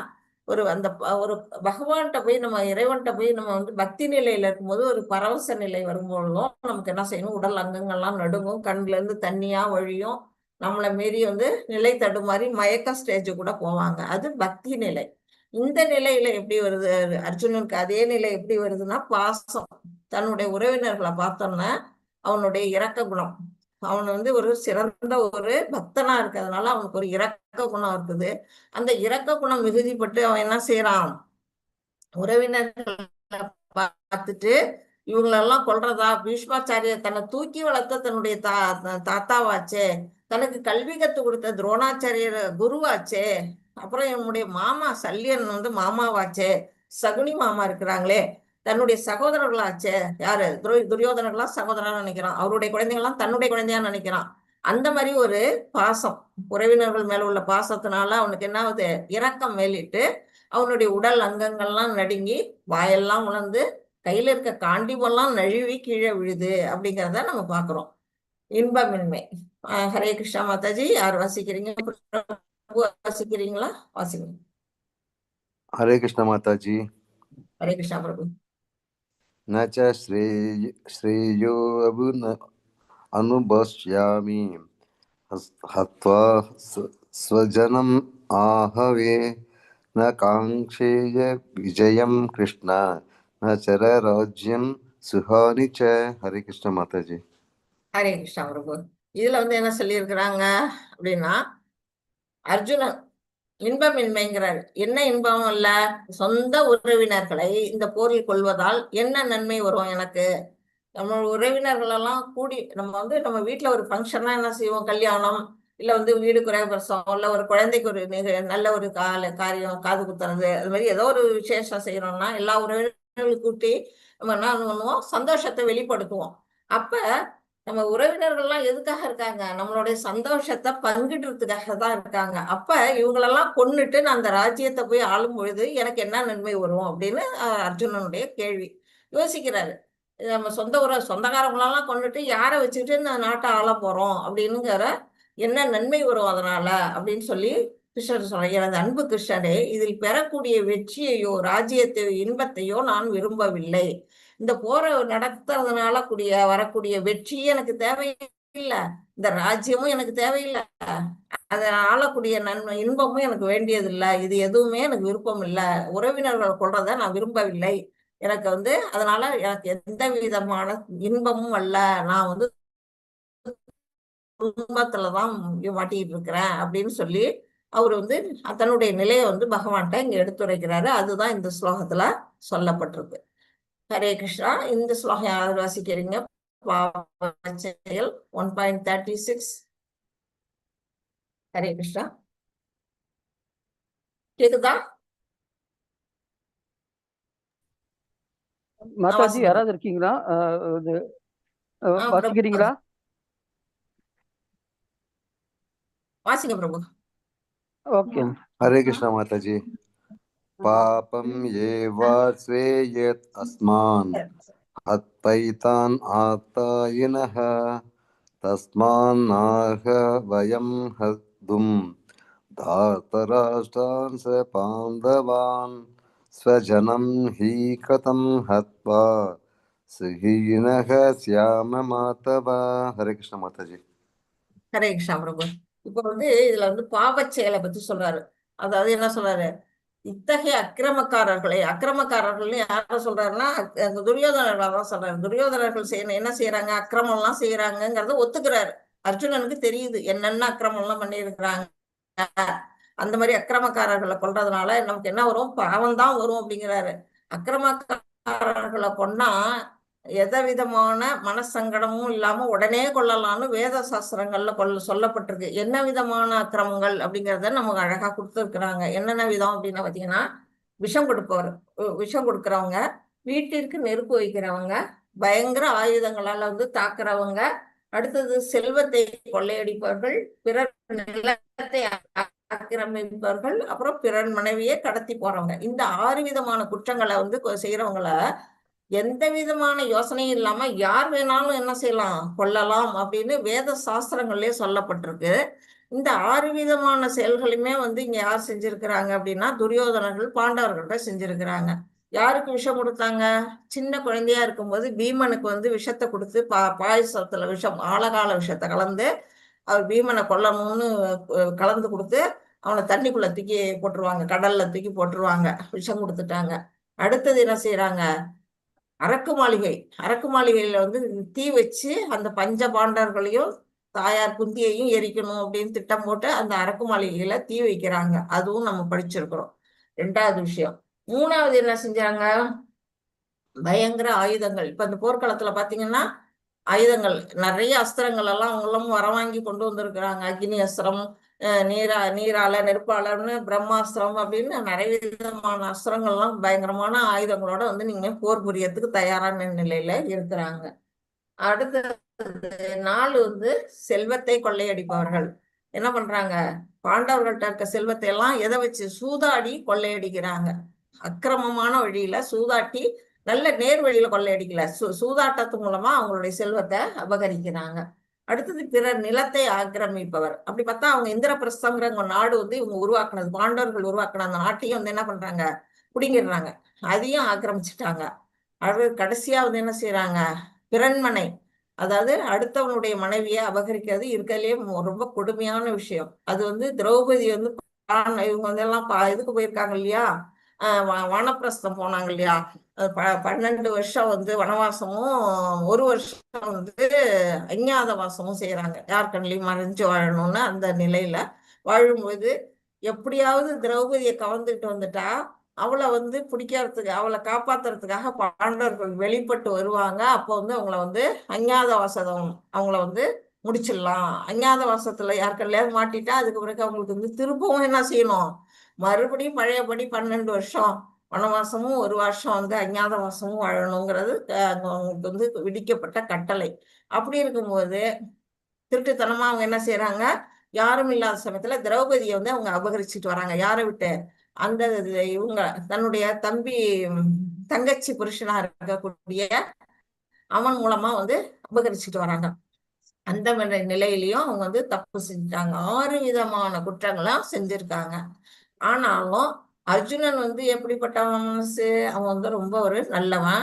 ஒரு பகவான்கிட்ட போய் நம்ம இறைவன்கிட்ட போய் நம்ம வந்து பக்தி நிலையில இருக்கும்போது ஒரு பரவச நிலை வரும்பொழுதும் நமக்கு என்ன செய்யணும், உடல் அங்கங்கள்லாம் நடுங்கும், கண்ணுல இருந்து தண்ணியா வழியும், நம்மளை மீறி வந்து நிலை தடுமாறி மயக்க ஸ்டேஜ் கூட போவாங்க. அது பக்தி நிலை. இந்த நிலையில எப்படி வருது அர்ஜுனனுக்கு, அதே நிலை எப்படி வருதுன்னா பாசம். தன்னுடைய உறவினர்களை பார்த்தோம்னா அவனுடைய இரக்க குணம், அவன் வந்து ஒரு சிறந்த ஒரு பக்தனா இருக்கிறதுனால அவனுக்கு ஒரு இரக்க குணம் இருக்குது. அந்த இரக்க குணம் மிகுதிப்பட்டு அவன் என்ன செய்யறான், உறவினர்களை பார்த்துட்டு இவங்களெல்லாம் கொல்றதா, பீஷ்மாச்சாரியர் தன்னை தூக்கி வளர்த்த தன்னுடைய தாத்தாவாச்சே, தனக்கு கல்வி கத்து கொடுத்த துரோணாச்சாரியர் குருவாச்சே, அப்புறம் என்னுடைய மாமா சல்லியன் வந்து மாமாவாச்சே, சகுனி மாமா இருக்கிறாங்களே, தன்னுடைய சகோதரர்களாச்சே, யாரு துரியோதனர்களா சகோதரா நினைக்கிறான், அவருடைய குழந்தைகள்லாம் தன்னுடைய குழந்தையா நினைக்கிறான். அந்த மாதிரி ஒரு பாசம், உறவினர்கள் மேல உள்ள பாசத்தினால அவனுக்கு என்ன ஆகுது, இரக்கம் மேலிட்டு அவனுடைய உடல் அங்கங்கள்லாம் நடுங்கி, வாயெல்லாம் உணர்ந்து, கையில இருக்க காண்டிபெல்லாம் நழுவி கீழே விழுது அப்படிங்கிறத நம்ம பாக்குறோம். இன்பமின்மை. ஹரே கிருஷ்ணா மாதாஜி. யார் வாசிக்கிறீங்க? வாசிக்கிறீங்களா? வாசிங்க. हरे कृष्ण माता जी। ஹரே கிருஷ்ணா பிரபு. न च श्रेयो अनुपश्यामि हत्वा स्वजनम् आहवे न काङ्क्षेय विजयं कृष्ण न चरराज्यं सुहानि च। हरे कृष्ण माता जी। ஹரே கிருஷ்ணா பிரபு. இதுல வந்து என்ன சொல்லியிருக்கிறாங்க அப்படின்னா, அர்ஜுனன் இன்பமின்மைங்கிறார். என்ன இன்பம் இல்ல, சொந்த உறவினர்களை இந்த போரில் கொள்வதால் என்ன நன்மை வரும் எனக்கு, நம்ம உறவினர்கள் எல்லாம் கூடி நம்ம வந்து நம்ம வீட்டுல ஒரு ஃபங்க்ஷன்னா என்ன செய்வோம், கல்யாணம் இல்ல வந்து வீடு குறைவரசம் இல்ல ஒரு குழந்தைக்கு ஒரு நல்ல ஒரு காரியம், காது குத்துறது, அது மாதிரி ஏதோ ஒரு விசேஷம் செய்யறோம்னா எல்லா உறவினர்களும் கூட்டி நம்ம என்ன பண்ணுவோம், சந்தோஷத்தை வெளிப்படுத்துவோம். அப்ப நம்ம உறவினர்கள்லாம் எதுக்காக இருக்காங்க, நம்மளுடைய சந்தோஷத்தை பங்கிடுறதுக்காக தான் இருக்காங்க. அப்ப இவங்களெல்லாம் கொன்னுட்டு நான் அந்த ராஜ்யத்தை போய் ஆளும் பொழுது எனக்கு என்ன நன்மை வரும் அப்படின்னு அர்ஜுனனுடைய கேள்வி. யோசிக்கிறாரு. நம்ம சொந்தக்காரங்களெல்லாம் கொண்டுட்டு யாரை வச்சுட்டு நான் நாட்டை ஆள போறோம் அப்படின்னுங்கிற என்ன நன்மை வரும் அதனால அப்படின்னு சொல்லி கிருஷ்ணர் சொல்ற, எனது அன்பு கிருஷ்ணரே, இதில் பெறக்கூடிய வெற்றியையோ ராஜ்யத்தையோ இன்பத்தையோ நான் விரும்பவில்லை. இந்த போரை நடத்துறதுனால வரக்கூடிய வெற்றி எனக்கு தேவையில்லை, இந்த ராஜ்யமும் எனக்கு தேவையில்லை, அதை ஆளக்கூடிய நன்மை இன்பமும் எனக்கு வேண்டியதில்லை, இது எதுவுமே எனக்கு விருப்பம் இல்லை, உறவினர்கள் கொள்றதை நான் விரும்பவில்லை, எனக்கு வந்து அதனால எனக்கு எந்த விதமான இன்பமும் அல்ல, நான் வந்து குடும்பத்துலதான் மாட்டிட்டு இருக்கிறேன் அப்படின்னு சொல்லி அவர் வந்து தன்னுடைய நிலையை வந்து பகவான்கிட்ட இங்க எடுத்துரைக்கிறாரு. அதுதான் இந்த ஸ்லோகத்துல சொல்லப்பட்டிருக்கு. ஹரே கிருஷ்ணா. இந்த ஸ்லோகம் யார் வாசிக்கிறீங்க? செயல் 1.36. ஹரே கிருஷ்ணா. கேக்குதா? மாதாஜி யாராவது இருக்கீங்களா? வாசிக்கிறீங்களா? வாசிங்க பிரபு. ஓகே. हरे कृष्ण माता जी। पापं ये वा स्वेयेत् अस्मान् हत्वैतान् आत्तायिनः तस्मान्नार्ह वयं हन्तुं धार्तराष्ट्रान् स पाण्डवान् स्वजनं हि कथं हत्वा सुहीनः स्याम मातव। हरे कृष्ण माता जी। ஹரே கிருஷ்ணா பிரபு. இப்ப வந்து இதுல வந்து பாவச் செயலை பத்தி சொல்றாரு. அதாவது என்ன சொல்றாரு, இத்தகைய அக்கிரமக்காரர்கள் யார சொல்றாருன்னா துரியோதனர்கள் தான் சொல்றாரு. துரியோதனர்கள் என்ன செய்யறாங்க, அக்கிரமம் எல்லாம் செய்யறாங்கிறத ஒத்துக்கிறாரு. அர்ஜுனனுக்கு தெரியுது என்னென்ன அக்கிரமம் எல்லாம் பண்ணியிருக்கிறாங்க. அந்த மாதிரி அக்கிரமக்காரர்களை கொல்றதுனால நமக்கு என்ன வரும், பாவம் தான் வரும் அப்படிங்கிறாரு. அக்கிரமக்காரர்களை கொன்னா எத விதமான மனசங்கடமும் இல்லாம உடனே கொல்லலாம்னு வேத சாஸ்திரங்கள்ல சொல்லப்பட்டிருக்கு. என்ன விதமான அக்கிரமங்கள் அப்படிங்கிறத நமக்கு அழகா கொடுத்துருக்குறாங்க. என்னென்ன விதம் அப்படின்னு பாத்தீங்கன்னா, விஷம் கொடுக்கறவங்க, வீட்டிற்கு நெருப்பு வைக்கிறவங்க, பயங்கர ஆயுதங்களால வந்து தாக்குறவங்க, அடுத்தது செல்வத்தை கொள்ளையடிப்பவர்கள், பிறர் நிலத்தை ஆக்கிரமிப்பவர்கள், அப்புறம் பிறர் மனைவியை கடத்தி போறவங்க. இந்த 6 விதமான குற்றங்களை வந்து செய்யறவங்கள எந்த விதமான யோசனையும் இல்லாம யார் வேணாலும் என்ன செய்யலாம், கொல்லலாம் அப்படின்னு வேத சாஸ்திரங்கள்லயே சொல்லப்பட்டிருக்கு. இந்த 6 விதமான செயல்களுமே வந்து இங்க யார் செஞ்சிருக்கிறாங்க அப்படின்னா, துரியோதனர்கள் பாண்டவர்கள்ட்ட செஞ்சிருக்கிறாங்க. யாருக்கு விஷம் கொடுத்தாங்க? சின்ன குழந்தையா இருக்கும்போது பீமனுக்கு வந்து விஷத்தை கொடுத்து பாயசத்துல விஷம், ஆழகால விஷத்தை கலந்து அவர் பீமனை கொல்லணும்னு கலந்து கொடுத்து அவனை தண்ணிக்குள்ள தூக்கி போட்டுருவாங்க, கடல்ல தூக்கி போட்டுருவாங்க, விஷம் கொடுத்துட்டாங்க. அடுத்தது என்ன செய்யறாங்க, அரக்கு மாளிகையில வந்து தீ வச்சு அந்த பஞ்ச பாண்டவர்களையும் தாயார் குந்தியையும் எரிக்கணும் அப்படின்னு திட்டம் போட்டு அந்த அரக்கு மாளிகையில தீ வைக்கிறாங்க. அதுவும் நம்ம படிச்சிருக்கிறோம். 2வது விஷயம். 3வது என்ன செஞ்சாங்க, பயங்கர ஆயுதங்கள். இப்ப இந்த போர்க்களத்துல பாத்தீங்கன்னா ஆயுதங்கள் நிறைய அஸ்திரங்கள் எல்லாம் அவங்களும் வரவாங்கி கொண்டு வந்திருக்கிறாங்க. அக்னி அஸ்திரம், நீரால நெருப்பாளர்னு பிரம்மாஸ்திரம் அப்படின்னு நிறைய விதமான அஸ்திரங்கள்லாம் பயங்கரமான ஆயுதங்களோட வந்து நீங்க போர் புரியறதுக்கு தயாரான நிலையில இருக்கிறாங்க. அடுத்தது 4 வந்து செல்வத்தை கொள்ளையடிப்பவர்கள். என்ன பண்றாங்க, பாண்டவர்கள்ட்ட இருக்க செல்வத்தை எல்லாம் எதை வச்சு சூதாடி கொள்ளையடிக்கிறாங்க. அக்கிரமமான வழியில சூதாட்டி, நல்ல நேர் வழியில கொள்ளையடிக்கல, சூதாட்டத்து மூலமா அவங்களுடைய செல்வத்தை அபகரிக்கிறாங்க. அடுத்தது பிறர் நிலத்தை ஆக்கிரமிப்பவர். அப்படி பார்த்தா அவங்க இந்திரபிரஸ்தங்கிற நாடு வந்து இவங்க உருவாக்குனது, பாண்டவர்கள் உருவாக்குன அந்த நாட்டையும் வந்து என்ன பண்றாங்க, குடிங்கிடுறாங்க, அதையும் ஆக்கிரமிச்சுட்டாங்க. அது கடைசியா வந்து என்ன செய்யறாங்க, பிறன்மனை, அதாவது அடுத்தவனுடைய மனைவியை அபகரிக்கிறது இருக்கிறதுலே ரொம்ப கொடுமையான விஷயம். அது வந்து திரௌபதி வந்து இவங்க வந்து எல்லாம் இதுக்கு போயிருக்காங்க இல்லையா, வானப்பிரஸ்தம் போனாங்க இல்லையா, 12 வருஷம் வந்து வனவாசமும் 1 வருஷம் வந்து அஞ்ஞாத வாசமும் செய்யறாங்க, யார் கண்ணிலையும் மறைஞ்சு வாழணும்னு. அந்த நிலையில வாழும்போது எப்படியாவது திரௌபதியை கவர்ந்துட்டு வந்துட்டா அவளை வந்து பிடிக்கிறதுக்கு, அவளை காப்பாத்துறதுக்காக பாண்டவர்கள் வெளிப்பட்டு வருவாங்க. அப்போ வந்து அவங்கள வந்து அஞ்ஞாத வாசம் அவங்கள வந்து முடிச்சிடலாம். அஞ்ஞாத வாசத்துல யாருக்கெல்லாம் மாட்டிட்டா அதுக்கு பிறகு அவங்களுக்கு வந்து திருப்பவும் என்ன செய்யணும், மறுபடியும் பழையபடி 12 வருஷம் வனவாசமும் 1 வருஷம் வந்து அஞ்ஞாத வாசமும் வாழணுங்கிறது அவங்களுக்கு வந்து விதிக்கப்பட்ட கட்டளை. அப்படி இருக்கும்போது திருட்டுத்தனமா அவங்க என்ன செய்யறாங்க, யாரும் இல்லாத சமயத்துல திரௌபதியை வந்து அவங்க அபகரிச்சுட்டு வராங்க. யாரை விட்டு, அந்த இவங்க தன்னுடைய தங்கச்சி புருஷனா இருக்கக்கூடிய அவன் மூலமா வந்து அபகரிச்சுட்டு வராங்க. அந்த நிலையிலையும் அவங்க வந்து தப்பு செஞ்சுட்டாங்க. 6 விதமான குற்றங்களும் செஞ்சிருக்காங்க. ஆனாலும் அர்ஜுனன் வந்து எப்படிப்பட்ட மனசு, அவன் வந்து ரொம்ப ஒரு நல்லவன்,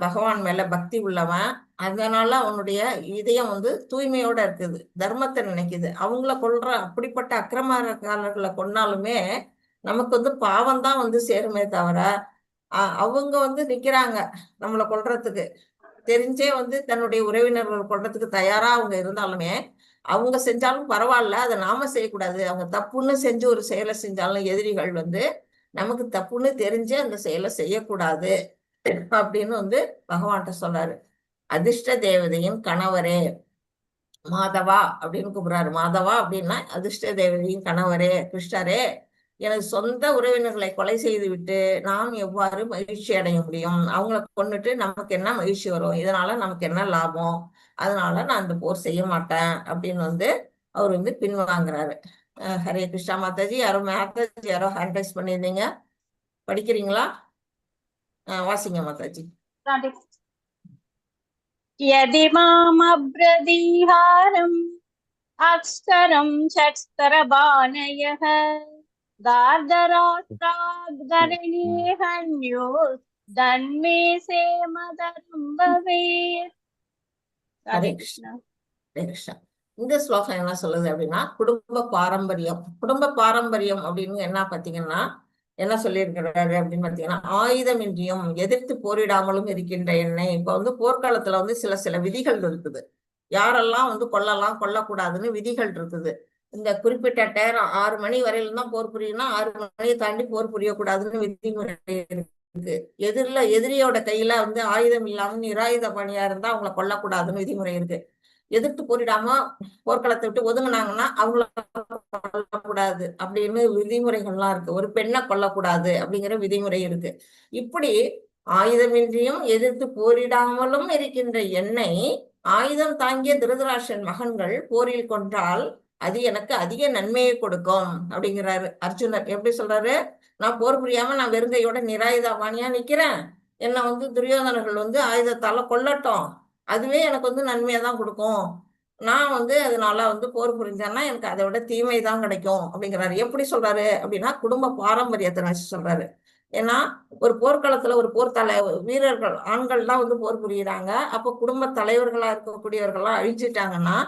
பகவான் மேல பக்தி உள்ளவன். அதனால அவனுடைய இதயம் வந்து தூய்மையோட இருக்குது, தர்மத்தை நினைக்குது. அவங்கள கொல்ற அப்படிப்பட்ட அக்கிரமக்காரர்களை கொன்னாலுமே நமக்கு வந்து பாவம் தான் வந்து சேருமே தவிர, அவங்க வந்து நிக்கிறாங்க நம்மளை கொல்றதுக்கு, தெரிஞ்சே வந்து தன்னுடைய உறவினர்கள் கொல்றதுக்கு தயாரா அவங்க இருந்தாலுமே, அவங்க செஞ்சாலும் பரவாயில்ல, அதை நாம செய்யக்கூடாது. அவங்க தப்புன்னு செஞ்சு ஒரு செயலை செஞ்சாலும் எதிரிகள் வந்து நமக்கு தப்புன்னு தெரிஞ்சு அந்த செயலை செய்யக்கூடாது அப்படின்னு வந்து பகவான்கிட்ட சொல்றாரு. அதிர்ஷ்ட தேவதையின் கணவரே மாதவா அப்படின்னு கூப்பிடுறாரு. மாதவா அப்படின்னா அதிர்ஷ்ட தேவதையின் கணவரே கிருஷ்ணரே, எனது சொந்த உறவினர்களை கொலை செய்து விட்டு நாம் எவ்வாறு மகிழ்ச்சி அடைய முடியும், அவங்களை கொண்டுட்டு நமக்கு என்ன மகிழ்ச்சி வரும், இதனால நமக்கு என்ன லாபம், அதனால நான் இந்த போர் செய்ய மாட்டேன் அப்படின்னு வந்து அவர் வந்து பின்வாங்குறாரு. ஹரே கிருஷ்ணா. மாதாஜி யாரோ ஹேண்ட் ரைஸ் பண்ணியிருந்தீங்க, படிக்கிறீங்களா? வாசிங்க மாதாஜி. यदि मामब्रदीहारम् अक्षरं षट्स्तरबाणयः गार्धराष्ट्राद्गरणीहन्यो धन्मे सेमदरं भवेत्. ஹரே கிருஷ்ணா. ஹரே கிருஷ்ணா. இந்த ஸ்லோகம் என்ன சொல்லுது அப்படின்னா, குடும்ப பாரம்பரியம். குடும்ப பாரம்பரியம் அப்படின்னு என்ன பாத்தீங்கன்னா, என்ன சொல்லியிருக்கிறாரு அப்படின்னு பாத்தீங்கன்னா, ஆயுதமின்றியும் எதிர்த்து போரிடாமலும் இருக்கின்ற என்னை. இப்ப வந்து போர்க்காலத்துல வந்து சில விதிகள் இருக்குது, யாரெல்லாம் வந்து கொல்லலாம் கொல்லக்கூடாதுன்னு விதிகள் இருக்குது. இந்த குறிப்பிட்ட நேரம் 6 மணி வரையிலும் தான் போர் புரியணும், 6 மணியை தாண்டி போர் புரியக்கூடாதுன்னு விதிமுறை இருக்குது. எதிரியோட கையில வந்து ஆயுதம் இல்லாம நிராயுத பணியா இருந்தா அவங்கள கொல்லக்கூடாதுன்னு விதிமுறை இருக்கு. எதிர்த்து போரிடாம போர்க்களத்தை விட்டு ஒதுங்கினாங்கன்னா அவங்கள கொல்லக்கூடாது அப்படின்னு விதிமுறைகள்லாம் இருக்கு. ஒரு பெண்ணை கொல்லக்கூடாது அப்படிங்கிற விதிமுறை இருக்கு. இப்படி ஆயுதமின்றியும் எதிர்த்து போரிடாமலும் இருக்கின்ற என்னை ஆயுதம் தாங்கிய திருதராஷ்டிரன் மகன்கள் போரில் கொன்றால் அது எனக்கு அதிக நன்மையை கொடுக்கும் அப்படிங்கிறாரு அர்ஜுனர். எப்படி சொல்றாரு? நான் போர் புரியாம நான் வெறுங்கையோட நிராயுதபாணியா நிக்கிறேன், என்னை வந்து துரியோதனர்கள் வந்து ஆயுதத்தால கொல்லட்டும், அதுவே எனக்கு வந்து நன்மையை தான் கொடுக்கும், நான் வந்து அதனால வந்து போர் புரிஞ்சேன்னா எனக்கு அதை விட தீமை தான் கிடைக்கும் அப்படிங்கிறாரு. எப்படி சொல்றாரு அப்படின்னா குடும்ப பாரம்பரியத்தை நினைச்சு சொல்றாரு. ஏன்னா ஒரு போர்க்களத்துல ஒரு போர் வீரர்கள் ஆண்கள் தான் வந்து போர் புரியுறாங்க. அப்போ குடும்ப தலைவர்களா இருக்கக்கூடியவர்கள்லாம் அழிஞ்சிட்டாங்கன்னா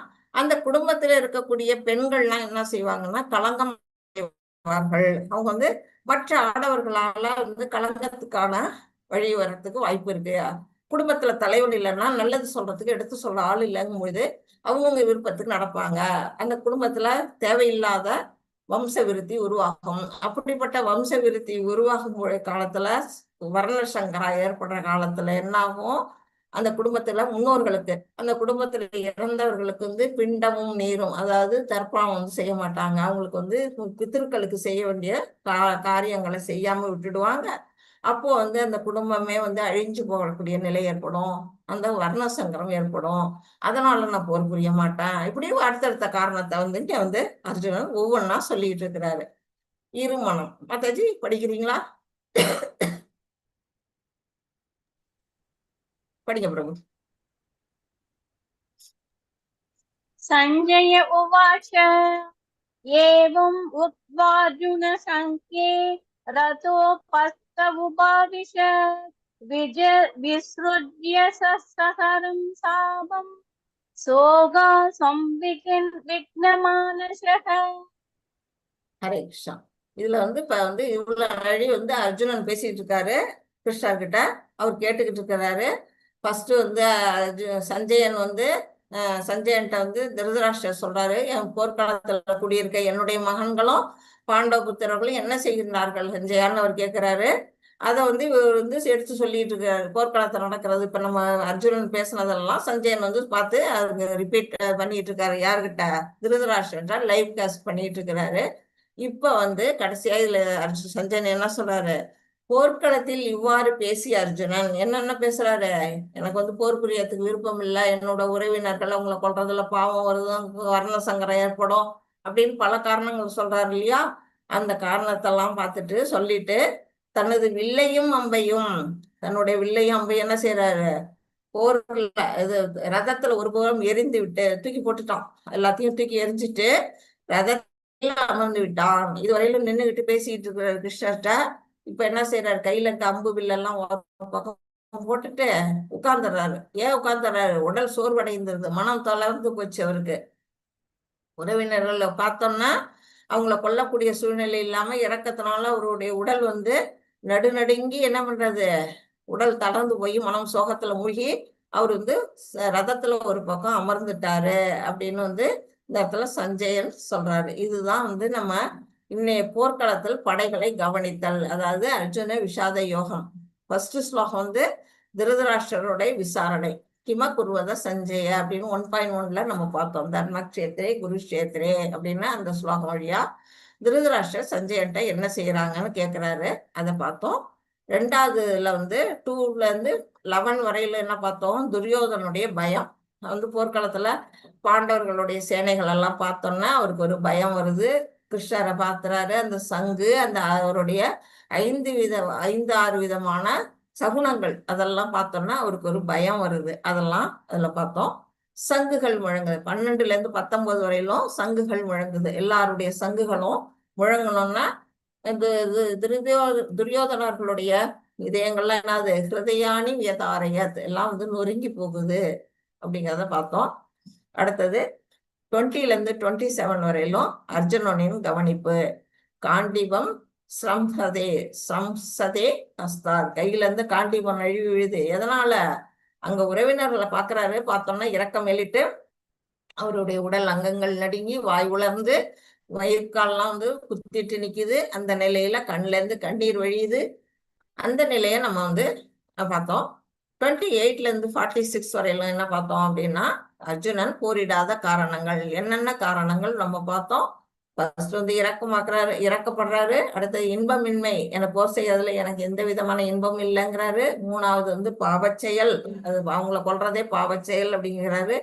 அந்த குடும்பத்துல இருக்கக்கூடிய பெண்கள்லாம் என்ன செய்வாங்கன்னா களங்கம் அடைவார்கள். அவங்க வந்து மற்ற ஆடவர்களால வந்து களங்கத்துக்கான வழி வர்றதுக்கு வாய்ப்பு இருக்கு. குடும்பத்துல தலைவன் இல்லைன்னா நல்லது சொல்றதுக்கு எடுத்து சொல்ற ஆள் இல்லைங்கும் போது அவங்கவுங்க விருப்பத்துக்கு நடப்பாங்க. அந்த குடும்பத்துல தேவையில்லாத வம்ச விருத்தி உருவாகும். அப்படிப்பட்ட வம்ச விருத்தி உருவாகும் காலத்துல வர்ண சங்கரா ஏற்படுற காலத்துல என்ன ஆகும்? அந்த குடும்பத்துல முன்னோர்களுக்கு, அந்த குடும்பத்துல இறந்தவர்களுக்கு வந்து பிண்டமும் நீரும், அதாவது தர்ப்பணம் வந்து செய்ய மாட்டாங்க. அவங்களுக்கு வந்து பித்திருக்களுக்கு செய்ய வேண்டிய காரியங்களை செய்யாம விட்டுடுவாங்க. அப்போ வந்து அந்த குடும்பமே வந்து அழிஞ்சு போகக்கூடிய நிலை ஏற்படும், அந்த வர்ண சங்கரம் ஏற்படும். அதனால நான் போர் புரிய மாட்டேன். இப்படியும் அடுத்தடுத்த காரணத்தை வந்துட்டு வந்து அர்ஜுனன் ஒவ்வொன்னா சொல்லிட்டு இருக்கிறாரு. இருமனம். மாதாஜி படிக்கிறீங்களா? படிங்க பிரபு. सञ्जय उवाच एवम् उक्त्वार्जुन सङ्ख्ये रथोपस्थमुपाविश विसृज्य सहस्रं साभम् सोगा संविघ्नमानसः. ஹரே கிருஷ்ணா. இதுல வந்து இப்ப வந்து இவ்வளவு நாளி வந்து அர்ஜுனன் பேசிட்டு இருக்காரு கிருஷ்ணா கிட்ட. அவர் கேட்டுக்கிட்டு இருக்கிறாரு. ஃபர்ஸ்ட் வந்து சஞ்சயன் வந்து சஞ்சயன்ட்ட வந்து திருதராஷ்டிரர் சொல்றாரு, என் போர்க்காலத்துல குடியிருக்க என்னுடைய மகன்களும் பாண்டவ புத்திரர்களும் என்ன செய்கின்றார்கள் சஞ்சயான்னு அவர் கேட்கிறாரு. அதை வந்து இவர் வந்து எடுத்து சொல்லிட்டு இருக்காரு. போர்க்களத்தில் நடக்கிறது இப்ப நம்ம அர்ஜுனன் பேசினதெல்லாம் சஞ்சயன் வந்து பார்த்து அதுக்கு ரிப்பீட் பண்ணிட்டு இருக்காரு. யாருக்கிட்ட? திருதராஷ்டிரன் லைவ் காஸ்ட் பண்ணிட்டு இருக்கிறாரு. இப்ப வந்து கடைசியா இதுல சஞ்சயன் என்ன சொல்றாரு? போர்க்களத்தில் இவ்வாறு பேசிய அர்ஜுனன் என்னென்ன பேசுறாரு? எனக்கு வந்து போர் புரியறதுக்கு விருப்பம் இல்லை, என்னோட உறவினர்கள் அவங்கள கொல்றதுல பாவம் வருது, வர்ண சங்கரம் ஏற்படும் அப்படின்னு பல காரணங்கள் சொல்றாரு இல்லையா? அந்த காரணத்தெல்லாம் பார்த்துட்டு சொல்லிட்டு தனது வில்லையும் அம்பையும், தன்னுடைய வில்லையும் அம்பையும் என்ன செய்யறாரு? போர்ல இது ரதத்துல ஒரு புறம் எரிந்து விட்டு தூக்கி போட்டுட்டான். எல்லாத்தையும் தூக்கி எரிஞ்சிட்டு ரதத்துல அமர்ந்து விட்டான். இதுவரையிலும் நின்றுகிட்டு பேசிட்டு இருக்கிற கிருஷ்ணர்கிட்ட இப்ப என்ன செய்யறாரு? கையில இருக்க அம்பு வில்லெல்லாம் பக்கம் போட்டுட்டு உட்கார்ந்துடுறாரு. ஏன் உட்கார்ந்துடுறாரு? உடல் சோர்வடைந்திருது, மனம் தளர்ந்து போச்சு அவருக்கு. உறவினர்கள் பார்த்தோம்னா அவங்கள கொல்லக்கூடிய சூழ்நிலை இல்லாம இறக்கத்தினால அவருடைய உடல் வந்து நடுநடுங்கி என்ன பண்றது, உடல் தளர்ந்து போய் மனம் சோகத்துல மூழ்கி அவர் வந்து ரதத்துல ஒரு பக்கம் அமர்ந்துட்டாரு அப்படின்னு வந்து இந்த இடத்துல சஞ்சயன் சொல்றாரு. இதுதான் வந்து நம்ம இன்னைய போர்க்களத்தில் படைகளை கவனித்தல், அதாவது அர்ஜுன விஷாத யோகம். ஃபர்ஸ்ட் ஸ்லோகம் வந்து திருதராஷ்டிரருடைய விசாரணை, கிம குருவத சஞ்சய அப்படின்னு 1.1ல நம்ம பார்த்தோம். தர்மக்ஷேத்திரே குருஷேத்திரே அப்படின்னா அந்த ஸ்லோகம் வழியா திருதராஷ்டிரர் சஞ்சயன்ட்ட என்ன செய்யறாங்கன்னு கேட்கிறாரு. அதை பார்த்தோம். ரெண்டாவதுல வந்து 2ல இருந்து 11 வரையில என்ன பார்த்தோம்? துரியோதனுடைய பயம். வந்து போர்க்களத்துல பாண்டவர்களுடைய சேனைகள் எல்லாம் பார்த்தோம்னா அவருக்கு ஒரு பயம் வருது. கிருஷ்ணரை பார்த்துறாரு. அந்த சங்கு, அந்த அவருடைய 5-6 விதமான சகுனங்கள் அதெல்லாம் பார்த்தோம்னா அவருக்கு ஒரு பயம் வருது. அதெல்லாம் அதுல பார்த்தோம். சங்குகள் முழங்குது. 12ல இருந்து 19 வரையிலும் சங்குகள் முழங்குது. எல்லாருடைய சங்குகளும் முழங்கணும்னா இந்த துரியோதனர்களுடைய இதயங்கள்லாம் என்னது? ஹிருதயானி வியதாரையத் எல்லாம் வந்து நொறுங்கி போகுது அப்படிங்கிறத பார்த்தோம். அடுத்தது 20ல இருந்து 27 வரையிலும் அர்ஜுனனின் கவனிப்பு. காண்டீபம் ஸ்ரம்சதே அஸ்தார், கையில இருந்து காண்டீபம் நழுவி விழுது. எதனால? அங்க உறவினர்களை பாக்குறாரு. பார்த்தோம்னா இறக்கம் மேலிட்டு அவருடைய உடல் அங்கங்கள் நடுங்கி வாய் உலர்ந்து வயிற்கால்லாம் வந்து குத்திட்டு நிக்குது. அந்த நிலையில கண்ணுல இருந்து கண்ணீர் வழியுது. அந்த நிலையை நம்ம வந்து பார்த்தோம். 28ல இருந்து 46 வரையிலும் என்ன பார்த்தோம் அப்படின்னா, அர்ஜுனன் போரிடாத காரணங்கள் என்னென்ன காரணங்கள் நம்ம பார்த்தோம். ஃபர்ஸ்ட் வந்து இறக்கப்படுறாரு. அடுத்தது இன்பமின்மை, எனக்கு போர் செய்யறதுல எனக்கு எந்த விதமான இன்பம் இல்லைங்கிறாரு. 3வது வந்து பாவச்செயல், அது அவங்கள கொல்றதே பாவச்செயல் அப்படிங்கிறாரு.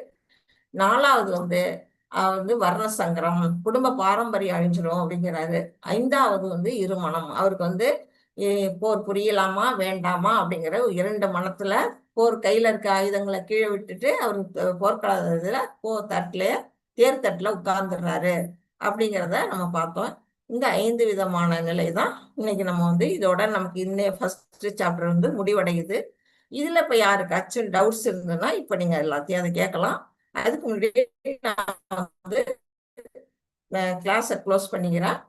4வது வந்து வர்ண சங்கரம், குடும்ப பாரம்பரியம் அழிஞ்சிரும் அப்படிங்கிறாரு. 5வது வந்து இருமனம், அவருக்கு வந்து போர் புரியலாமா வேண்டாமா அப்படிங்கிற 2 மனத்துல போர், கையில இருக்க ஆயுதங்களை கீழே விட்டுட்டு அவரு போர்க்களத்துல தேர்தட்டுல உட்கார்ந்துடுறாரு அப்படிங்கிறத நம்ம பார்த்தோம். இந்த 5 விதமான நிலை தான் இன்னைக்கு நம்ம வந்து இதோட நமக்கு இன்னைய ஃபர்ஸ்ட் சாப்டர் வந்து முடிவடையுது. இதுல இப்ப யாருக்காச்சும் டவுட்ஸ் இருந்ததுன்னா இப்ப நீங்க எல்லாத்தையும் அதை கேட்கலாம். அதுக்கு முன்னாடி நான் வந்து கிளாஸை க்ளோஸ் பண்ணிக்கிறேன்.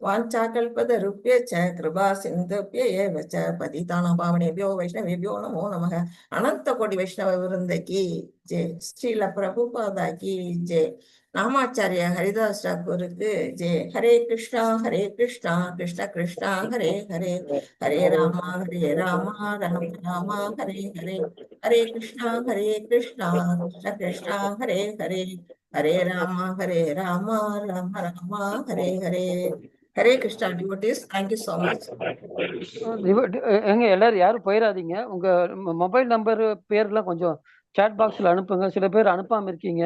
வாஞ்சாகல்பதருப்யச்ச கிருபா சிந்துப்ய ஏவச்ச பதிதானாம் பாவனேபியோ வைஷ்ணவேபியோ நமோ நமக. அனந்த கோடி வைஷ்ணவ விருந்த கி ஜெய். ஸ்ரீல பிரபுபாதா கி ஜெய். நாமாச்சாரிய ஹரிதாஸ் டாக்கூருக்கு ஜெய். Hare Krishna Krishna Krishna Hare Hare, Hare Rama Rama Rama Hare Hare, Hare Krishna Krishna Krishna Hare Hare, Hare Rama Rama Rama Hare Hare. Hare Krishna devotees, thank you so much. எங்க எல்லாரும் யாரும் போயிடாதீங்க. உங்க மொபைல் நம்பர் பேர்லாம் கொஞ்சம் சாட் பாக்ஸ்ல அனுப்புங்க. சில பேர் அனுப்பாம இருக்கீங்க.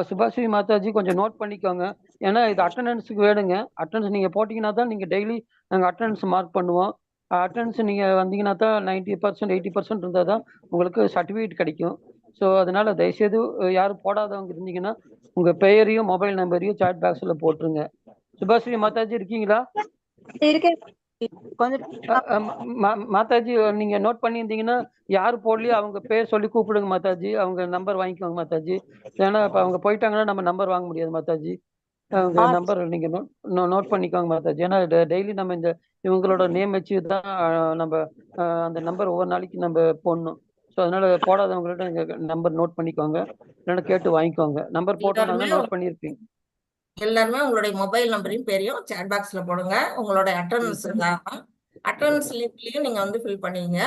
சுபாஸ்ரீ மாதாஜி கொஞ்சம் நோட் பண்ணிக்கோங்க. ஏன்னா இது அட்டண்டன்ஸுக்கு வேணுங்க. அட்டண்டன்ஸ் நீங்க போட்டீங்கன்னா தான் நீங்க டெய்லி நாங்கள் அட்டண்டன்ஸ் மார்க் பண்ணுவோம். அட்டண்டன்ஸ் நீங்க வந்தீங்கன்னா தான் 90% 80% இருந்தால் தான் உங்களுக்கு சர்டிஃபிகேட் கிடைக்கும். ஸோ அதனால தயவுசெய்து யாரும் போடாதவங்க இருந்தீங்கன்னா உங்க பெயரையும் மொபைல் நம்பரையும் சாட் பாக்ஸ்ல போட்டுருங்க. சுபாஸ்ரீ மாதாஜி இருக்கீங்களா? மாதாஜி நீங்க நோட் பண்ணியிருந்தீங்கன்னா யாரு போடலையோ அவங்க பேர் சொல்லி கூப்பிடுங்க மாதாஜி. அவங்க நம்பர் வாங்கிக்கோங்க மாதாஜி. ஏன்னா இப்ப அவங்க போயிட்டாங்கன்னா நம்ம நம்பர் வாங்க முடியாது மாதாஜி. அவங்க நம்பர் நீங்க நோட் பண்ணிக்கோங்க மாதாஜி. ஏன்னா டெய்லி நம்ம இவங்களோட நேம் வச்சு தான் நம்ம அந்த நம்பர் ஒவ்வொரு நாளைக்கு நம்ம போடணும். ஸோ அதனால போடாதவங்கள்ட்ட நம்பர் நோட் பண்ணிக்கோங்க, இல்லைன்னா கேட்டு வாங்கிக்கோங்க. நம்பர் போட்டோம்னா நோட் பண்ணியிருப்பீங்க. எல்லாருமே உங்களுடைய மொபைல் நம்பரையும் பேரையும் சாட் பாக்ஸ்ல போடுங்க. உங்களோட அட்டண்டன்ஸ் லிங்க்லயும் நீங்க வந்து ஃபில் பண்ணுவீங்க.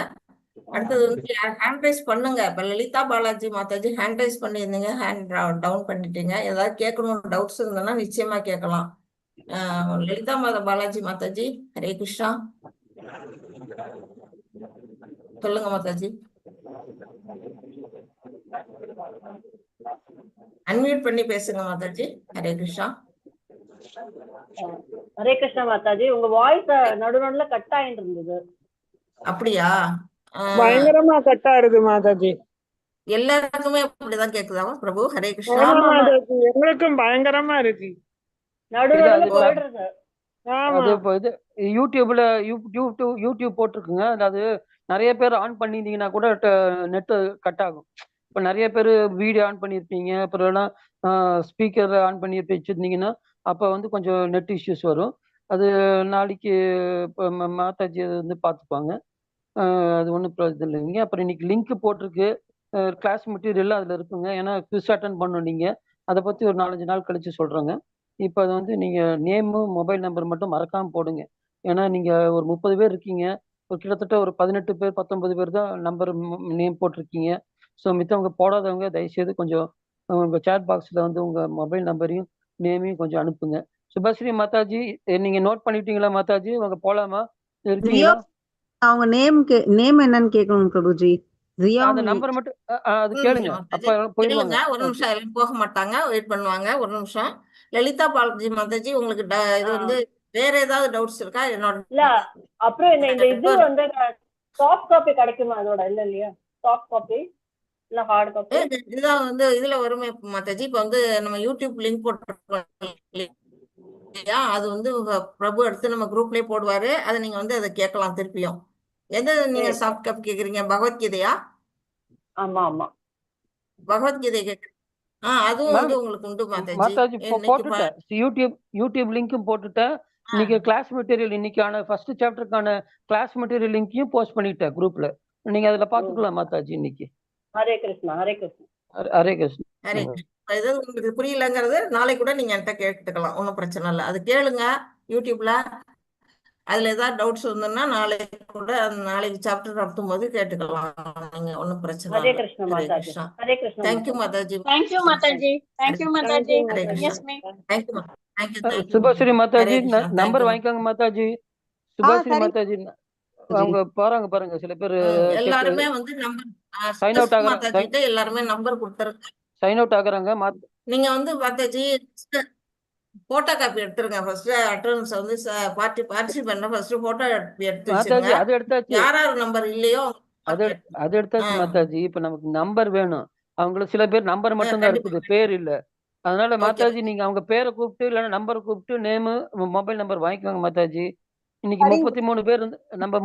அடுத்தது வந்து ஹேண்ட் ரைஸ் பண்ணுங்க. இப்ப லலிதா பாலாஜி மாதாஜி ஹேண்ட் ரைஸ் பண்ணியிருந்தீங்க, ஹேண்ட் டவுன் பண்ணிட்டீங்க. ஏதாவது கேட்கணும் டவுட்ஸ் இருந்ததுன்னா நிச்சயமா கேட்கலாம். லலிதா பாலாஜி மாதாஜி, ஹரே கிருஷ்ணா. சொல்லுங்க மாதாஜி. அன்மியூட் பண்ணி பேசுங்க மாதாஜி. ஹரே கிருஷ்ணா. ஹரே கிருஷ்ணா மாதாஜி, உங்க வாய்ஸ் நடுநடுல கட் ஆயிட்டு இருந்தது. அப்படியா? பயங்கரமா கட் ஆகுது மாதாஜி. எல்லாருக்குமே அப்படிதான் கேக்குதா பிரபு? ஹரே கிருஷ்ணா. மாதாஜி எங்களுக்கும் பயங்கரமா இருக்கு. நடுநடுல போயிடுறது. அது யூடியூப் போட்டிருக்குங்க. அது நிறைய பேர் ஆன் பண்ணியிருந்தீங்கன்னா கூட நெட்டு கட் ஆகும். இப்போ நிறைய பேர் வீடியோ ஆன் பண்ணியிருப்பீங்க, அப்புறம் ஸ்பீக்கர் ஆன் பண்ணி வச்சிருந்தீங்கன்னா அப்போ வந்து கொஞ்சம் நெட் இஷ்யூஸ் வரும். அது நாளைக்கு இப்போ மாதாஜி வந்து பார்த்துப்பாங்க. அது ஒன்றும் இது இல்லைங்க. அப்புறம் இன்னைக்கு லிங்க் போட்டிருக்கு, கிளாஸ் மெட்டீரியல் அதில் இருக்குங்க. ஏன்னா குவிஸ் அட்டன் பண்ணணும் நீங்கள். அதை பற்றி ஒரு 4-5 நாள் கழிச்சு சொல்கிறேங்க. இப்போ அது வந்து நீங்கள் நேமு மொபைல் நம்பர் மட்டும் மறக்காமல் போடுங்க. ஏன்னா நீங்கள் ஒரு 30 பேர் இருக்கீங்க, ஒரு கிட்டத்தட்ட ஒரு 18 பேர் 19 பேர் தான் நம்பர் நேம் போட்டிருக்கீங்க. ஸோ மித்தவங்க போடாதவங்க தயவுசெய்து கொஞ்சம் உங்கள் சேட் பாக்ஸில் வந்து உங்கள் மொபைல் நம்பரையும் நேமையும் கொஞ்சம் அனுப்புங்க. சுபாஸ்ரீ மாதாஜி நீங்க நோட் பண்ணிட்டீங்களா மாதாஜி? உங்க போலாமா? இருக்கீங்களா? அவங்க நேம் என்னன்னு கேட்கணும் பிரபுஜி. அந்த நம்பர் மட்டும் அது கேளுங்க. அப்ப போயிடுவாங்க. ஒரு நிமிஷம் போக மாட்டாங்க, வெயிட் பண்ணுவாங்க. ஒரு நிமிஷம். லலிதா பாலாஜி மாதாஜி, உங்களுக்கு இது வந்து வேற ஏதாவது டவுட்ஸ் இருக்கா? என்னோட இல்ல, அப்புறம் இந்த இது வந்து சாஃப்ட் காப்பி கிடைக்குமா அதோட? இல்லையா சாஃப்ட் காப்பி இல்ல ஹார்ட் காப்பி? இதுதான் வந்து இதுல வருமே மாதாஜி. இப்ப வந்து நம்ம யூடியூப் லிங்க் போட்டுருக்கோம் இல்லையா, அது வந்து பிரபு எடுத்து நம்ம குரூப்லயே போடுவாரு. அதை நீங்க வந்து அதை கேட்கலாம் திருப்பியும். எந்த நீங்க சாஃப்ட் காப்பி கேக்குறீங்க? பகவத்கீதையா? ஆமா ஆமா, பகவத்கீதை கேக்குறீங்க. அதுவும் வந்து உங்களுக்கு உண்டு மாதாஜி. போட்டுட்டேன், யூடியூப் லிங்க்கும் போட்டுட்டேன். இன்னைக்கு கிளாஸ் மெட்டீரியல், இன்னைக்கான ஃபர்ஸ்ட் சாப்டருக்கான கிளாஸ் மெட்டீரியல் லிங்கையும் போஸ்ட் பண்ணிட்டேன் குரூப்ல. நீங்க அதுல பாத்துக்கலாம் மாதாஜி. இன்னைக்கு ஹரே கிருஷ்ணா ஹரே கிருஷ்ணா ஹரே கிருஷ்ணா. ஹரே இது உங்களுக்கு புரியலங்கிறது நாளை கூட நீங்க என்கிட்ட கேட்டுக்கலாம், ஒன்றும் பிரச்சனை இல்லை. அது கேளுங்க யூடியூப்ல. அதுல ஏதாவது டவுட்ஸ் இருந்ததுன்னா நாளைக்கு கூட நாளைக்கு சாப்டர் நடத்தும் போது கேட்டுக்கலாம். நீங்க ஒன்றும் பிரச்சனை ஹரே இல்லை. Krishna Hare Mataji, Krishna. Hare Krishna thank you Mataji. Mataji. Thank you, Mataji. Thank you, Mataji. Hare Mataji. Yes, Krishna. me. Thank you thank you thank you. Subhashree Hare Mataji Krishna. Number thank you. வாங்கிக்கோங்க மாதாஜி. சுபஸ்ரீ சரி மாதாஜி அவங்க பாருங்க சில பேர் எல்லாருமே வந்து நம்பர் சைன் அவுட் ஆகுறாங்க. மாதாஜி கிட்ட எல்லாருமே நம்பர் கொடுத்துருங்க. சைன் அவுட் ஆகுறாங்க. நீங்க வந்து மாதாஜி போட்டோ காப்பி எடுத்துருங்க. ஃபர்ஸ்ட் அட்டண்டன்ஸ் வந்து பார்ட்டிசிபென்ட் ஃபர்ஸ்ட் போட்டோ எடுத்து மாதாஜி வச்சிருங்க. அது எடுத்தாச்சு. யார் நம்பர் இல்லையோ அது எடுத்தாச்சு மாதாஜி. இப்ப நமக்கு நம்பர் வேணும். அவங்களுக்கு சில பேர் நம்பர் மட்டும் தான் இருக்குது, பேர் இல்ல. அதனால மாதாஜி நீங்க அவங்க பேரை கூப்பிட்டு இல்லைன்னா நம்பரை கூப்பிட்டு நேமு மொபைல் நம்பர் வாங்கிக்கோங்க மாதாஜி. இன்னைக்கு 33 பேர் நம்ம